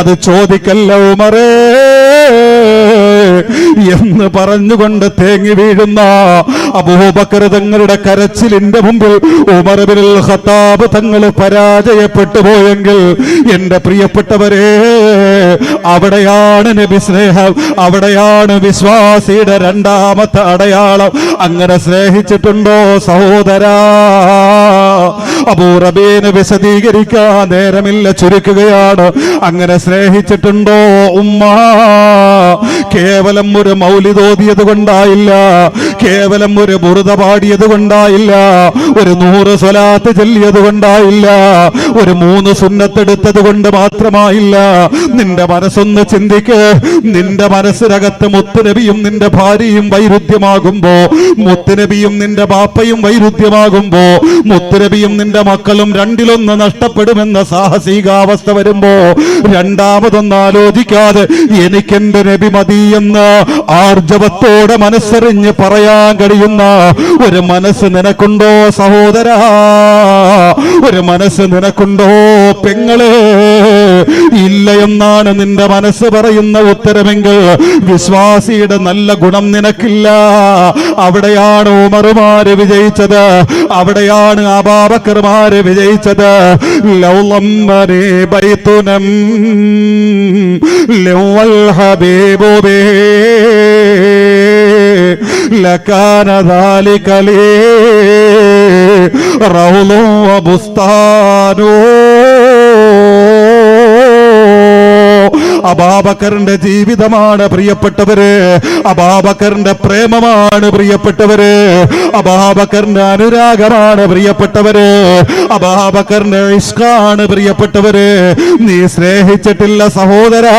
അത് ചോദിക്കല്ല ഉമറേ എന്ന് പറഞ്ഞുകൊണ്ട് തേങ്ങി വീഴുന്ന അബൂബക്കർ തങ്ങളുടെ കരച്ചിലിന്റെ മുമ്പിൽ ഉമർ ഇബ്നുൽ ഖത്താബ് തങ്ങൾ പരാജയപ്പെട്ടു പോയെങ്കിൽ എന്റെ പ്രിയപ്പെട്ടവരെ, അവിടെയാണ് നബി സ്നേഹം, അവിടെയാണ് വിശ്വാസിയുടെ 2ാമത്തെ അടയാളം. അങ്ങനെ സ്നേഹിച്ചിട്ടുണ്ടോ സഹോദരാ? അബൂ റബീന് വിശദീകരിക്കാൻ നേരമില്ല, ചുരുക്കുകയാണ്. അങ്ങനെ സ്നേഹിച്ചിട്ടുണ്ടോ ഉമ്മ? കേവലം ഒരു മൗലിദോദിയത് കൊണ്ടായില്ല, കേവലം ഒരു ബുറുദ പാടിയത് കൊണ്ടായില്ല, ഒരു 100 സ്വലാത്ത് ചൊല്ലിയത് കൊണ്ടായില്ല, ഒരു 3 സുന്നത്തെടുത്തത് കൊണ്ട് മാത്രമായില്ല. നിന്റെ മനസ്സൊന്ന് ചിന്തിക്ക്. നിന്റെ മനസ്സിനകത്ത് മുത്തുനബിയും നിന്റെ ഭാര്യയും വൈരുദ്ധ്യമാകുമ്പോ, മുത്തുനബിയും നിന്റെ ബാപ്പയും വൈരുദ്ധ്യമാകുമ്പോ, മുത്തുനബിയും നിന്റെ മക്കളും രണ്ടിലൊന്ന് നഷ്ടപ്പെടുമെന്ന സാഹസികാവസ്ഥ വരുമ്പോ, രണ്ടാമതൊന്ന് ആലോചിക്കാതെ എനിക്കെന്റെ നബി മതി എന്ന് ആർജവത്തോടെ മനസ്സറിഞ്ഞ് പറയാൻ പറയാൻ കഴിയുന്ന ഒരു മനസ്സ് നിനക്കുണ്ടോ സഹോദരാ? ഒരു മനസ്സ് നിനക്കുണ്ടോ പെങ്ങളെ? ഇല്ല എന്നാണ് നിന്റെ മനസ്സ് പറയുന്ന ഉത്തരമെങ്കിൽ വിശ്വാസിയുടെ നല്ല ഗുണം നിനക്കില്ല. അവിടെയാണ് ഉമറുമാര് വിജയിച്ചത്, അവിടെയാണ് അബൂബക്കർമാര് വിജയിച്ചത്. ലൗലമ്മനി ബൈതുനം ലവൽ ഹബീബു ബി ലകാന ദാലിക ലി റൗളു വബുസ്താനു. അബൂബക്കറിന്റെ ജീവിതമാണ് പ്രിയപ്പെട്ടവര്, അബൂബക്കറിന്റെ പ്രേമമാണ് പ്രിയപ്പെട്ടവര്, അബൂബക്കറിന്റെ അനുരാഗമാണ് പ്രിയപ്പെട്ടവര്, അബൂബക്കറിന്റെ ഇഷ്കാണ് പ്രിയപ്പെട്ടവര്. നീ സ്നേഹിച്ചിട്ടില്ല സഹോദരാ,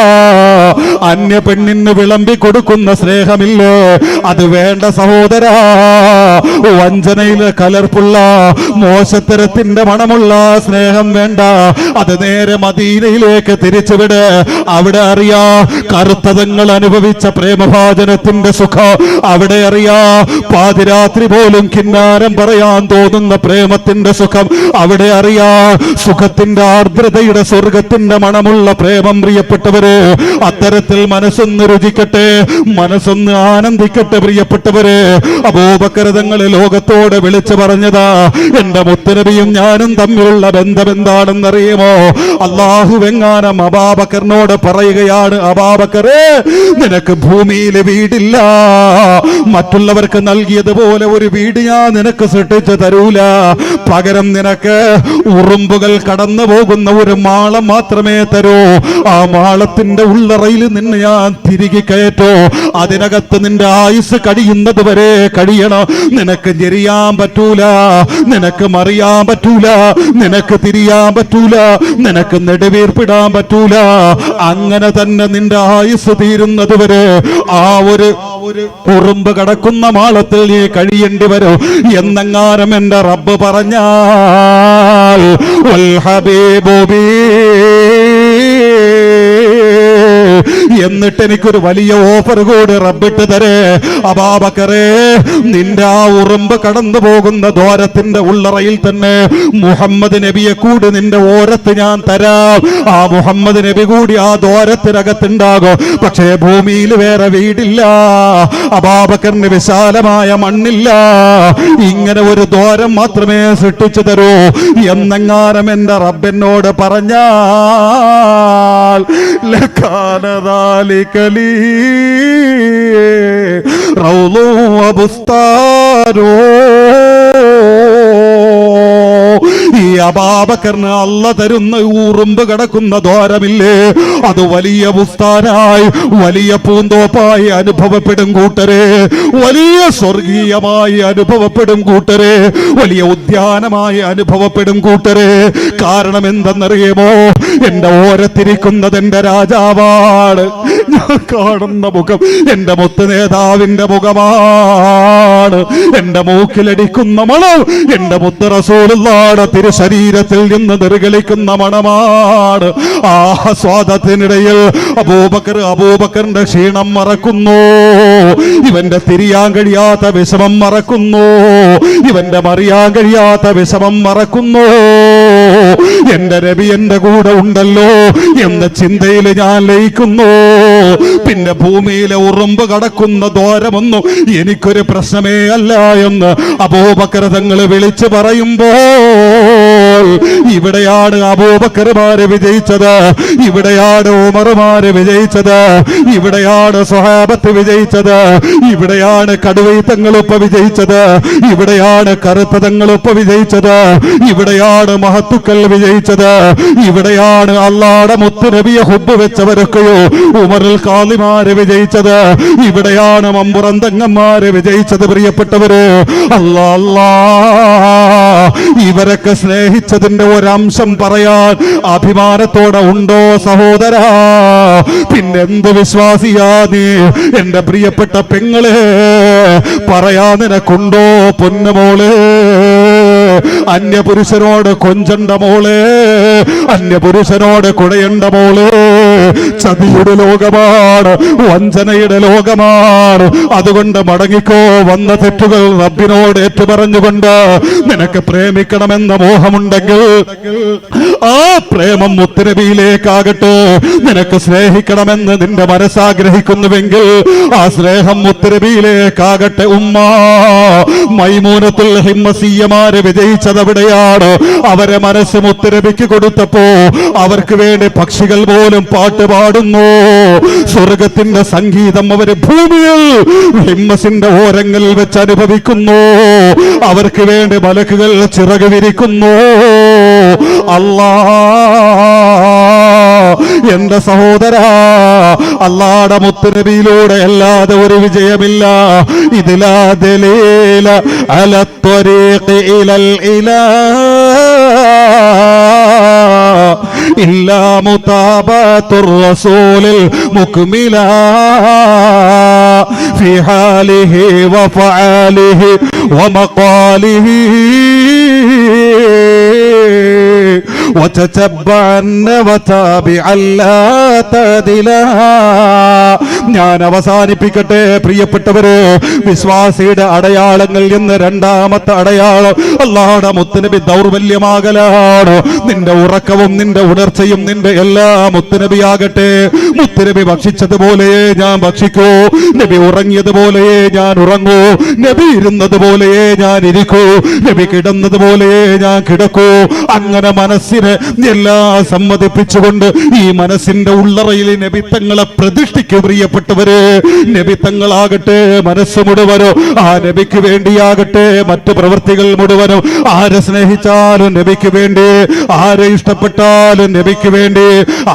അന്യ പെണ്ണിന് വിളമ്പി കൊടുക്കുന്ന സ്നേഹമില്ലേ, അത് വേണ്ട സഹോദരാ. വഞ്ചനയില് കലർപ്പുള്ള മോശത്തരത്തിന്റെ മണമുള്ള സ്നേഹം വേണ്ട, അത് നേരെ മദീനയിലേക്ക് തിരിച്ചുവിട്. അവിടെ അറിയാ കറുത്തതങ്ങൾ അനുഭവിച്ച പ്രേമഭാജനത്തിന്റെ സുഖം, അവിടെ അറിയാ പാതിരാത്രി പോലും കിന്നാരം പറയാൻ തോന്നുന്ന പ്രേമത്തിന്റെ സുഖം, അവിടെ അറിയാ സുഖത്തിന്റെ ആർദ്രതയുടെ സ്വർഗത്തിന്റെ മണമുള്ള പ്രേമം. പ്രിയപ്പെട്ടവര്, അത്തരത്തിൽ മനസ്സൊന്ന് രുചിക്കട്ടെ, മനസ്സൊന്ന് ആനന്ദിക്കട്ടെ പ്രിയപ്പെട്ടവര്. അബൂബക്കർ തങ്ങൾ ലോകത്തോട് വിളിച്ചു പറഞ്ഞതാ, എന്റെ മുത്തുനബിയും ഞാനും തമ്മിലുള്ള ബന്ധം എന്താണെന്നറിയുമോ? അല്ലാഹുവെങ്ങാനും അബൂബക്കറിനോട് പറയുകയാണ്, അബൂബക്കറേ, നിനക്ക് ഭൂമിയിൽ വീടില്ല, മറ്റുള്ളവർക്ക് നൽകിയതുപോലെ ഒരു വീട് ഞാൻ നിനക്ക് സൃഷ്ടിച്ചു തരൂല. പകരം നിനക്ക് ഉറുമ്പുകൾ കടന്നു പോകുന്ന ഒരു മാളം മാത്രമേ തരൂ. ആ മാളത്തിന്റെ ഉള്ളറയിൽ നിന്നെ ഞാൻ തിരികെ കയറ്റോ. അതിനകത്ത് നിന്റെ ആയുസ് കഴിയുന്നത് വരെ കഴിയണം. നിനക്ക് ഞെരിയാൻ പറ്റൂല, നിനക്ക് മറിയാൻ പറ്റൂല, നിനക്ക് തിരിയാൻ പറ്റൂല, നിനക്ക് നെടുവീർപ്പിടാൻ പറ്റൂല. അങ്ങനെ തന്നെ നിന്റെ ആയുസ് തീരുന്നത് വരെ ആ ഒരു ഉറുമ്പ് കടക്കുന്ന മാളത്തിൽ നീ കഴിയേണ്ടി വരും എന്നെങ്ങാനും എന്റെ റബ്ബ് പറഞ്ഞാൽ വൽ ഹബീബു ബി, എന്നിട്ട് എനിക്കൊരു വലിയ ഓഫർ കൂടി റബ്ബിട്ട് തരേ. അബൂബക്കറേ, നിന്റെ ആ ഉറുമ്പ് കടന്നു പോകുന്ന ദ്വാരത്തിന്റെ ഉള്ളറയിൽ തന്നെ മുഹമ്മദ് നബിയെ കൂടി നിന്റെ ഓരത്ത് ഞാൻ തരാം. ആ മുഹമ്മദ് നബി കൂടി ആ ദ്വാരത്തിനകത്തുണ്ടാകും. പക്ഷേ ഭൂമിയിൽ വേറെ വീടില്ല, അബൂബക്കറിന് വിശാലമായ മണ്ണില്ല. ഇങ്ങനെ ഒരു ദ്വാരം മാത്രമേ സൃഷ്ടിച്ചു തരൂ എന്നെങ്ങാനും എന്റെ റബ്ബിനോട് പറഞ്ഞാൽ ലകാന ذلك لي روض وبستان. ഈ അബൂബക്കറിന് അല്ല തരുന്ന ഉറുമ്പ് കടക്കുന്ന ദ്വാരമില്ലേ, അത് വലിയ ബുസ്താനായി, വലിയ പൂന്തോപ്പായി അനുഭവപ്പെടും കൂട്ടരെ, വലിയ സ്വർഗീയമായി അനുഭവപ്പെടും കൂട്ടരെ, വലിയ ഉദ്യാനമായി അനുഭവപ്പെടും കൂട്ടരെ. കാരണം എന്തെന്നറിയുമോ? എന്റെ ഓരത്തിരിക്കുന്നത് എന്റെ രാജാവാണ്. ഞാൻ കാണുന്ന മുഖം എന്റെ മുത്ത് നേതാവിന്റെ മുഖമാണ്. എന്റെ മൂക്കിലടിക്കുന്ന മണം എന്റെ മുത്ത് റസൂലുള്ളാഹിയുടെ തിരുശരീരത്തിൽ നിന്ന് നിർഗളിക്കുന്ന മണമാണ്. ആ സ്വാദത്തിനിടയിൽ അബൂബക്കറിന്റെ ക്ഷീണം മറക്കുന്നു, ഇവന്റെ തിരിയാൻ കഴിയാത്ത വിഷമം മറക്കുന്നു, ഇവന്റെ മറിയാൻ കഴിയാത്ത വിഷമം മറക്കുന്നു. എന്റെ നബി എന്റെ കൂടെ ഉണ്ടല്ലോ എന്ന ചിന്തയിൽ ഞാൻ ലയിക്കുന്നു. പിന്നെ ഭൂമിയിലെ ഉറുമ്പ് കടക്കുന്ന ദ്വാരമൊന്നും എനിക്കൊരു പ്രശ്നമേ അല്ല എന്ന് അബൂബക്കർ തങ്ങൾ വിളിച്ചു പറയുമ്പോൾ ഇവിടെയാണ് അബൂബക്കർമാര് വിജയിച്ചത്, ഇവിടെയാണ് ഉമർമാര് വിജയിച്ചത്, ഇവിടെയാണ് സ്വഹാബത്ത് വിജയിച്ചത്, ഇവിടെയാണ് കടുവൈത്തങ്ങളുപ്പ വിജയിച്ചത്, ഇവിടെയാണ് കറുത്തതങ്ങളുപ്പ വിജയിച്ചത്, ഇവിടെയാണ് മഹത്തുക്കൾ വിജയിച്ചത്, ഇവിടെയാണ് അല്ലാഹുവിന്റെ മുത്തുനബിയെ ഹുബ്ബ് വെച്ചവരൊക്കെയോ ഉമറുൽ ഖാദിമാര് വിജയിച്ചത്, ഇവിടെയാണ് മമ്പുറന്തങ്ങന്മാര് വിജയിച്ചത്. പ്രിയപ്പെട്ടവര്, അല്ലാ ഇവരൊക്കെ സ്നേഹിച്ചതിന്റെ ഒരംശം പറയാൻ അഭിമാനത്തോടെ ഉണ്ടോ സഹോദരാ? പിന്നെന്ത് വിശ്വാസിയാ നീ എന്റെ പ്രിയപ്പെട്ട പെങ്ങളെ? പറയാ നിനക്കുണ്ടോ പൊന്നുമോളെ? അന്യപുരുഷനോട് കൊഞ്ചണ്ട മോളെ, അന്യപുരുഷനോട് കുടയണ്ട മോളെ. ചതിയുടെ ലോകമാണ്, വഞ്ചനയുടെ ലോകമാണ്. അതുകൊണ്ട് മടങ്ങിക്കോ. വന്ന തെറ്റുകൾ റബ്ബിനോട് ഏറ്റുപറഞ്ഞുകൊണ്ട് നിനക്ക് പ്രേമിക്കണമെന്ന മോഹമുണ്ടെങ്കിൽ ആ പ്രേമം മുത്തുനബിയിലേക്കാകട്ടെ. നിനക്ക് സ്നേഹിക്കണമെന്ന് നിന്റെ മനസ്സാഗ്രഹിക്കുന്നുവെങ്കിൽ ആ സ്നേഹം മുത്തുനബിയിലേക്കാകട്ടെ. ഉമ്മ മൈമൂനത്തുൽ ഹിമ്മസിയമാര് വിജയിച്ചതെവിടെയാണ്? അവരെ മനസ്സ് മുത്തുനബിക്ക് കൊടുത്തപ്പോ അവർക്ക് വേണ്ടി പക്ഷികൾ പോലും പാട്ട് പാടുന്നു. സ്വർഗത്തിന്റെ സംഗീതം അവര് ഭൂമിയിൽ ഹിമ്മസിന്റെ ഓരങ്ങളിൽ വെച്ച് അനുഭവിക്കുന്നു. അവർക്ക് വേണ്ടി മലക്കുകൾ ചിറക് വിരിക്കുന്നു. അല്ലാ, എന്റെ സഹോദരാ, അല്ലാഹുവിന്റെ മുത്തുനബിയിലൂടെ അല്ലാതെ ഒരു വിജയമില്ല. ഇതിലാ ദലീല അല ത്വരീഖി ഇലൽ ഇലാഹ് ഇല്ലാ മുതാബത്തുർ റസൂലിൽ മുക്മിലാ ഫി ഹാലിഹി വഫആലിഹി വമഖാലിഹി وتتبعن وتابعا لا تدلا. ഞാൻ അവസാനിപ്പിക്കട്ടെ പ്രിയപ്പെട്ടവര്. വിശ്വാസിയുടെ അടയാളങ്ങൾ എന്ന് രണ്ടാമത്തെ അടയാളം അല്ലാഹുവിന്റെ മുത്തുനബി ദൗർബല്യമാകലാണ്. നിന്റെ ഉറക്കവും നിന്റെ ഉണർച്ചയും നിന്റെ എല്ലാ മുത്തുനബിയാകട്ടെ. മുത്തുനബി ഭക്ഷിച്ചതുപോലെയേ ഞാൻ ഭക്ഷിക്കൂ, നബി ഉറങ്ങിയതുപോലെയേ ഞാൻ ഉറങ്ങൂ, നബി ഇരുന്നതുപോലെയേ ഞാൻ ഇരിക്കൂ, നബി കിടന്നതുപോലെയേ ഞാൻ കിടക്കൂ. അങ്ങനെ മനസ്സിനെ എല്ലാം സമ്മതിപ്പിച്ചുകൊണ്ട് ഈ മനസ്സിന്റെ ഉള്ളറയിൽ നബിത്തങ്ങളെ പ്രതിഷ്ഠിക്കും പ്രിയപ്പെട്ടവര്. നബിത്തങ്ങളാകട്ടെ മനസ്സ് മുഴുവനോ ആ നബിക്ക് വേണ്ടിയാകട്ടെ മറ്റു പ്രവൃത്തികൾ മുഴുവനും. ആരെ സ്നേഹിച്ചാലും നബിക്ക് വേണ്ടി, ആരെ ഇഷ്ടപ്പെട്ടാലും നബിക്ക് വേണ്ടി,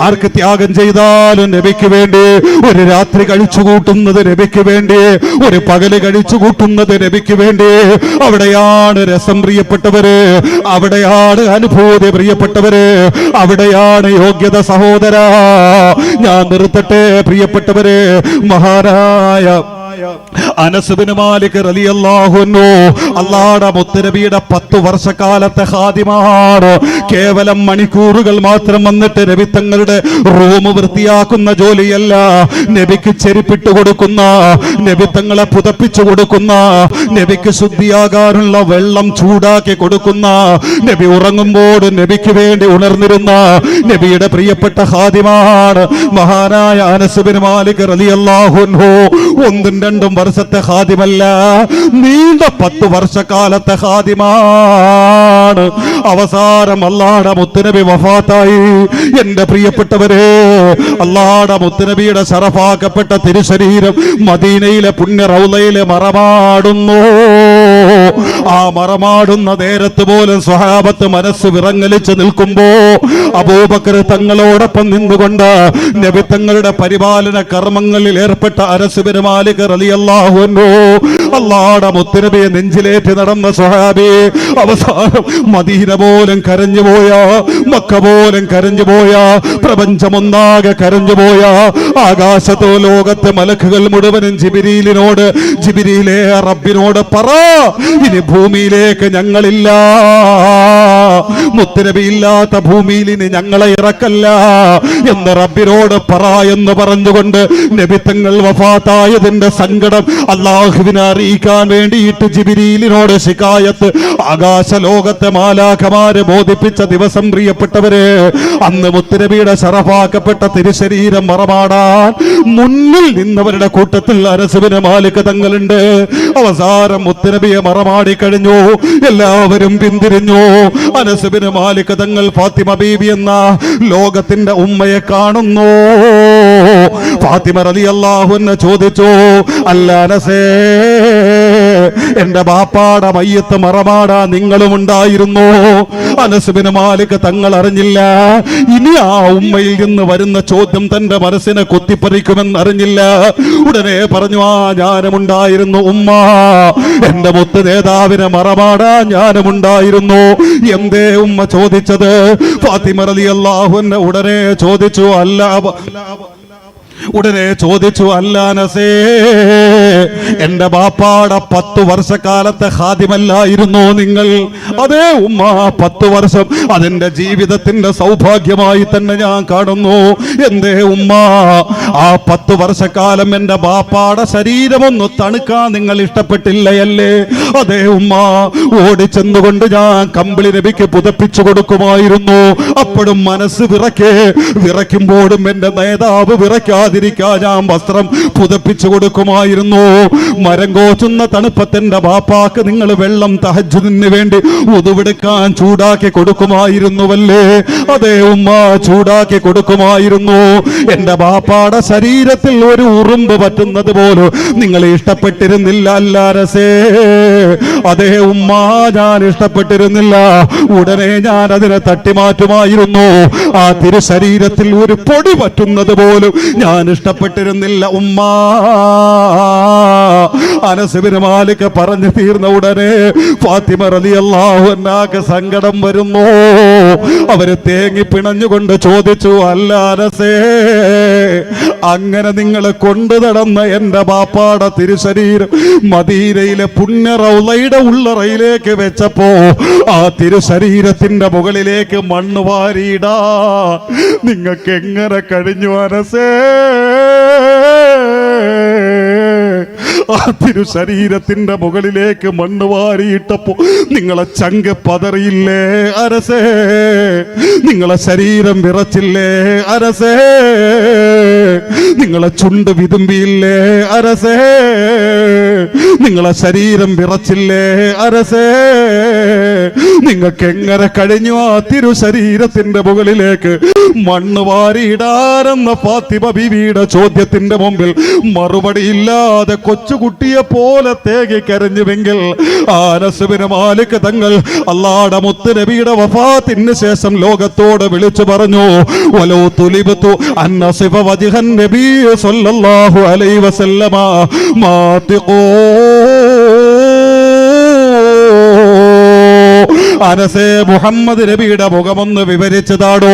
ആർക്ക് ത്യാഗം ചെയ്താലും നബിക്ക് വേണ്ടി. ഒരു രാത്രി കഴിച്ചു കൂട്ടുന്നത് നബിക്ക് വേണ്ടി, ഒരു പകല് കഴിച്ചു കൂട്ടുന്നത് നബിക്ക് വേണ്ടി. അവിടെയാണ് രസം പ്രിയപ്പെട്ടവര്, അവിടെയാണ് അനുഭൂതി പ്രിയപ്പെട്ടവര്, അവിടെയാണ് യോഗ്യത സഹോദരാ. ഞാൻ നിർത്തട്ടെ പ്രിയപ്പെട്ടവര്. മഹാനായ അനസ് ബിൻ മാലിക് റളിയല്ലാഹു അൻഹു അല്ലാഹുവിന്റെ മുത്തുനബിയുടെ 10 വർഷക്കാലത്തെ ഖാദിമാണ്. കേവലം മണിക്കൂറുകൾ മാത്രം വന്നിട്ട് നബി തങ്ങളുടെ റൂം വൃത്തിയാക്കുന്ന ജോലിയല്ല, നബിക്ക് ചെരുപ്പിട്ട് കൊടുക്കുന്ന, നബി തങ്ങളെ പുതപ്പിച്ചു കൊടുക്കുന്ന, നബിക്ക് ശുദ്ധിയാകാനുള്ള വെള്ളം ചൂടാക്കി കൊടുക്കുന്ന, നബി ഉറങ്ങുമ്പോൾ നബിക്ക് വേണ്ടി ഉണർന്നിരുന്ന നബിയുടെ പ്രിയപ്പെട്ട ഖാദിമാണ് മഹാനായ അനസ് ബിൻ മാലിക് റളിയല്ലാഹു അൻഹു. 1-2 വർഷത്തെ ഖാദിമല്ല, നീണ്ട 10 വർഷക്കാലത്തെ ഖാദിമാണ്. അവസാനം അല്ലാഹുവിന്റെ മുത്തുനബി വഫാത്തായി. എന്റെ പ്രിയപ്പെട്ടവരെ, അല്ലാഹുവിന്റെ മുത്തുനബിയുടെ ശറഫാക്കപ്പെട്ട തിരുശരീരം മദീനയിലെ പുണ്യ റൗളയിലെ മറമാടുന്നു. ആ മറമാടുന്ന നേരത്ത് പോലും സ്വഹാബത്ത് മനസ്സ് വിറങ്ങലിച്ച് നിൽക്കുമ്പോ അബൂബക്കർ തങ്ങളോടൊപ്പം നിന്നുകൊണ്ട് നബി തങ്ങളുടെ പരിപാലന കർമ്മങ്ങളിൽ ഏർപ്പെട്ട അനസ് ബിൻ മാലിക് റളിയല്ലാഹു അൻഹു അല്ലാഹുവിന്റെ മുത്തുനബിയെ നെഞ്ചിലേറ്റി നടന്ന സ്വഹാബി അവസാനം മദീന പോലും കരഞ്ഞുപോയ, മക്ക പോലും കരഞ്ഞുപോയ, പ്രപഞ്ചമൊന്നാകെ കരഞ്ഞുപോയ, ആകാശത്തോ ലോകത്തെ മലക്കുകൾ മുഴുവനും ജിബ്രീലിനോട്, ജിബ്രീലേ റബ്ബിനോട് പറ, ഇനി ഭൂമിയിലേക്ക് ഞങ്ങളില്ല, മുത്തുനബി ഇല്ലാത്ത ഭൂമിയിൽ ഇനി ഞങ്ങളെ ഇറക്കല്ല എന്ന് റബ്ബിനോട് പറ എന്ന് പറഞ്ഞുകൊണ്ട് നബി തങ്ങൾ വഫാത്തായതിന്റെ സങ്കടം അല്ലാഹുവിനെ അറിയിക്കാൻ വേണ്ടിയിട്ട് ജിബ്രീലിനോട് ശികായത്ത് ആകാശ ലോകത്തെ മാലാഖമാരെ ബോധിപ്പിച്ച ദിവസം പ്രിയപ്പെട്ടവരെ. അന്ന് മുത്തുനബിയുടെ ശറഫാക്കപ്പെട്ട തിരുശരീരം മറമാടാൻ മുന്നിൽ നിന്നവരുടെ കൂട്ടത്തിൽ അനസ് ബിൻ മാലിക് തങ്ങളുണ്ട്. അവസാനം മുത്തുനബിയെ മറമാടി കഴിഞ്ഞു, എല്ലാവരും പിന്തിരിഞ്ഞു. അനസ് ബിൻ മാലിക് തങ്ങൾ ഫാത്തിമ ബീബി എന്ന ലോകത്തിന്റെ ഉമ്മയെ കാണുന്നു. ഫാത്തിമ റളിയല്ലാഹു അൻഹ ചോദിച്ചു, അല്ല അനസേ, എന്റെ ബാപ്പാടെ മയ്യത്ത് മറമാടാ നിങ്ങളും ഉണ്ടായിരുന്നു? അനസ് ബിൻ മാലിക് തങ്ങൾ അറിഞ്ഞില്ല. ഇനി ആ ഉമ്മയിൽ നിന്ന് വരുന്ന ചോദ്യം തന്റെ മനസ്സിനെ കൊത്തിപ്പറിക്കുമെന്ന് അറിഞ്ഞില്ല. ഉടനെ പറഞ്ഞു, ആ ഞാനുമുണ്ടായിരുന്നു ഉമ്മ, എന്റെ മുത്ത് നേതാവിനെ മറമാടാ ഞാനുമുണ്ടായിരുന്നു. എന്തേ ഉമ്മ ചോദിച്ചത്? ഫാത്തിമ റളിയല്ലാഹു അൻഹ ഉടനെ ചോദിച്ചു, അല്ല ഉടനെ ചോദിച്ചു, അല്ലാനസേ, എന്റെ ബാപ്പാടെ 10 വർഷക്കാലത്തെ ഖാദിമല്ലായിരുന്നോ നിങ്ങൾ? അതേ ഉമ്മ, 10 വർഷം അതെന്റെ ജീവിതത്തിന്റെ സൗഭാഗ്യമായി തന്നെ ഞാൻ കാണുന്നു. എന്തേ ഉമ്മ, ആ 10 വർഷക്കാലം എന്റെ ബാപ്പാടെ ശരീരമൊന്ന് തണുക്കാൻ നിങ്ങൾ ഇഷ്ടപ്പെട്ടില്ലയല്ലേ? അതേ ഉമ്മ, ഓടിച്ചെന്നുകൊണ്ട് ഞാൻ കമ്പിളി നബിക്ക് പുതപ്പിച്ചു കൊടുക്കുമായിരുന്നു. അപ്പോഴും മനസ്സ് വിറയ്ക്കുമ്പോഴും എന്റെ നേതാവ് വിറയ്ക്കാതിരിക്കാൻ ഞാൻ വസ്ത്രം പുതപ്പിച്ചു കൊടുക്കുമായിരുന്നു. മരം കോച്ചുന്ന തണുപ്പത്തിന്റെ ബാപ്പാക്ക് നിങ്ങൾ വെള്ളം തഹജ്ജുദിന് വേണ്ടി ഉതുവെടുക്കാൻ ചൂടാക്കി കൊടുക്കുമായിരുന്നുവല്ലേ? അതേ ഉമ്മ, ചൂടാക്കി കൊടുക്കുമായിരുന്നു. എന്റെ ബാപ്പാടെ ശരീരത്തിൽ ഒരു ഉറുമ്പ് പറ്റുന്നത് പോലും നിങ്ങൾ ഇഷ്ടപ്പെട്ടിരുന്നില്ല അല്ലാരസേ. അതേ ഉമ്മ, ഞാൻ ഇഷ്ടപ്പെട്ടിരുന്നില്ല. ഉടനെ ഞാൻ അതിനെ തട്ടിമാറ്റുമായിരുന്നു. ആ തിരുശരീരത്തിൽ ഒരു പൊടി പറ്റുന്നത് പോലും ഞാൻ ഇഷ്ടപ്പെട്ടിരുന്നില്ല ഉമ്മ. അനസ് ബിൻ മാലിക് പറഞ്ഞു തീർന്ന ഉടനെ ഫാത്തിമ റളിയല്ലാഹു അൻഹാക്ക് സങ്കടം വരുന്നു. അവര് തേങ്ങി പിണഞ്ഞുകൊണ്ട് ചോദിച്ചു, അല്ല അനസേ, അങ്ങനെ നിങ്ങൾ കൊണ്ടു നടന്ന എന്റെ ബാപ്പാടെ തിരുശരീരം മദീനയിലെ പുണ്യ റൗളയുടെ ഉള്ളറയിലേക്ക് വെച്ചപ്പോ ആ തിരുശരീരത്തിന്റെ മുകളിലേക്ക് മണ്ണ് വാരിയിടാ നിങ്ങൾക്ക് എങ്ങനെ കഴിഞ്ഞു അനസേ? ആ തിരുശരീരത്തിന്റെ മുകളിലേക്ക് മണ്ണ് വാരിയിട്ടപ്പോ നിങ്ങളെ ചങ്ക് പതറിയില്ലേ അരസേ? നിങ്ങളെ ശരീരം വിറച്ചില്ലേ അരസേ? നിങ്ങളെ ചുണ്ട് വിതുമ്പിയില്ലേ അരസേ? നിങ്ങളെ ശരീരം വിറച്ചില്ലേ അരസേ? നിങ്ങൾക്ക് എങ്ങനെ കഴിഞ്ഞു ആ തിരുശരീരത്തിന്റെ മുകളിലേക്ക് മണ്ണ് വാരിയിടാരെന്ന ഫാത്തിമ ബീവിയുടെ ചോദ്യത്തിന്റെ മുമ്പിൽ മറുപടി ഇല്ലാതെ കൊച്ചുകുട്ടിയെ പോലെ തേങ്ങി കരഞ്ഞുവെങ്കിൽ അനസ് ബിൻ മാലിക് തങ്ങൾ അല്ലാഹുവിന്റെ മുത്ത് നബിയുടെ വഫാത്തിന് ശേഷം ലോകത്തോട് വിളിച്ചു പറഞ്ഞു, വലൗ തുലിബതു അന്നസിഫ വജ്ഹൻ നബി സല്ലല്ലാഹു അലൈഹി വസല്ലമ മാതിഖൂ. അനസേ, മുഹമ്മദ് നബിയുടെ മുഖമൊന്ന് വിവരിച്ചതാടോ?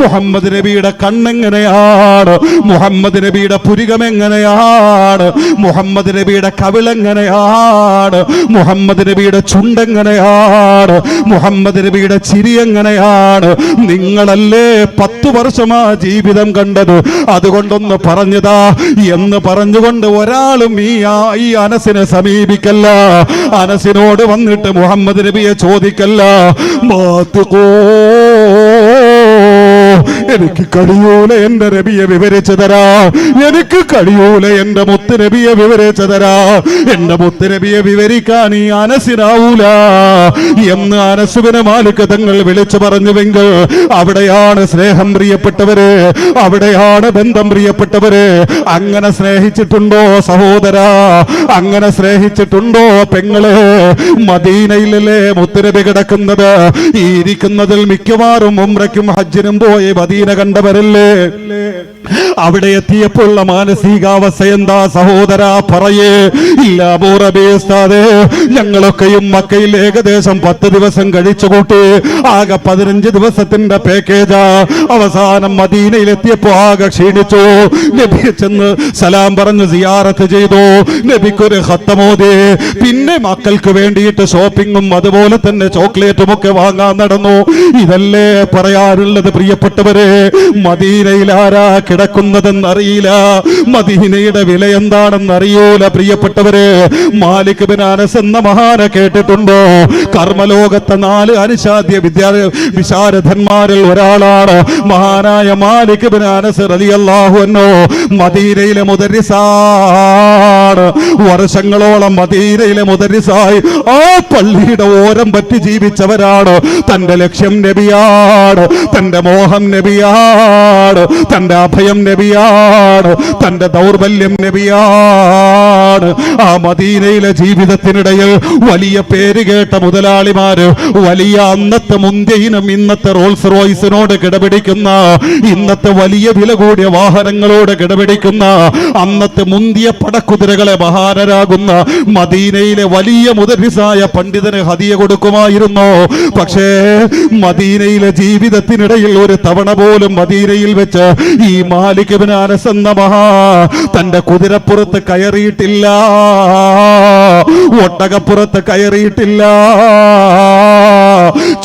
മുഹമ്മദ് നബിയുടെ കണ്ണെങ്ങനെയാണ്? മുഹമ്മദ് നബിയുടെ പുരികം എങ്ങനെയാണ്? മുഹമ്മദ് നബിയുടെ കവിളെങ്ങനെയാണ്? മുഹമ്മദ് നബിയുടെ ചുണ്ടെങ്ങനെയാണ്? മുഹമ്മദ് നബിയുടെ ചിരി എങ്ങനെയാണ്? നിങ്ങളല്ലേ 10 വർഷമാ ജീവിതം കണ്ടത്, അതുകൊണ്ടൊന്ന് പറഞ്ഞതാ എന്ന് പറഞ്ഞുകൊണ്ട് ഒരാളും ഈ അനസിനെ സമീപിക്കല്ല. അനസിനോട് വന്നിട്ട് മുഹമ്മദ് നബിയെ ചോദിക്കല്ല, എനിക്ക് കഴിയൂല എന്റെ നബിയെ വിവരിച്ചു തരാ, എനിക്ക് കഴിയൂല എന്റെ മുത്ത് നബിയെ വിവരിച്ചു തരാ, എന്റെ മുത്ത് നബിയെ വിവരിക്കാൻ ഈ അനസിനാവൂല എന്ന് അനസ് ബിൻ മാലിക് തങ്ങൾ വിളിച്ചു പറഞ്ഞുവെങ്കിൽ അവിടെയാണ് സ്നേഹം പ്രിയപ്പെട്ടവര്, അവിടെയാണ് ബന്ധം പ്രിയപ്പെട്ടവര്. അങ്ങനെ സ്നേഹിച്ചിട്ടുണ്ടോ സഹോദരാ? അങ്ങനെ സ്നേഹിച്ചിട്ടുണ്ടോ പെങ്ങളെ? മദീനയിലല്ലേ മുത്തുനബി കിടക്കുന്നത്? ഈ ഇരിക്കുന്നതിൽ മിക്കവാറും ഉംറയ്ക്കും ഹജ്ജിനും പോയി മദീന കണ്ടവരല്ലേ? അവിടെ എത്തിയപ്പോൾ മാനസികാവസ്ഥ എന്താ സഹോദരാ പറയേ? ഇല്ല അബൂ റബീ ഉസ്താദേ, ഞങ്ങളൊക്കെയും മക്കയിൽ ഏകദേശം 10 ദിവസം കഴിച്ചുകൂട്ടി. ആകെ 15 ദിവസത്തിന്റെ പാക്കേജാ. അവസാനം മദീനയിലെത്തിയപ്പോ ആകെ ക്ഷീണിച്ചു. നബിയെ ചെന്ന് സലാം പറഞ്ഞു സിയാറത്ത് ചെയ്തു, നബിക്കൊരു ഖത്തമോദി. പിന്നെ മക്കൾക്ക് വേണ്ടിയിട്ട് ഷോപ്പിങ്ങും അതുപോലെ തന്നെ ചോക്ലേറ്റും ഒക്കെ വാങ്ങാൻ നടന്നു. ഇതല്ലേ പറയാനുള്ളത് പ്രിയപ്പെട്ടവരെ? മദീനയിൽ ആരാ കിടക്കുന്നതെന്ന് അറിയില്ല, മദീനയുടെ വില എന്താണെന്ന് അറിയൂല പ്രിയപ്പെട്ടവരെ. മാലിക് ബിൻ അനസ് എന്ന മഹാനെ കേട്ടിട്ടുണ്ടോ? കർമ്മലോകത്തെ 4 അനിശാദ്യ വിശാരദന്മാരിൽ ഒരാളാണ് മഹാനായ മാലിക് ബിൻ അനസ് റളിയല്ലാഹു അൻഹു. മദീനയിലെ മുദർരിസാണ്. വർഷങ്ങളോളം മദീനയിലെ മുദർരിസായി ആ പള്ളിയുടെ ഓരം പറ്റി ജീവിച്ചവരാണ്. തന്റെ ലക്ഷ്യം നബിയാണ്, തന്റെ മോഹം നബിയാണ്, തന്റെ അഭയം നബിയാണ്, തന്റെ ദൗർബല്യം നബിയാണ്. ആ മദീനയിലെ ജീവിതത്തിനിടയിൽ വലിയ പേര് കേട്ട മുതലാളിമാര്, വലിയ അന്നത്തെ മുന്തിയിനും ഇന്നത്തെ റോൾസ് റോയ്സിനോട് കിടപിടിക്കുന്ന, ഇന്നത്തെ വലിയ വില കൂടിയ വാഹനങ്ങളോട് കിടപിടിക്കുന്ന, അന്നത്തെ മുന്തിയ പടക്കുതിരകളെ മഹാനരാകുന്ന മദീനയിലെ വലിയ മുദർരിസായ പണ്ഡിതന് ഹദിയ കൊടുക്കുമായിരുന്നു. പക്ഷേ മദീനയിലെ ജീവിതത്തിനിടയിൽ ഒരു തവണ പോലും മദീനയിൽ വെച്ച് ഈ മാലിക് ഇബ്നു അനസ് എന്ന തന്റെ കുതിരപ്പുറത്ത് കയറിയിട്ടില്ല, ഒട്ടകപ്പുറത്ത് കയറിയിട്ടില്ല,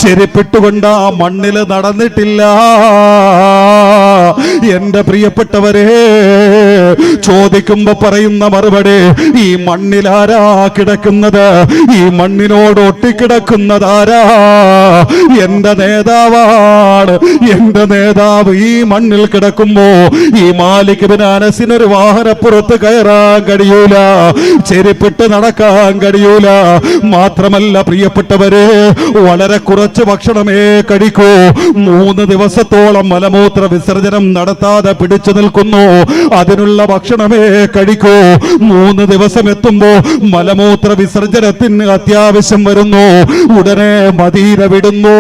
ചെരുപ്പിട്ടുകൊണ്ട് ആ മണ്ണില് നടന്നിട്ടില്ല. എന്റെ പ്രിയപ്പെട്ടവരെ, ചോദിക്കുമ്പോ പറയുന്ന മറുപടി, ഈ മണ്ണിലാരാ കിടക്കുന്നത്? ഈ മണ്ണിനോട് ഒട്ടിക്കിടക്കുന്നതാരാ? എന്റെ നേതാവാണ്. എന്റെ നേതാവ് ഈ മണ്ണിൽ കിടക്കുമ്പോ ഈ മാലിക് ഇബ്നു അനസിനൊരു വാഹനപ്പുറത്ത് കയറാൻ കഴിയൂല, ചെരുപ്പിട്ട് നടക്കാൻ കഴിയൂല. മാത്രമല്ല പ്രിയപ്പെട്ടവരെ, വളരെ കുറച്ച് ഭക്ഷണമേ കഴിക്കൂ. 3 ദിവസത്തോളം മലമൂത്ര വിസർജനം നടത്താതെ പിടിച്ചു നിൽക്കുന്നു. അതിനുള്ള ഭക്ഷണമേ കഴിക്കൂ. 3 ദിവസം എത്തുമ്പോ മലമൂത്ര വിസർജനത്തിന് അത്യാവശ്യം വരുന്നു. ഉടനെ മദീന വിടുന്നു,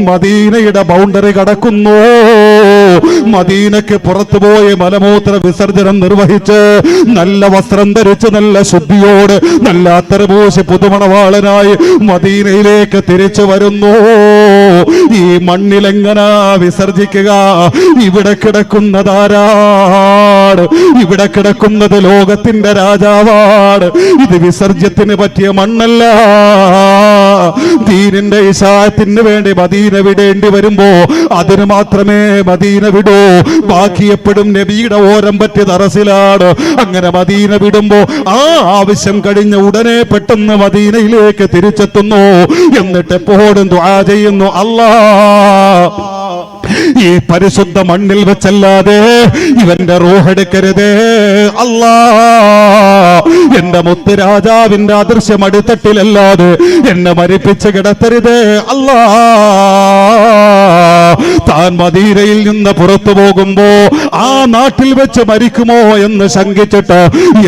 മദീനയുടെ ബൗണ്ടറി കടക്കുന്നു. മദീനക്ക് പുറത്തുപോയി മലമൂത്ര വിസർജനം നിർവഹിച്ച് നല്ല വസ്ത്രം ധരിച്ച് നല്ല ശുദ്ധിയോട് നല്ല അത്തരപൂശി പുതുമണവാളനായി മദീനയിലേക്ക് തിരിച്ചു വരുന്നു. ഈ മണ്ണിലെങ്ങനാ വിസർജിക്കുക? ഇവിടെ കിടക്കുന്നതാരാണ്? ഇവിടെ കിടക്കുന്നത് ലോകത്തിന്റെ രാജാവാണ്. ഇത് വിസർജ്യത്തിന് പറ്റിയ മണ്ണല്ല. ദീനിന്റെ ഇശാഅത്തിന് വേണ്ടി മദീന വിടേണ്ടി വരുമ്പോ അതിന് മാത്രമേ മദീന വിടൂ. ബാക്കി എപ്പോഴും നബിയുടെ ഓരം പറ്റിയ തറസിലാണ്. അങ്ങനെ മദീന വിടുമ്പോ ആ ആവശ്യം കഴിഞ്ഞ ഉടനെ പെട്ടെന്ന് മദീനയിലേക്ക് തിരിച്ചെത്തുന്നു. എന്നിട്ട് എപ്പോഴും ദുആ ചെയ്യുന്നു, അല്ലാഹ് ഈ പരിശുദ്ധ മണ്ണിൽ വെച്ചല്ലാതെ ഇവന്റെ റൂഹെടുക്കരുതേ അല്ലാഹ്. എന്റെ മുത്ത് രാജാവിന്റെ അദൃശ്യം അടിത്തട്ടിലല്ലാതെ എന്നെ മരിപ്പിച്ച് കിടത്തരുതേ അല്ലാഹ്. താൻ മദീനയിൽ നിന്ന് പുറത്തു പോകുമ്പോ ആ നാട്ടിൽ വെച്ച് മരിക്കുമോ എന്ന് ശങ്കിച്ചിട്ട്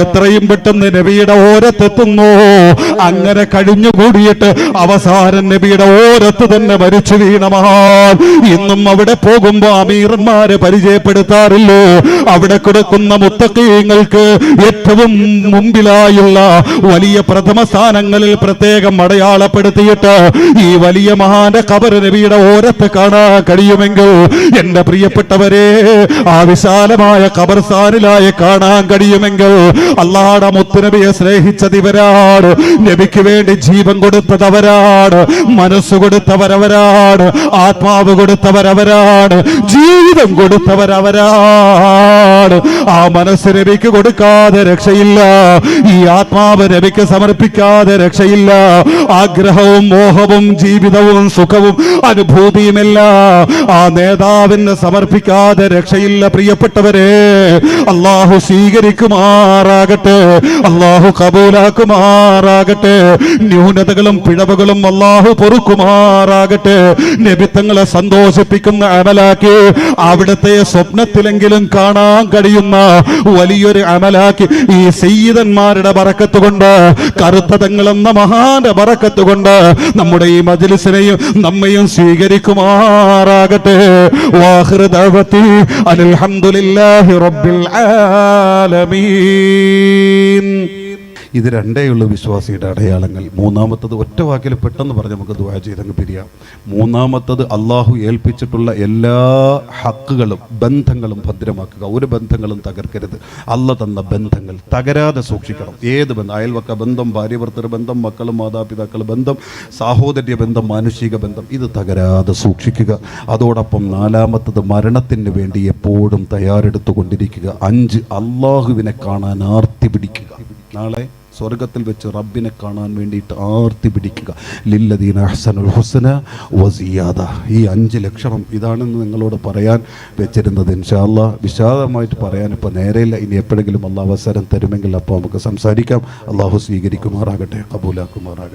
എത്രയും പെട്ടെന്ന് നബിയുടെ ഓരത്തെത്തുന്നു. അങ്ങനെ കഴിഞ്ഞുകൂടിയിട്ട് അവസാനം നബിയുടെ ഓരത്ത് തന്നെ മരിച്ചു വീണ മഹാൻ ഇന്നും അവിടെ പോകുമ്പോ അമീറന്മാരെ പരിചയപ്പെടുത്താറില്ലോ. അവിടെ കിടക്കുന്ന മുത്തഖീങ്ങൾക്ക് ഏറ്റവും മുമ്പിലായുള്ള വലിയ പ്രഥമ സ്ഥാനങ്ങളിൽ പ്രത്യേകം അടയാളപ്പെടുത്തിയിട്ട് ഈ വലിയ മഹാന്റെ ഖബർ നബിയുടെ ഓരത്ത് കാണാൻ കഴിയുമെങ്കിൽ എന്റെ പ്രിയപ്പെട്ടവരെ, ആ വിശാലമായ ഖബർസ്ഥാനിലായി കാണാൻ കഴിയുമെങ്കിൽ അല്ലാഹുവിന്റെ മുത്തുനബിയെ സ്നേഹിച്ചത് ഇവരാണ്. നബിക്ക് വേണ്ടി ജീവൻ കൊടുത്തതവരാണ്, മനസ്സ് കൊടുത്തവരവരാണ്, ആത്മാവ് കൊടുത്തവരവരാണ്, ജീവിതം കൊടുത്തവരവരാണ്. ആ മനസ്സ് നബിക്ക് കൊടുക്കാതെ രക്ഷയില്ല, ഈ ആത്മാവ് നബിക്ക് സമർപ്പിക്കാതെ രക്ഷയില്ല. ആഗ്രഹവും മോഹവും ജീവിതവും സുഖവും അനുഭൂതിയുമല്ല ആ നേതാവിന് സമർപ്പിക്കാതെ രക്ഷയില്ല. പ്രിയപ്പെട്ടവരെ, അല്ലാഹു സ്വീകരിക്കുമാറാകട്ടെ, അല്ലാഹു കബൂലാക്കുമാറാകട്ടെ. ന്യൂനതകളും പിഴവുകളും അല്ലാഹു പൊറുക്കുമാറാകട്ടെ. നബിത്തങ്ങളെ സന്തോഷിപ്പിക്കുന്ന അമലാക്കി അവിടുത്തെ സ്വപ്നത്തിലെങ്കിലും കാണാൻ കഴിയുന്ന വലിയൊരു അമലാക്കി ഈ സയ്യിദന്മാരുടെ ബറക്കത്ത് കൊണ്ട്, കറുത്ത തങ്ങളെന്ന മഹാന്റെ ബറക്കത്ത് കൊണ്ട് നമ്മുടെ ഈ മജ്ലിസിനെയും നമ്മയും സ്വീകരിക്കുമാറാകട്ടെ. വാഖിറു ദഅവതി അൽഹംദുലില്ലാഹി റബ്ബിൽ ആലമീൻ. ഇത് രണ്ടേയുള്ളൂ വിശ്വാസിയുടെ അടയാളങ്ങൾ. മൂന്നാമത്തത് ഒറ്റ വാക്കിൽ പെട്ടെന്ന് പറഞ്ഞ് നമുക്ക് ദുആ ചെയ്തങ്ങ് പിരിയാം. മൂന്നാമത്തത് അള്ളാഹു ഏൽപ്പിച്ചിട്ടുള്ള എല്ലാ ഹക്കുകളും ബന്ധങ്ങളും ഭദ്രമാക്കുക. ഒരു ബന്ധങ്ങളും തകർക്കരുത്. അല്ല തന്ന ബന്ധങ്ങൾ തകരാതെ സൂക്ഷിക്കണം. ഏത് ബന്ധം, അയൽവക്ക ബന്ധം, ഭാര്യഭർത്തൃ ബന്ധം, മക്കളും മാതാപിതാക്കൾ ബന്ധം, സാഹോദര്യ ബന്ധം, മാനുഷിക ബന്ധം, ഇത് തകരാതെ സൂക്ഷിക്കുക. അതോടൊപ്പം നാലാമത്തത് മരണത്തിന് വേണ്ടി എപ്പോഴും തയ്യാറെടുത്തുകൊണ്ടിരിക്കുക. 5 അള്ളാഹുവിനെ കാണാൻ ആർത്തി പിടിക്കുക. നാളെ സ്വർഗത്തിൽ വെച്ച് റബ്ബിനെ കാണാൻ വേണ്ടിയിട്ട് ആർത്തി പിടിക്കുക. ലില്ലദീന അഹ്സനുൽ ഹുസ്ന വസിയാദ. ഈ 5 ലക്ഷണം ഇതാണെന്ന് നിങ്ങളോട് പറയാൻ വെച്ചിരുന്നത്. ഇൻഷാ അല്ലാഹ് വിശാലമായിട്ട് പറയാൻ ഇപ്പോൾ നേരെയില്ല. ഇനി എപ്പോഴെങ്കിലും അല്ലാഹ് അവസരം തരുമെങ്കിൽ അപ്പോൾ നമുക്ക് സംസാരിക്കാം. അല്ലാഹു സ്വീകരിക്കുമാറാകട്ടെ, കബൂലാക്കുമാറാകട്ടെ.